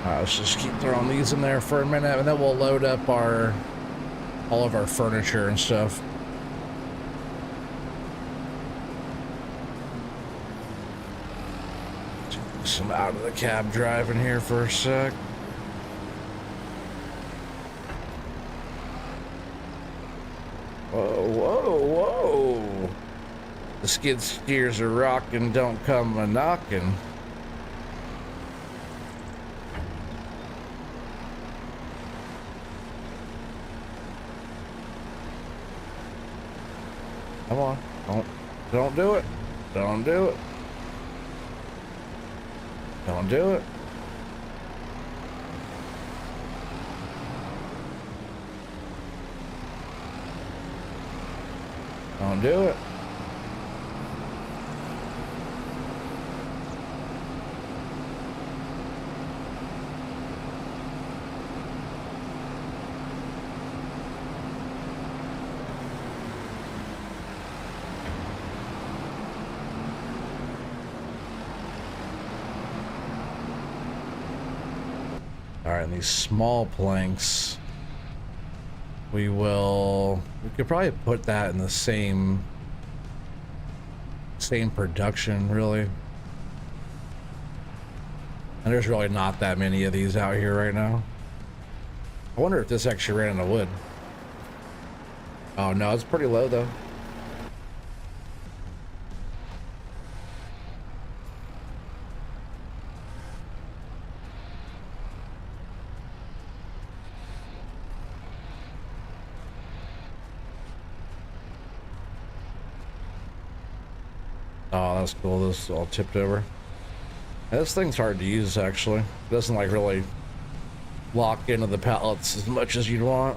Let's just keep throwing these in there for a minute, and then we'll load up our all of our furniture and stuff. Some out of the cab driving here for a sec. Whoa, whoa, whoa. The skid steers are rocking, don't come a knocking. Come on, don't do it. Don't do it. Don't do it. Don't do it. All right, and these small planks, we could probably put that in the same production, really. And there's really not that many of these out here right now. I wonder if this actually ran into wood. Oh no, it's pretty low though. Oh, that's cool. This is all tipped over. Yeah, this thing's hard to use, actually. It doesn't like really lock into the pallets as much as you'd want.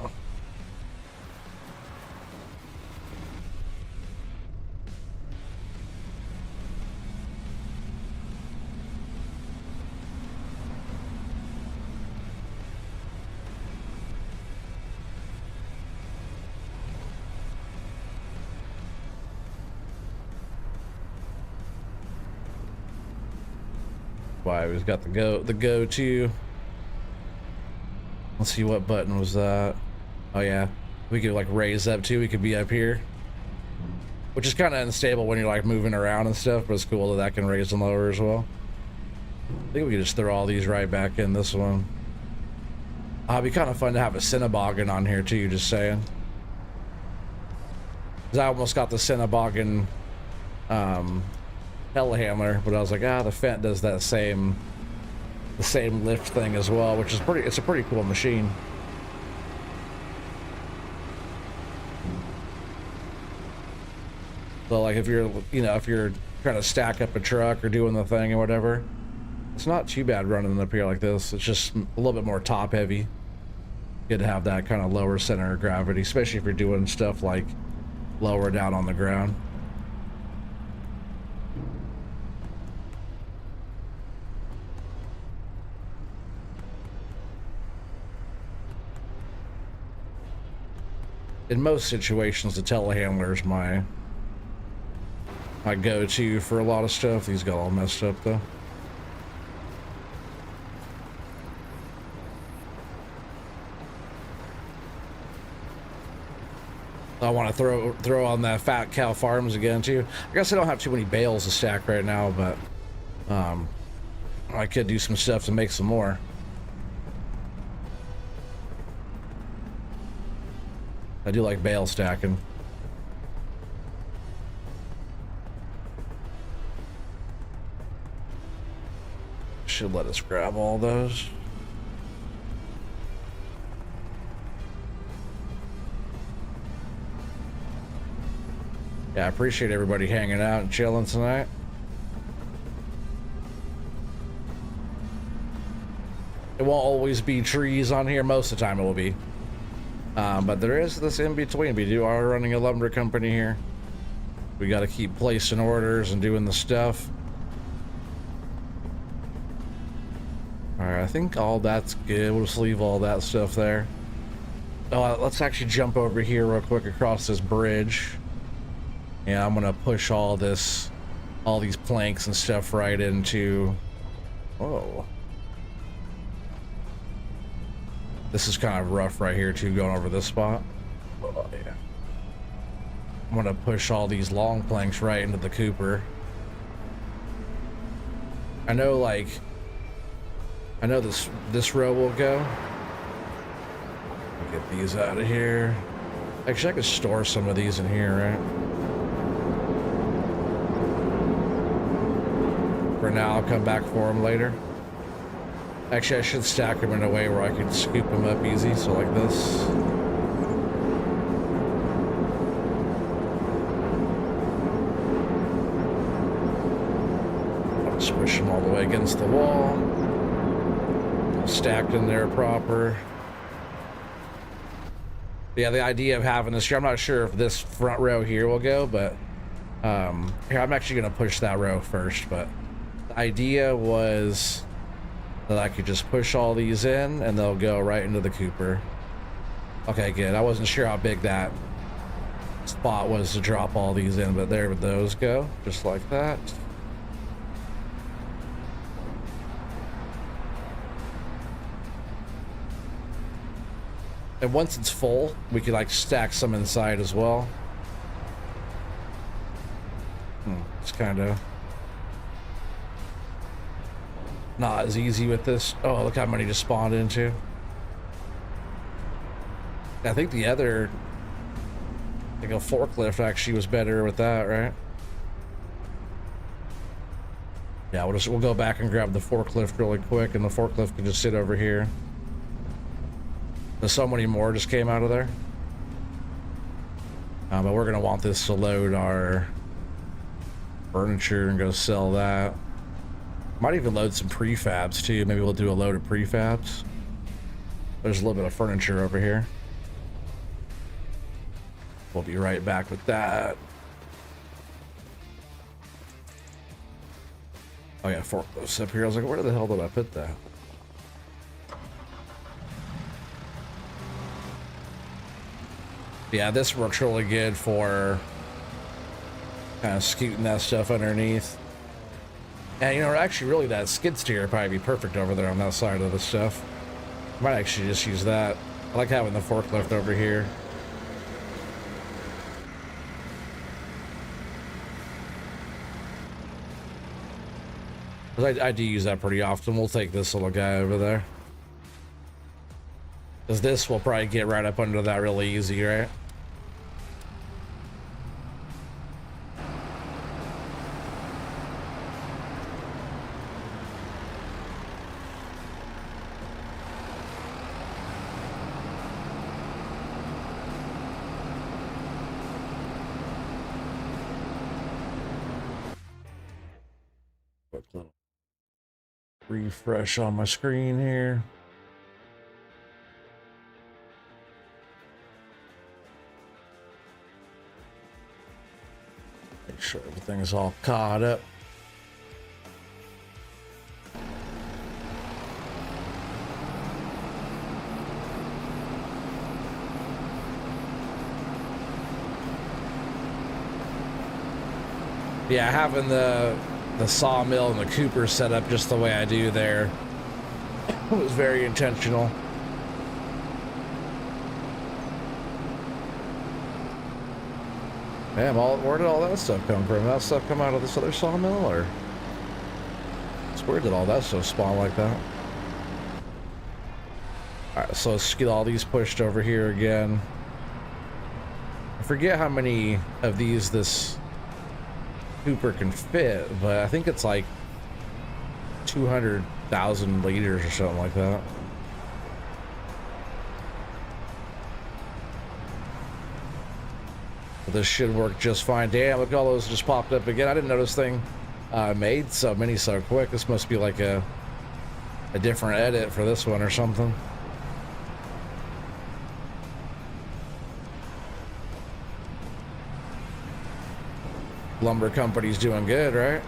Why, we've got the go to. Let's see, what button was that? Oh yeah, we could like raise up too. We could be up here, which is kind of unstable when you're like moving around and stuff, but it's cool that can raise and lower as well. I think we could just throw all these right back in this one. It'd be kind of fun to have a Cinnaboggan on here too, just saying. Cause I almost got the Cinnaboggan telehandler, but I was like, the Fent does that the same lift thing as well, which is it's a pretty cool machine. So like if you're trying to stack up a truck or doing the thing or whatever, it's not too bad running up here like this. It's just a little bit more top heavy. Good to have that kind of lower center of gravity, especially if you're doing stuff like lower down on the ground. In most situations, the telehandler is my go-to for a lot of stuff. These got all messed up though. I want to throw on that Fat Cow Farms again too. I guess I don't have too many bales to stack right now, but I could do some stuff to make some more. I do like bale stacking. Should let us grab all those. Yeah, I appreciate everybody hanging out and chilling tonight. It won't always be trees on here. Most of the time it will be. But there is this in between. We are running a lumber company here. We got to keep placing orders and doing the stuff. All right, I think all that's good. We'll just leave all that stuff there. Let's actually jump over here real quick across this bridge. Yeah, I'm gonna push all these planks and stuff right into. Whoa. This is kind of rough right here too, going over this spot. Oh, yeah. I'm gonna push all these long planks right into the Cooper. I know, like, I know this row will go. Get these out of here. Actually, I could store some of these in here, right? For now, I'll come back for them later. Actually, I should stack them in a way where I can scoop them up easy, so like this. I'll just push them all the way against the wall. Stacked in there proper. Yeah, the idea of having this here, I'm not sure if this front row here will go, but here, I'm actually going to push that row first, but the idea was that I could just push all these in and they'll go right into the Cooper. Okay, good. I wasn't sure how big that spot was to drop all these in, but there those go, just like that. And once it's full, we could like stack some inside as well. It's kind of not as easy with this. Oh, look how many just spawned into. I think the other, I think a forklift actually was better with that, right? Yeah, we'll go back and grab the forklift really quick, and the forklift can just sit over here. There's so many more just came out of there. But we're gonna want this to load our furniture and go sell that. Might even load some prefabs too. Maybe we'll do a load of prefabs. There's a little bit of furniture over here. We'll be right back with that. Oh yeah, forklifts up here. I was like, where the hell did I put that? Yeah, this works really good for kind of scooting that stuff underneath. And you know, actually really that skid steer would probably be perfect over there on that side of the stuff. Might actually just use that. I like having the forklift over here. I do use that pretty often. We'll take this little guy over there. Because this will probably get right up under that really easy, right? Quick little refresh on my screen here. Make sure everything is all caught up. Yeah, having the sawmill and the Cooper set up just the way I do there was very intentional. Damn, where did all that stuff come from? Did that stuff come out of this other sawmill, or where did all that stuff spawn like that? Alright, so let's get all these pushed over here again. I forget how many of these this Cooper can fit, but I think it's like 200,000 liters or something like that. But this should work just fine. Damn, look, all those just popped up again. I didn't know this thing made so many so quick. This must be like a different edit for this one or something. Lumber company's doing good, right?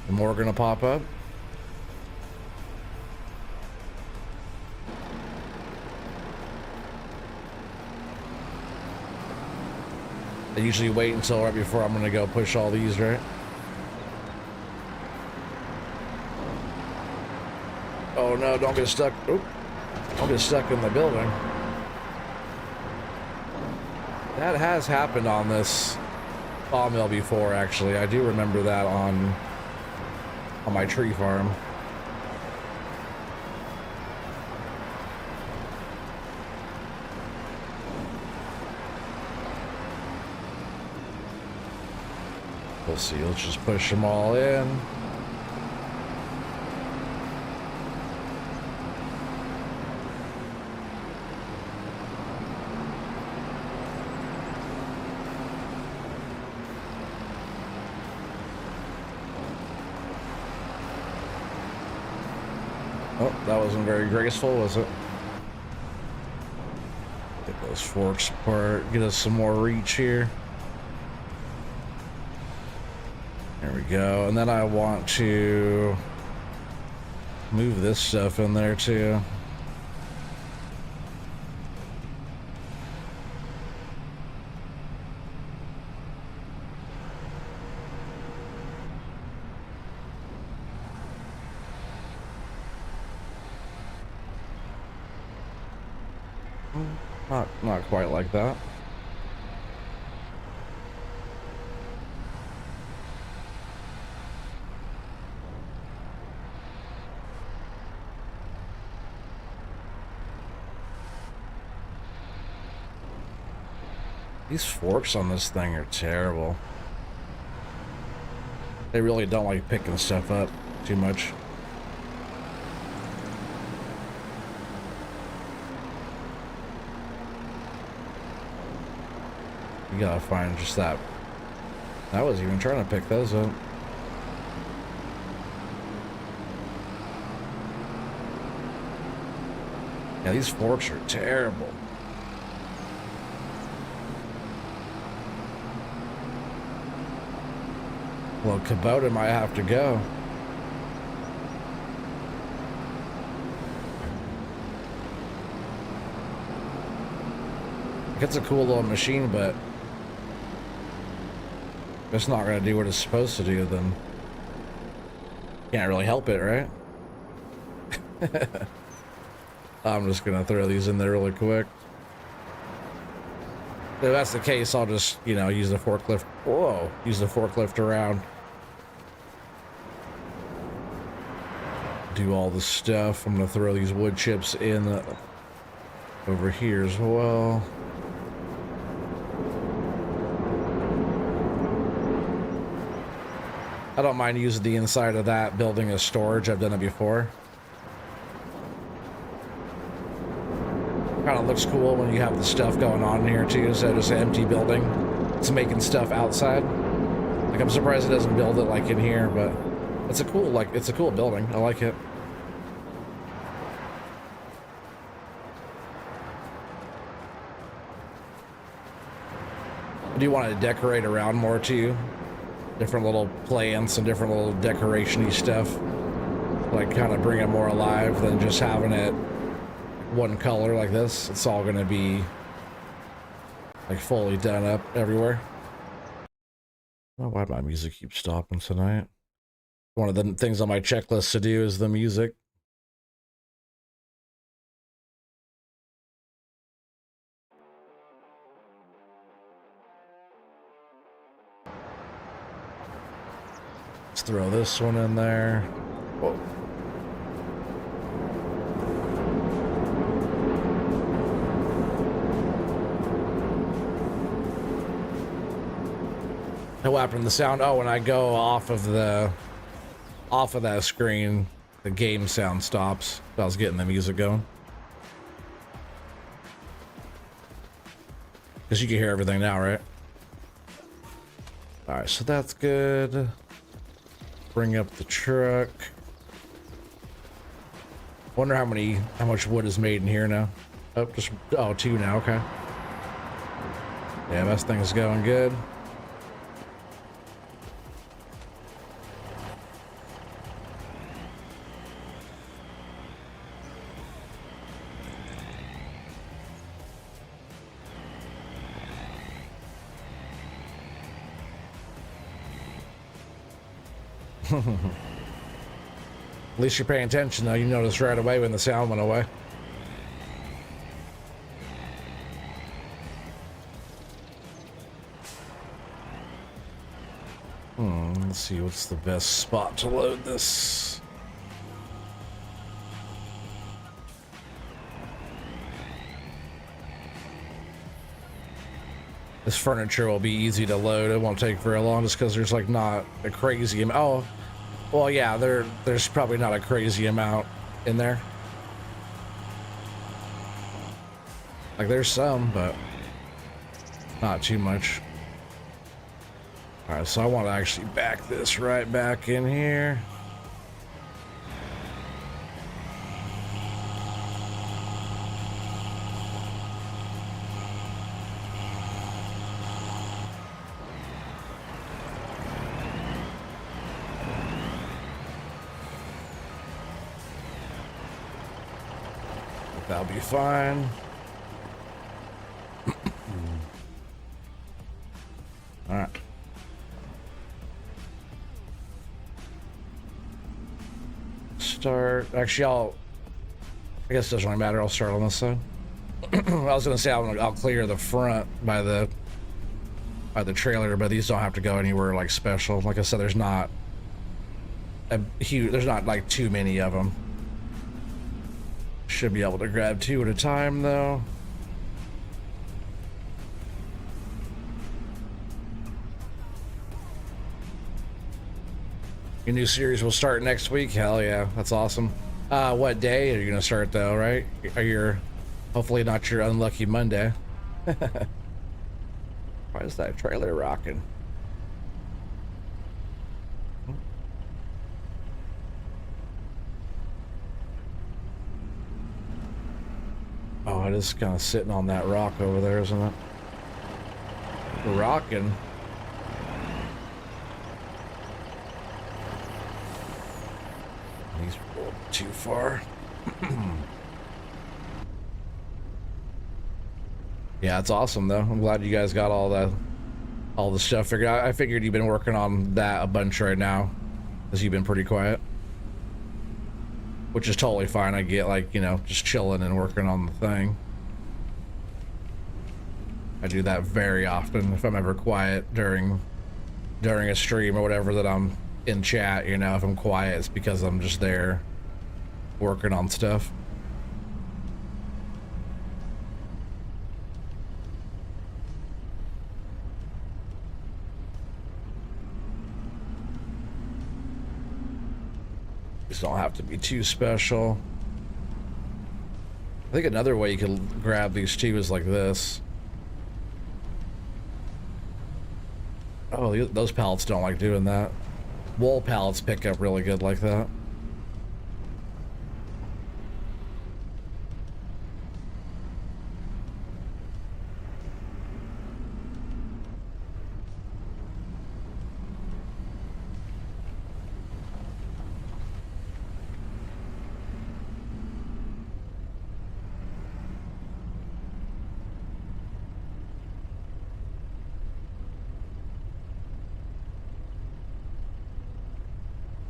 And more gonna pop up. I usually wait until right before I'm gonna go push all these, right? Oh no, don't get stuck. Oop. I'll get stuck in the building. That has happened on this sawmill before, actually. I do remember that on my tree farm. We'll see. Let's just push them all in. Oh, that wasn't very graceful, was it? Get those forks apart, get us some more reach here. There we go. And then I want to move this stuff in there too. Not quite like that. These forks on this thing are terrible. They really don't like picking stuff up too much. You gotta find just that. I was even trying to pick those up. Yeah, these forks are terrible. Well, Kubota might have to go. It's a cool little machine, but if it's not going to do what it's supposed to do, then can't really help it, right? I'm just going to throw these in there really quick. If that's the case, I'll just, you know, use the forklift. Whoa, use the forklift around. Do all the stuff. I'm going to throw these wood chips in over here as well. I don't mind using the inside of that building as storage. I've done it before. Kind of looks cool when you have the stuff going on in here too, instead of just an empty building. It's making stuff outside. Like, I'm surprised it doesn't build it like in here, but it's a cool, like, it's a cool building. I like it. I do want to decorate around more too. Different little plants and different little decoration-y stuff. Like, kind of bring it more alive than just having it one color like this. It's all gonna be like fully done up everywhere. I don't know why my music keeps stopping tonight. One of the things on my checklist to do is the music. Let's throw this one in there. Whoa. What happened to the sound? Oh, when I go off of that screen, the game sound stops. I was getting the music going. Because you can hear everything now, right? Alright, so that's good. Bring up the truck. Wonder how much wood is made in here now. Oh, just, oh, 2 now, okay. Yeah, this thing's going good. At least you're paying attention, though. You noticed right away when the sound went away. Let's see what's the best spot to load this. This furniture will be easy to load. It won't take very long just because there's like not a crazy amount. Oh, well, yeah, there's probably not a crazy amount in there. Like there's some, but not too much. All right, so I want to actually back this right back in here. That'll be fine. All right. Start. Actually, I guess it doesn't really matter. I'll start on this side. I was gonna say I'll clear the front by the trailer, but these don't have to go anywhere like special. Like I said, there's not like too many of them. Should be able to grab 2 at a time though. Your new series will start next week. Hell yeah, that's awesome. What day are you gonna start though, right? Are you hopefully not your unlucky Monday? Why is that trailer rocking? Oh, it is kind of sitting on that rock over there, isn't it? Rocking. He's pulled too far. Yeah, it's awesome though. I'm glad you guys got all the stuff figured out. I figured you've been working on that a bunch right now, because you've been pretty quiet. Which is totally fine. I get, like, you know, just chilling and working on the thing. I do that very often. If I'm ever quiet during a stream or whatever, that I'm in chat, you know, if I'm quiet, it's because I'm just there working on stuff. These don't have to be too special. I think another way you can grab these too is like this. Oh, those pallets don't like doing that. Wool pallets pick up really good like that.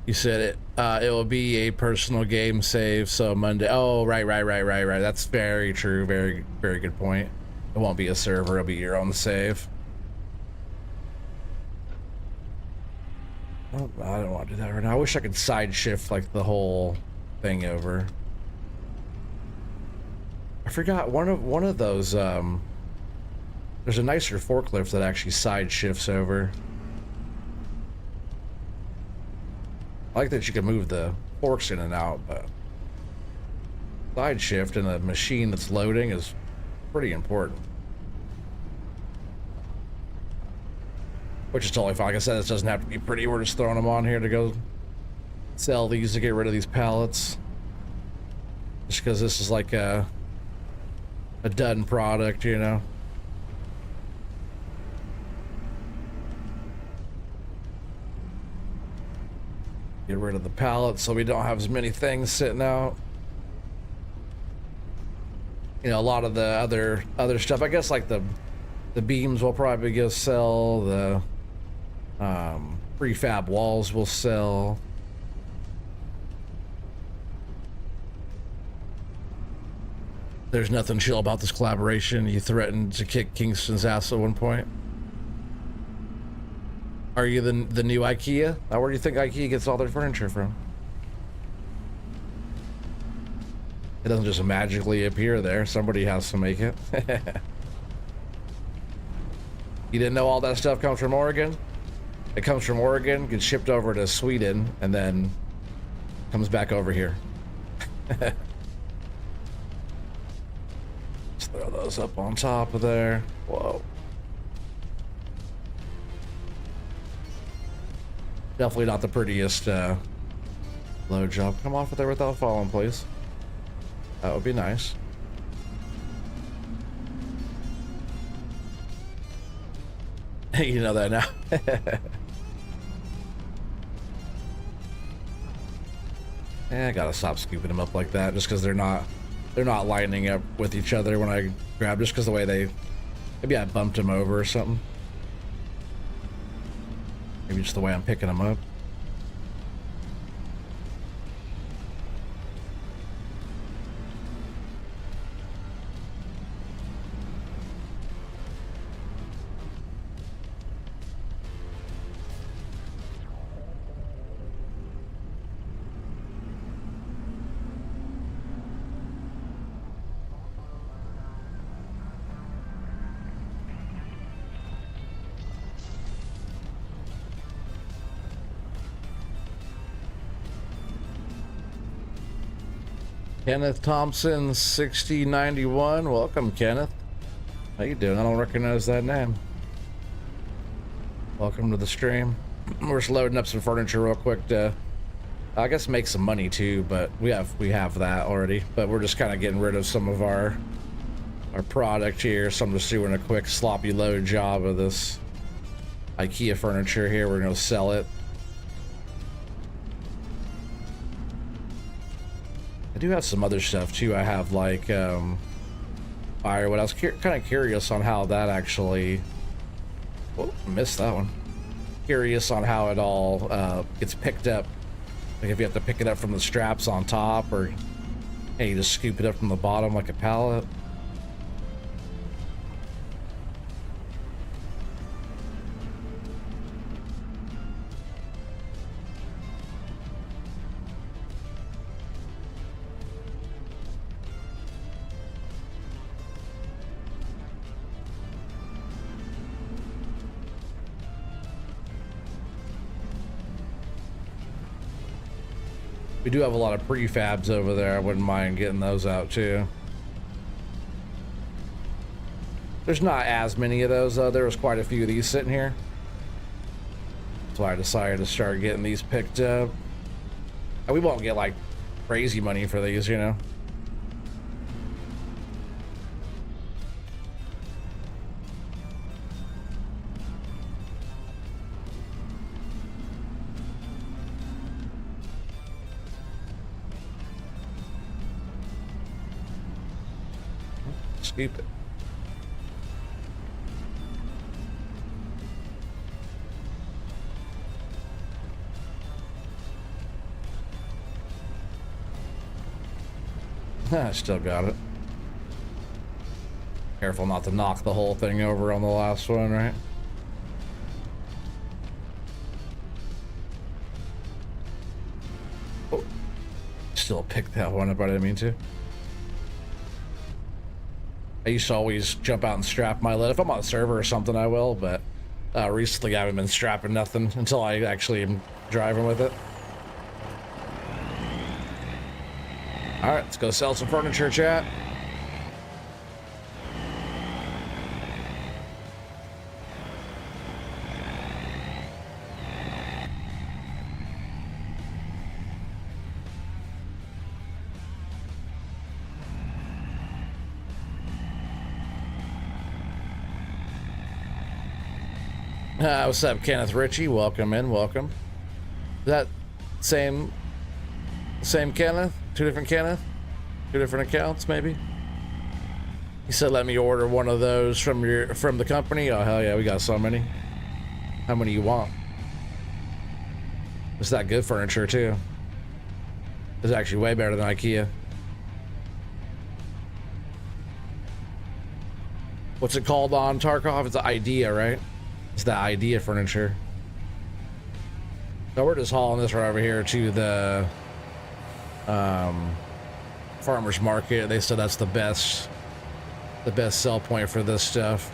You said it will be a personal game save, so Monday. Oh, right. That's very true. Very, very good point. It won't be a server, it'll be your own save. Oh, I don't want to do that right now. I wish I could side shift like the whole thing over. I forgot one of those there's a nicer forklift that actually side shifts over. I like that you can move the forks in and out, but side shift in a machine that's loading is pretty important. Which is totally fine. Like I said, this doesn't have to be pretty. We're just throwing them on here to go sell these to get rid of these pallets. Just because this is like a done product, you know. Get rid of the pallets so we don't have as many things sitting out. You know, a lot of the other stuff, I guess, like the beams will probably go sell. The prefab walls will sell. There's nothing chill about this collaboration. You threatened to kick Kingston's ass at one point. Are you the new IKEA? Now, where do you think IKEA gets all their furniture from? It doesn't just magically appear there. Somebody has to make it. You didn't know all that stuff comes from Oregon? It comes from Oregon, gets shipped over to Sweden, and then comes back over here. Let's throw those up on top of there. Whoa. Definitely not the prettiest load job. Come off of there without falling, please. That would be nice. You know that now. I gotta stop scooping them up like that just because they're not lining up with each other when I grab, just because the way maybe I bumped them over or something. Maybe just the way I'm picking them up. Kenneth Thompson 6091, welcome Kenneth. How you doing? I don't recognize that name. Welcome to the stream. We're just loading up some furniture real quick to, I guess, make some money too, but we have that already. But we're just kind of getting rid of some of our product here, so I'm just doing a quick sloppy load job of this IKEA furniture here. We're gonna sell it. I do have some other stuff too. I have like firewood. I was kind of curious on how that actually, oh, missed that one. Curious on how it all gets picked up. Like if you have to pick it up from the straps on top, or hey, you just scoop it up from the bottom like a pallet. We do have a lot of prefabs over there. I wouldn't mind getting those out too. There's not as many of those though. There was quite a few of these sitting here. That's why I decided to start getting these picked up. And we won't get like crazy money for these, you know. Scoop it. I still got it. Careful not to knock the whole thing over on the last one, right? Oh, still picked that one up. I didn't mean to. I used to always jump out and strap my lid. If I'm on a server or something, I will, but recently I haven't been strapping nothing until I actually am driving with it. All right, let's go sell some furniture, chat. What's up, Kenneth Ritchie? Welcome in, welcome. Is that same Kenneth? Two different Kenneth? Two different accounts, maybe? He said, let me order one of those from the company. Oh, hell yeah, we got so many. How many you want? It's that good furniture, too. It's actually way better than IKEA. What's it called on Tarkov? It's the Idea, right? It's the Idea furniture. So we're just hauling this right over here to the farmer's market. They said that's the best sell point for this stuff,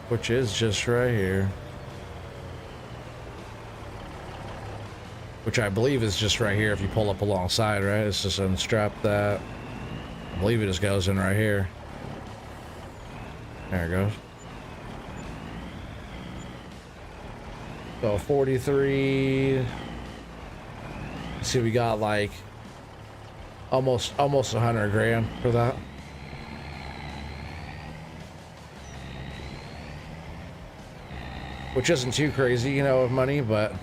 which is just right here, which I believe is just right here if you pull up alongside, right? It's just unstrap that. I believe it just goes in right here. There it goes. So 43. Let's see, we got like almost 100 grand for that. Which isn't too crazy, you know, of money, but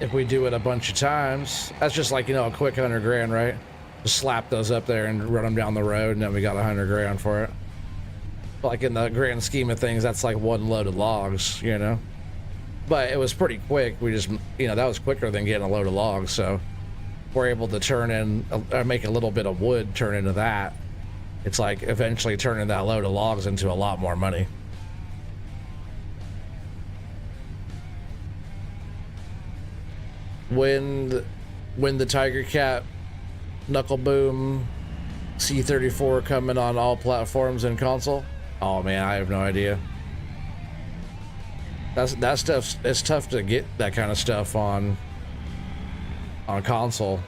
if we do it a bunch of times, that's just like, you know, a quick 100 grand, right? Just slap those up there and run them down the road, and then we got 100 grand for it. But like in the grand scheme of things, that's like one load of logs, you know? But it was pretty quick. We just, you know, that was quicker than getting a load of logs, so we're able to turn in, make a little bit of wood turn into that. It's like eventually turning that load of logs into a lot more money. When the Tiger Cat Knuckle Boom C34 coming on all platforms and console? Oh man, I have no idea. That stuff, it's tough to get that kind of stuff on console.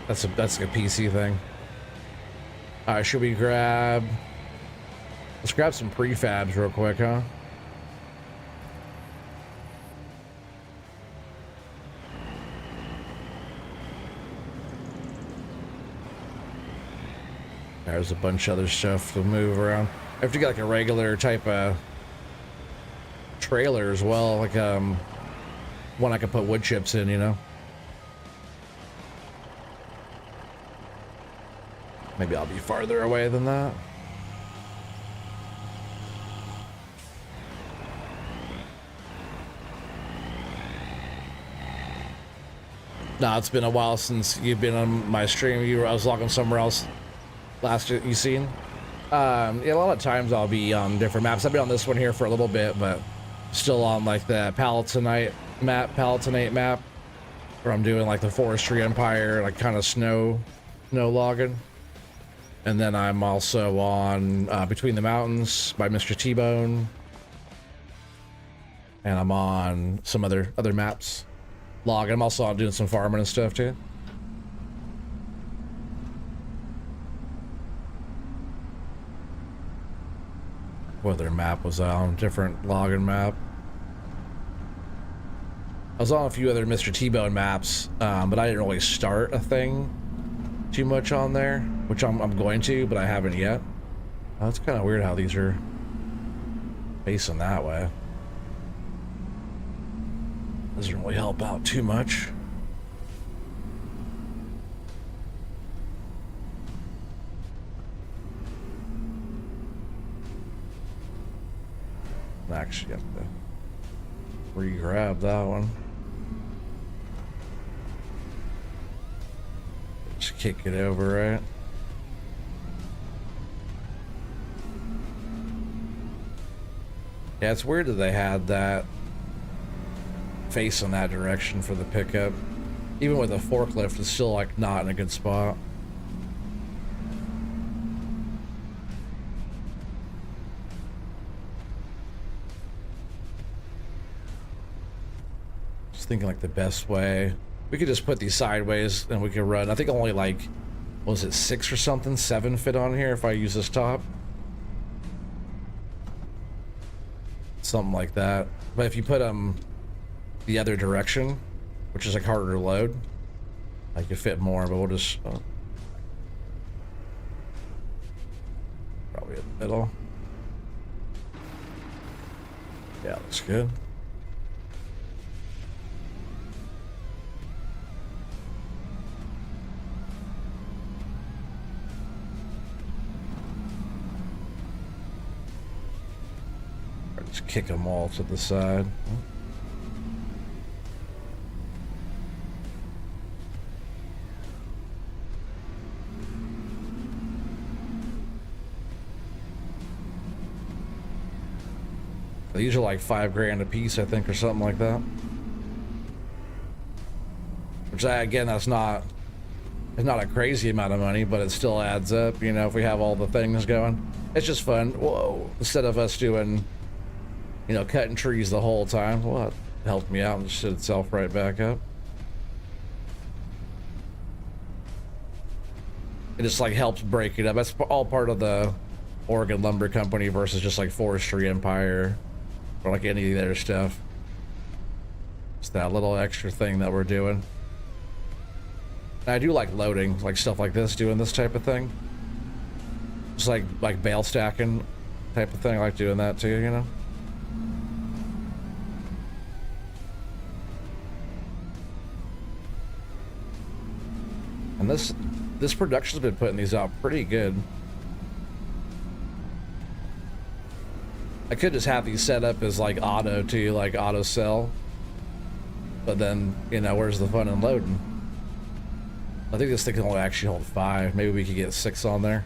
That's a PC thing. All right, should we grab? Let's grab some prefabs real quick, huh? There's a bunch of other stuff to move around. I have to get like a regular type of trailer as well, like one I can put wood chips in, you know. Maybe I'll be farther away than that. Nah, it's been a while since you've been on my stream. I was logging somewhere else last you seen. Yeah, a lot of times I'll be on different maps. I've been on this one here for a little bit, but still on like the Palatinate map, where I'm doing like the Forestry Empire, like kind of snow logging. And then I'm also on Between the Mountains by Mr. T-Bone, and I'm on some other maps logging. I'm also on doing some farming and stuff too. What other map was I on? Different logging map. I was on a few other Mr. T-Bone maps, but I didn't really start a thing too much on there, which I'm going to, but I haven't yet. Oh, it's kind of weird how these are facing that way. Doesn't really help out too much. Actually, have to re-grab that one. Just kick it over, right? Yeah, it's weird that they had that face in that direction for the pickup. Even with a forklift, it's still like not in a good spot. Thinking like the best way, we could just put these sideways and we could run. I think only like, what was it, 6 or something, 7 fit on here if I use this top, something like that. But if you put them the other direction, which is like harder to load, I could fit more. But we'll just probably in the middle. Yeah, looks good. Just kick them all to the side. These are like $5 grand a piece, I think, or something like that. Which, again, it's not a crazy amount of money, but it still adds up, you know, if we have all the things going. It's just fun. Whoa. Instead of us doing, you know, cutting trees the whole time. Well, that helped me out and stood itself right back up. It just like helps break it up. That's all part of the Oregon Lumber Company versus just like Forestry Empire or like any of their stuff. It's that little extra thing that we're doing. And I do like loading, like stuff like this, doing this type of thing. Just like bale stacking type of thing. I like doing that too, you know? And this production's been putting these out pretty good. I could just have these set up as like auto too, like auto sell. But then, you know, where's the fun in loading? I think this thing can only actually hold 5. Maybe we could get 6 on there.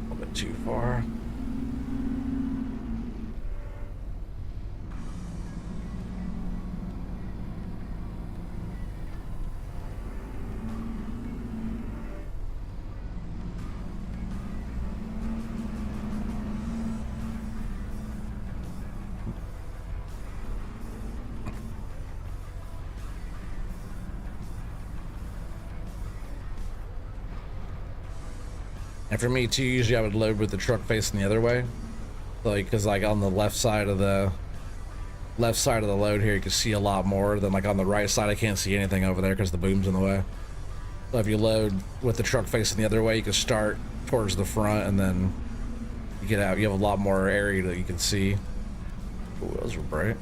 A little bit too far. And for me too, usually I would load with the truck facing the other way, like because like on the left side of the load here, you can see a lot more than like on the right side. I can't see anything over there because the boom's in the way. So if you load with the truck facing the other way, you can start towards the front, and then you have a lot more area that you can see. Ooh, those were bright.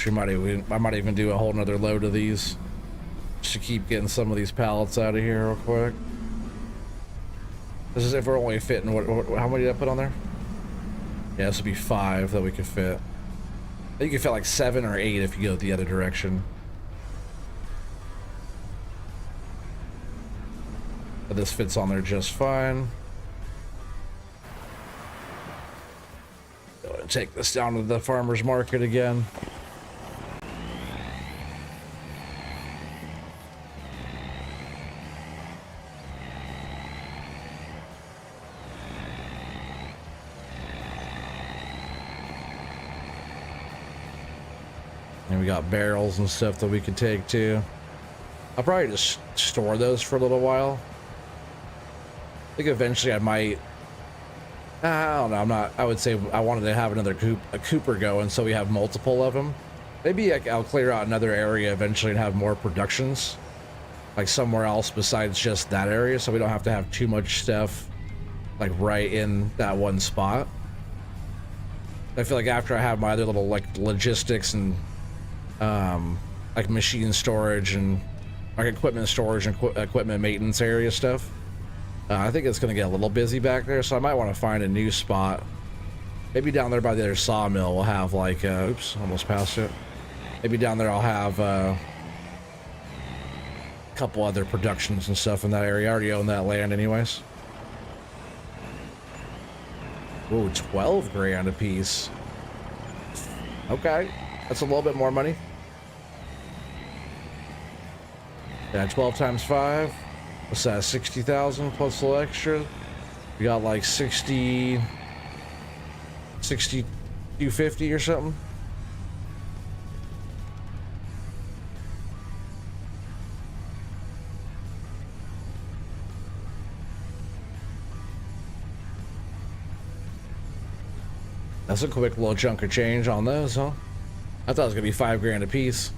I might even do a whole nother load of these just to keep getting some of these pallets out of here real quick. This is if we're only fitting how many did I put on there? Yeah, this would be 5 that we could fit. I think you can fit like 7 or 8 if you go the other direction. But this fits on there just fine. Go ahead and take this down to the farmer's market again. And we got barrels and stuff that we can take too. I'll probably just store those for a little while. I think eventually I might. I don't know. I would say I wanted to have another Cooper going, so we have multiple of them. Maybe I'll clear out another area eventually and have more productions, like somewhere else besides just that area, so we don't have to have too much stuff like right in that one spot. I feel like after I have my other little like logistics and like machine storage and like equipment storage and equipment maintenance area stuff, I think it's going to get a little busy back there, so I might want to find a new spot. Maybe down there by the other sawmill we'll have like oops, almost passed it. Maybe down there I'll have a couple other productions and stuff in that area. I already own that land anyways. Ooh, 12 grand a piece. Okay, that's a little bit more money. Yeah, 12 times 5. What's that? 60,000 plus a little extra. We got like 250 or something. That's a quick little chunk of change on those, huh? I thought it was gonna be 5 grand a piece.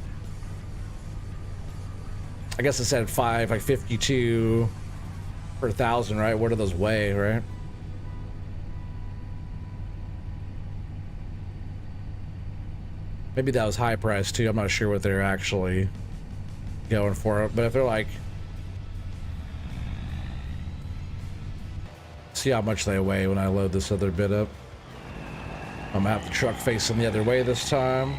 I guess it said 5, like 52 per 1,000, right? What do those weigh, right? Maybe that was high price too. I'm not sure what they're actually going for it. But if they're like, see how much they weigh when I load this other bit up. I'm gonna have the truck facing the other way this time.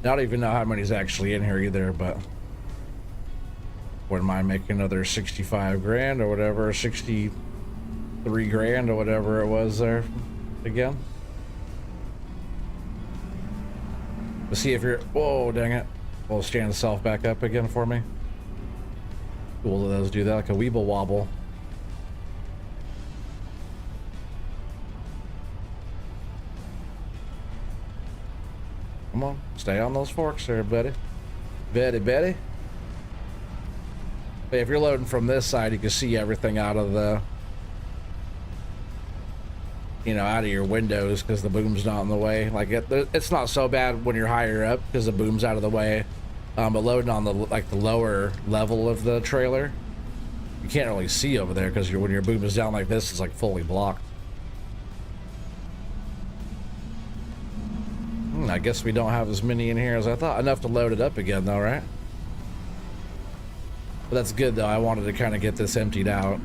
I don't even know how many's actually in here either, but wouldn't mind making another 65 grand or whatever, 63 grand or whatever it was there again. Let's see if you're, whoa, dang it. Well, stand itself back up again for me. Cool, that does do that, like a weeble wobble. Come on, stay on those forks there, buddy. Betty. But if you're loading from this side, you can see everything out of the, you know, out of your windows because the boom's not in the way. Like it's not so bad when you're higher up because the boom's out of the way. But loading on the the lower level of the trailer, you can't really see over there because when your boom is down like this, it's like fully blocked. I guess we don't have as many in here as I thought. Enough to load it up again though, right? But that's good though. I wanted to kind of get this emptied out.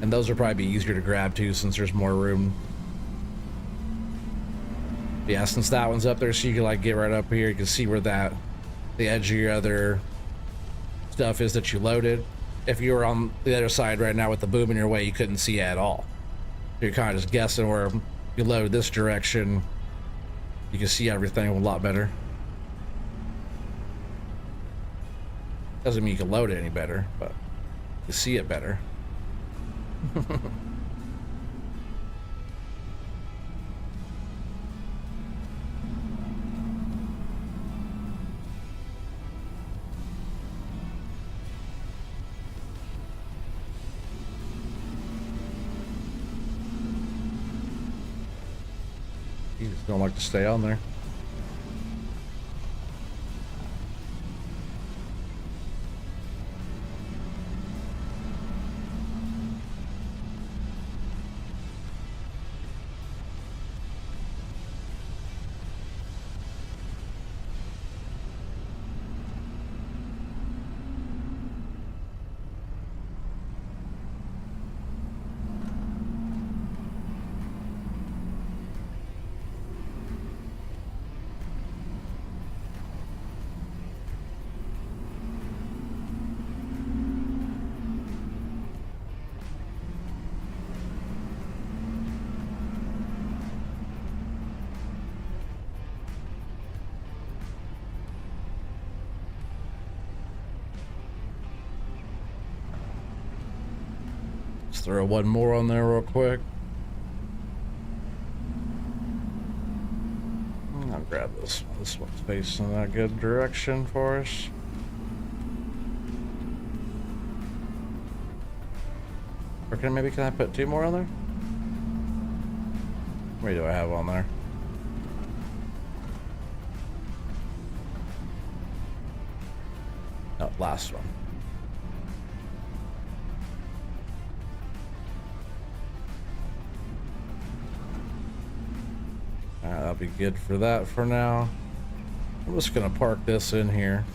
And those will probably be easier to grab too since there's more room. Yeah, since that one's up there so you can like get right up here, you can see where the edge of your other stuff is that you loaded. If you were on the other side right now with the boom in your way, you couldn't see it at all. You're kind of just guessing where you load this direction, you can see everything a lot better. Doesn't mean you can load it any better, but you see it better. You just don't like to stay on there. Let's throw one more on there real quick. I'll grab this one. This one's facing that good direction for us. Or can I put two more on there? How many do I have on there? No, last one. That'll be good for that for now. I'm just gonna park this in here.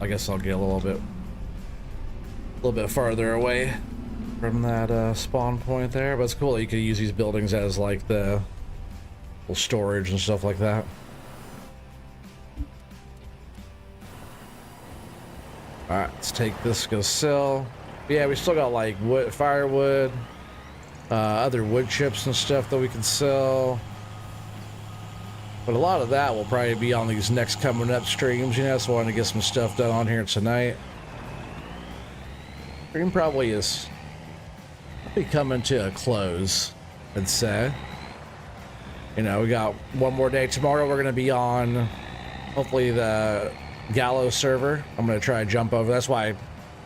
I guess I'll get a little bit farther away from that spawn point there, but it's cool that you could use these buildings as like the little storage and stuff like that. All right, let's take this, go sell. But yeah, we still got like wood, firewood, other wood chips and stuff that we can sell. But a lot of that will probably be on these next coming up streams, you know, so I want to get some stuff done on here tonight. Stream probably is coming to a close. I'd say. You know, we got one more day. Tomorrow we're going to be on, hopefully, the Gallo server. I'm going to try to jump over. That's why, you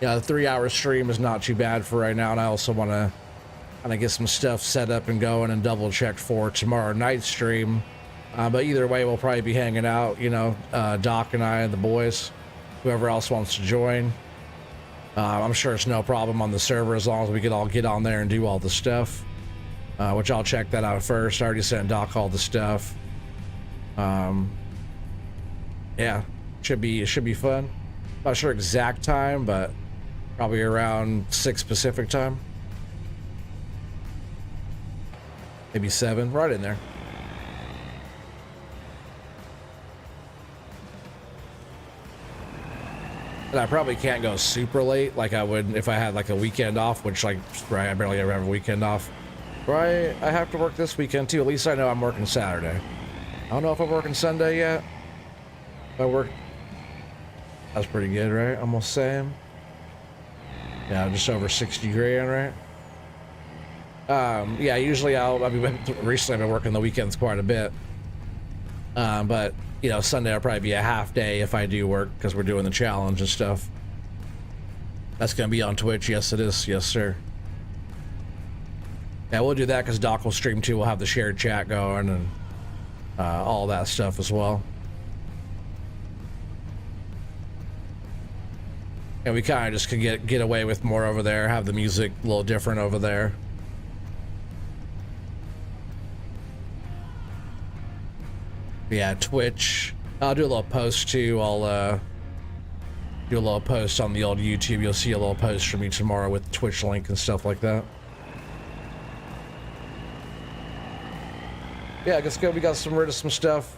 know, the 3-hour stream is not too bad for right now. And I also want to kind of get some stuff set up and going and double check for tomorrow night's stream. But either way, we'll probably be hanging out, you know, Doc and I and the boys, whoever else wants to join. I'm sure it's no problem on the server as long as we could all get on there and do all the stuff. Which I'll check that out first. I already sent Doc all the stuff. Yeah, should be fun. Not sure exact time, but probably around 6 Pacific time. Maybe 7, right in there. And I probably can't go super late like I would if I had like a weekend off, which like, right, I barely ever have a weekend off. Right, I have to work this weekend too. At least I know I'm working Saturday. I don't know if I'm working Sunday yet. If I work, that's pretty good, right? Almost same. Yeah, just over 60 grand, right? Yeah, usually recently I've been working the weekends quite a bit. But, you know, Sunday will probably be a half day if I do work because we're doing the challenge and stuff. That's going to be on Twitch. Yes, it is. Yes, sir. Yeah, we'll do that because Doc will stream too. We'll have the shared chat going and all that stuff as well. And we kind of just can get away with more over there, have the music a little different over there. Yeah, Twitch. I'll do a little post too. I'll do a little post on the old YouTube. You'll see a little post from me tomorrow with the Twitch link and stuff like that. Yeah, I guess we got rid of some stuff.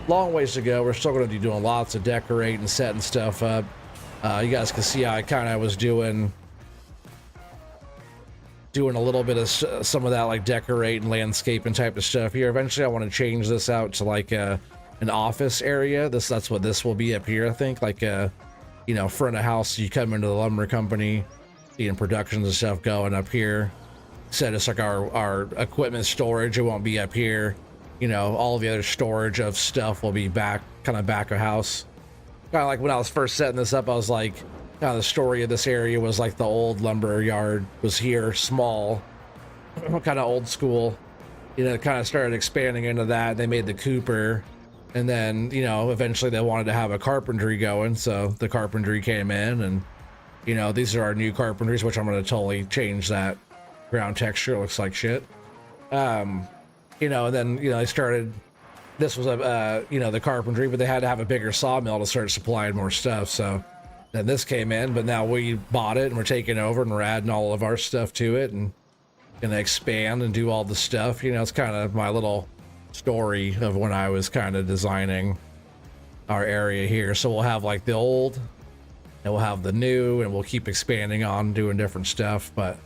Long ways to go. We're still going to be doing lots of decorating, setting stuff up. You guys can see I kind of was doing a little bit of some of that, like decorating, landscaping type of stuff here. Eventually I want to change this out to like an office area. That's what this will be up here, I think, like you know, front of house. You come into the lumber company, seeing productions and stuff going up here. Said it's like our equipment storage. It won't be up here. You know, all the other storage of stuff will be back of house. Kind of like when I was first setting this up, I was like, kind of the story of this area was like the old lumber yard was here, small, kind of old school. You know, it kind of started expanding into that. They made the Cooper, and then, you know, eventually they wanted to have a carpentry going, so the carpentry came in, and, you know, these are our new carpentries, which I'm going to totally change that ground texture. It looks like shit. You know, and then, you know, they started, this was you know, the carpentry, but they had to have a bigger sawmill to start supplying more stuff. So then this came in, but now we bought it and we're taking over and we're adding all of our stuff to it and gonna expand and do all the stuff. You know, it's kind of my little story of when I was kind of designing our area here. So we'll have like the old and we'll have the new, and we'll keep expanding on doing different stuff. But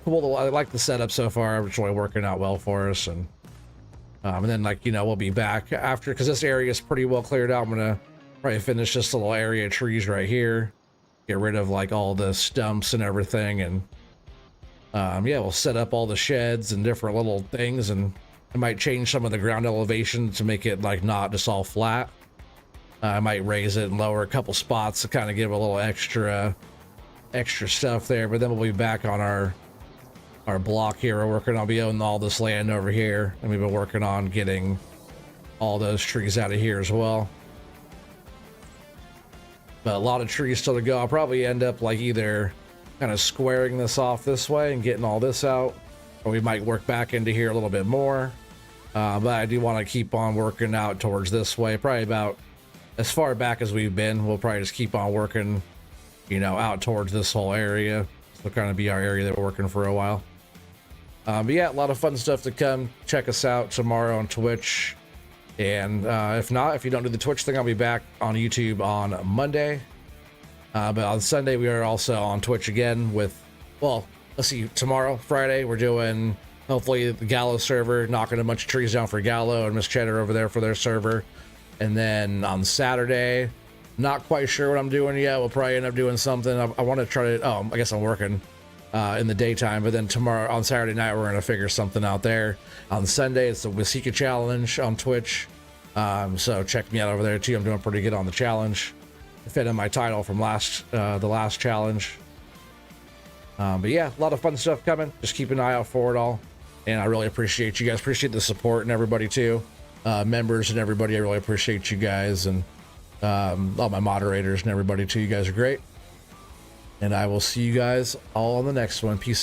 cool. I like the setup so far. It's really working out well for us. And then, like, you know, we'll be back after, because this area is pretty well cleared out. I'm gonna probably finish this little area of trees right here, get rid of like all the stumps and everything, and yeah, we'll set up all the sheds and different little things, and I might change some of the ground elevation to make it like not just all flat. I might raise it and lower a couple spots to kind of give a little extra stuff there. But then we'll be back on our block here. We're working on, we own all this land over here, and we've been working on getting all those trees out of here as well. But a lot of trees still to go. I'll probably end up like either kind of squaring this off this way and getting all this out, or we might work back into here a little bit more. But I do want to keep on working out towards this way, probably about as far back as we've been. We'll probably just keep on working, you know, out towards this whole area. This will kind of be our area that we're working for a while. But yeah, a lot of fun stuff to come. Check us out tomorrow on Twitch. And if you don't do the Twitch thing, I'll be back on YouTube on Monday. But on Sunday, we are also on Twitch again with, well, let's see, tomorrow, Friday, we're doing, hopefully, the Gallo server, knocking a bunch of trees down for Gallo and Miss Cheddar over there for their server. And then on Saturday, not quite sure what I'm doing yet. We'll probably end up doing something. I want to try to, I guess I'm working. in the daytime, but then tomorrow on Saturday night we're gonna figure something out there. On Sunday it's the Wasika challenge on Twitch, so check me out over there too. I'm doing pretty good on the challenge, defending my title from the last challenge. But yeah, a lot of fun stuff coming. Just keep an eye out for it all, and I really appreciate you guys. Appreciate the support and everybody too, members and everybody. I really appreciate you guys, and all my moderators and everybody too. You guys are great. And I will see you guys all on the next one. Peace out.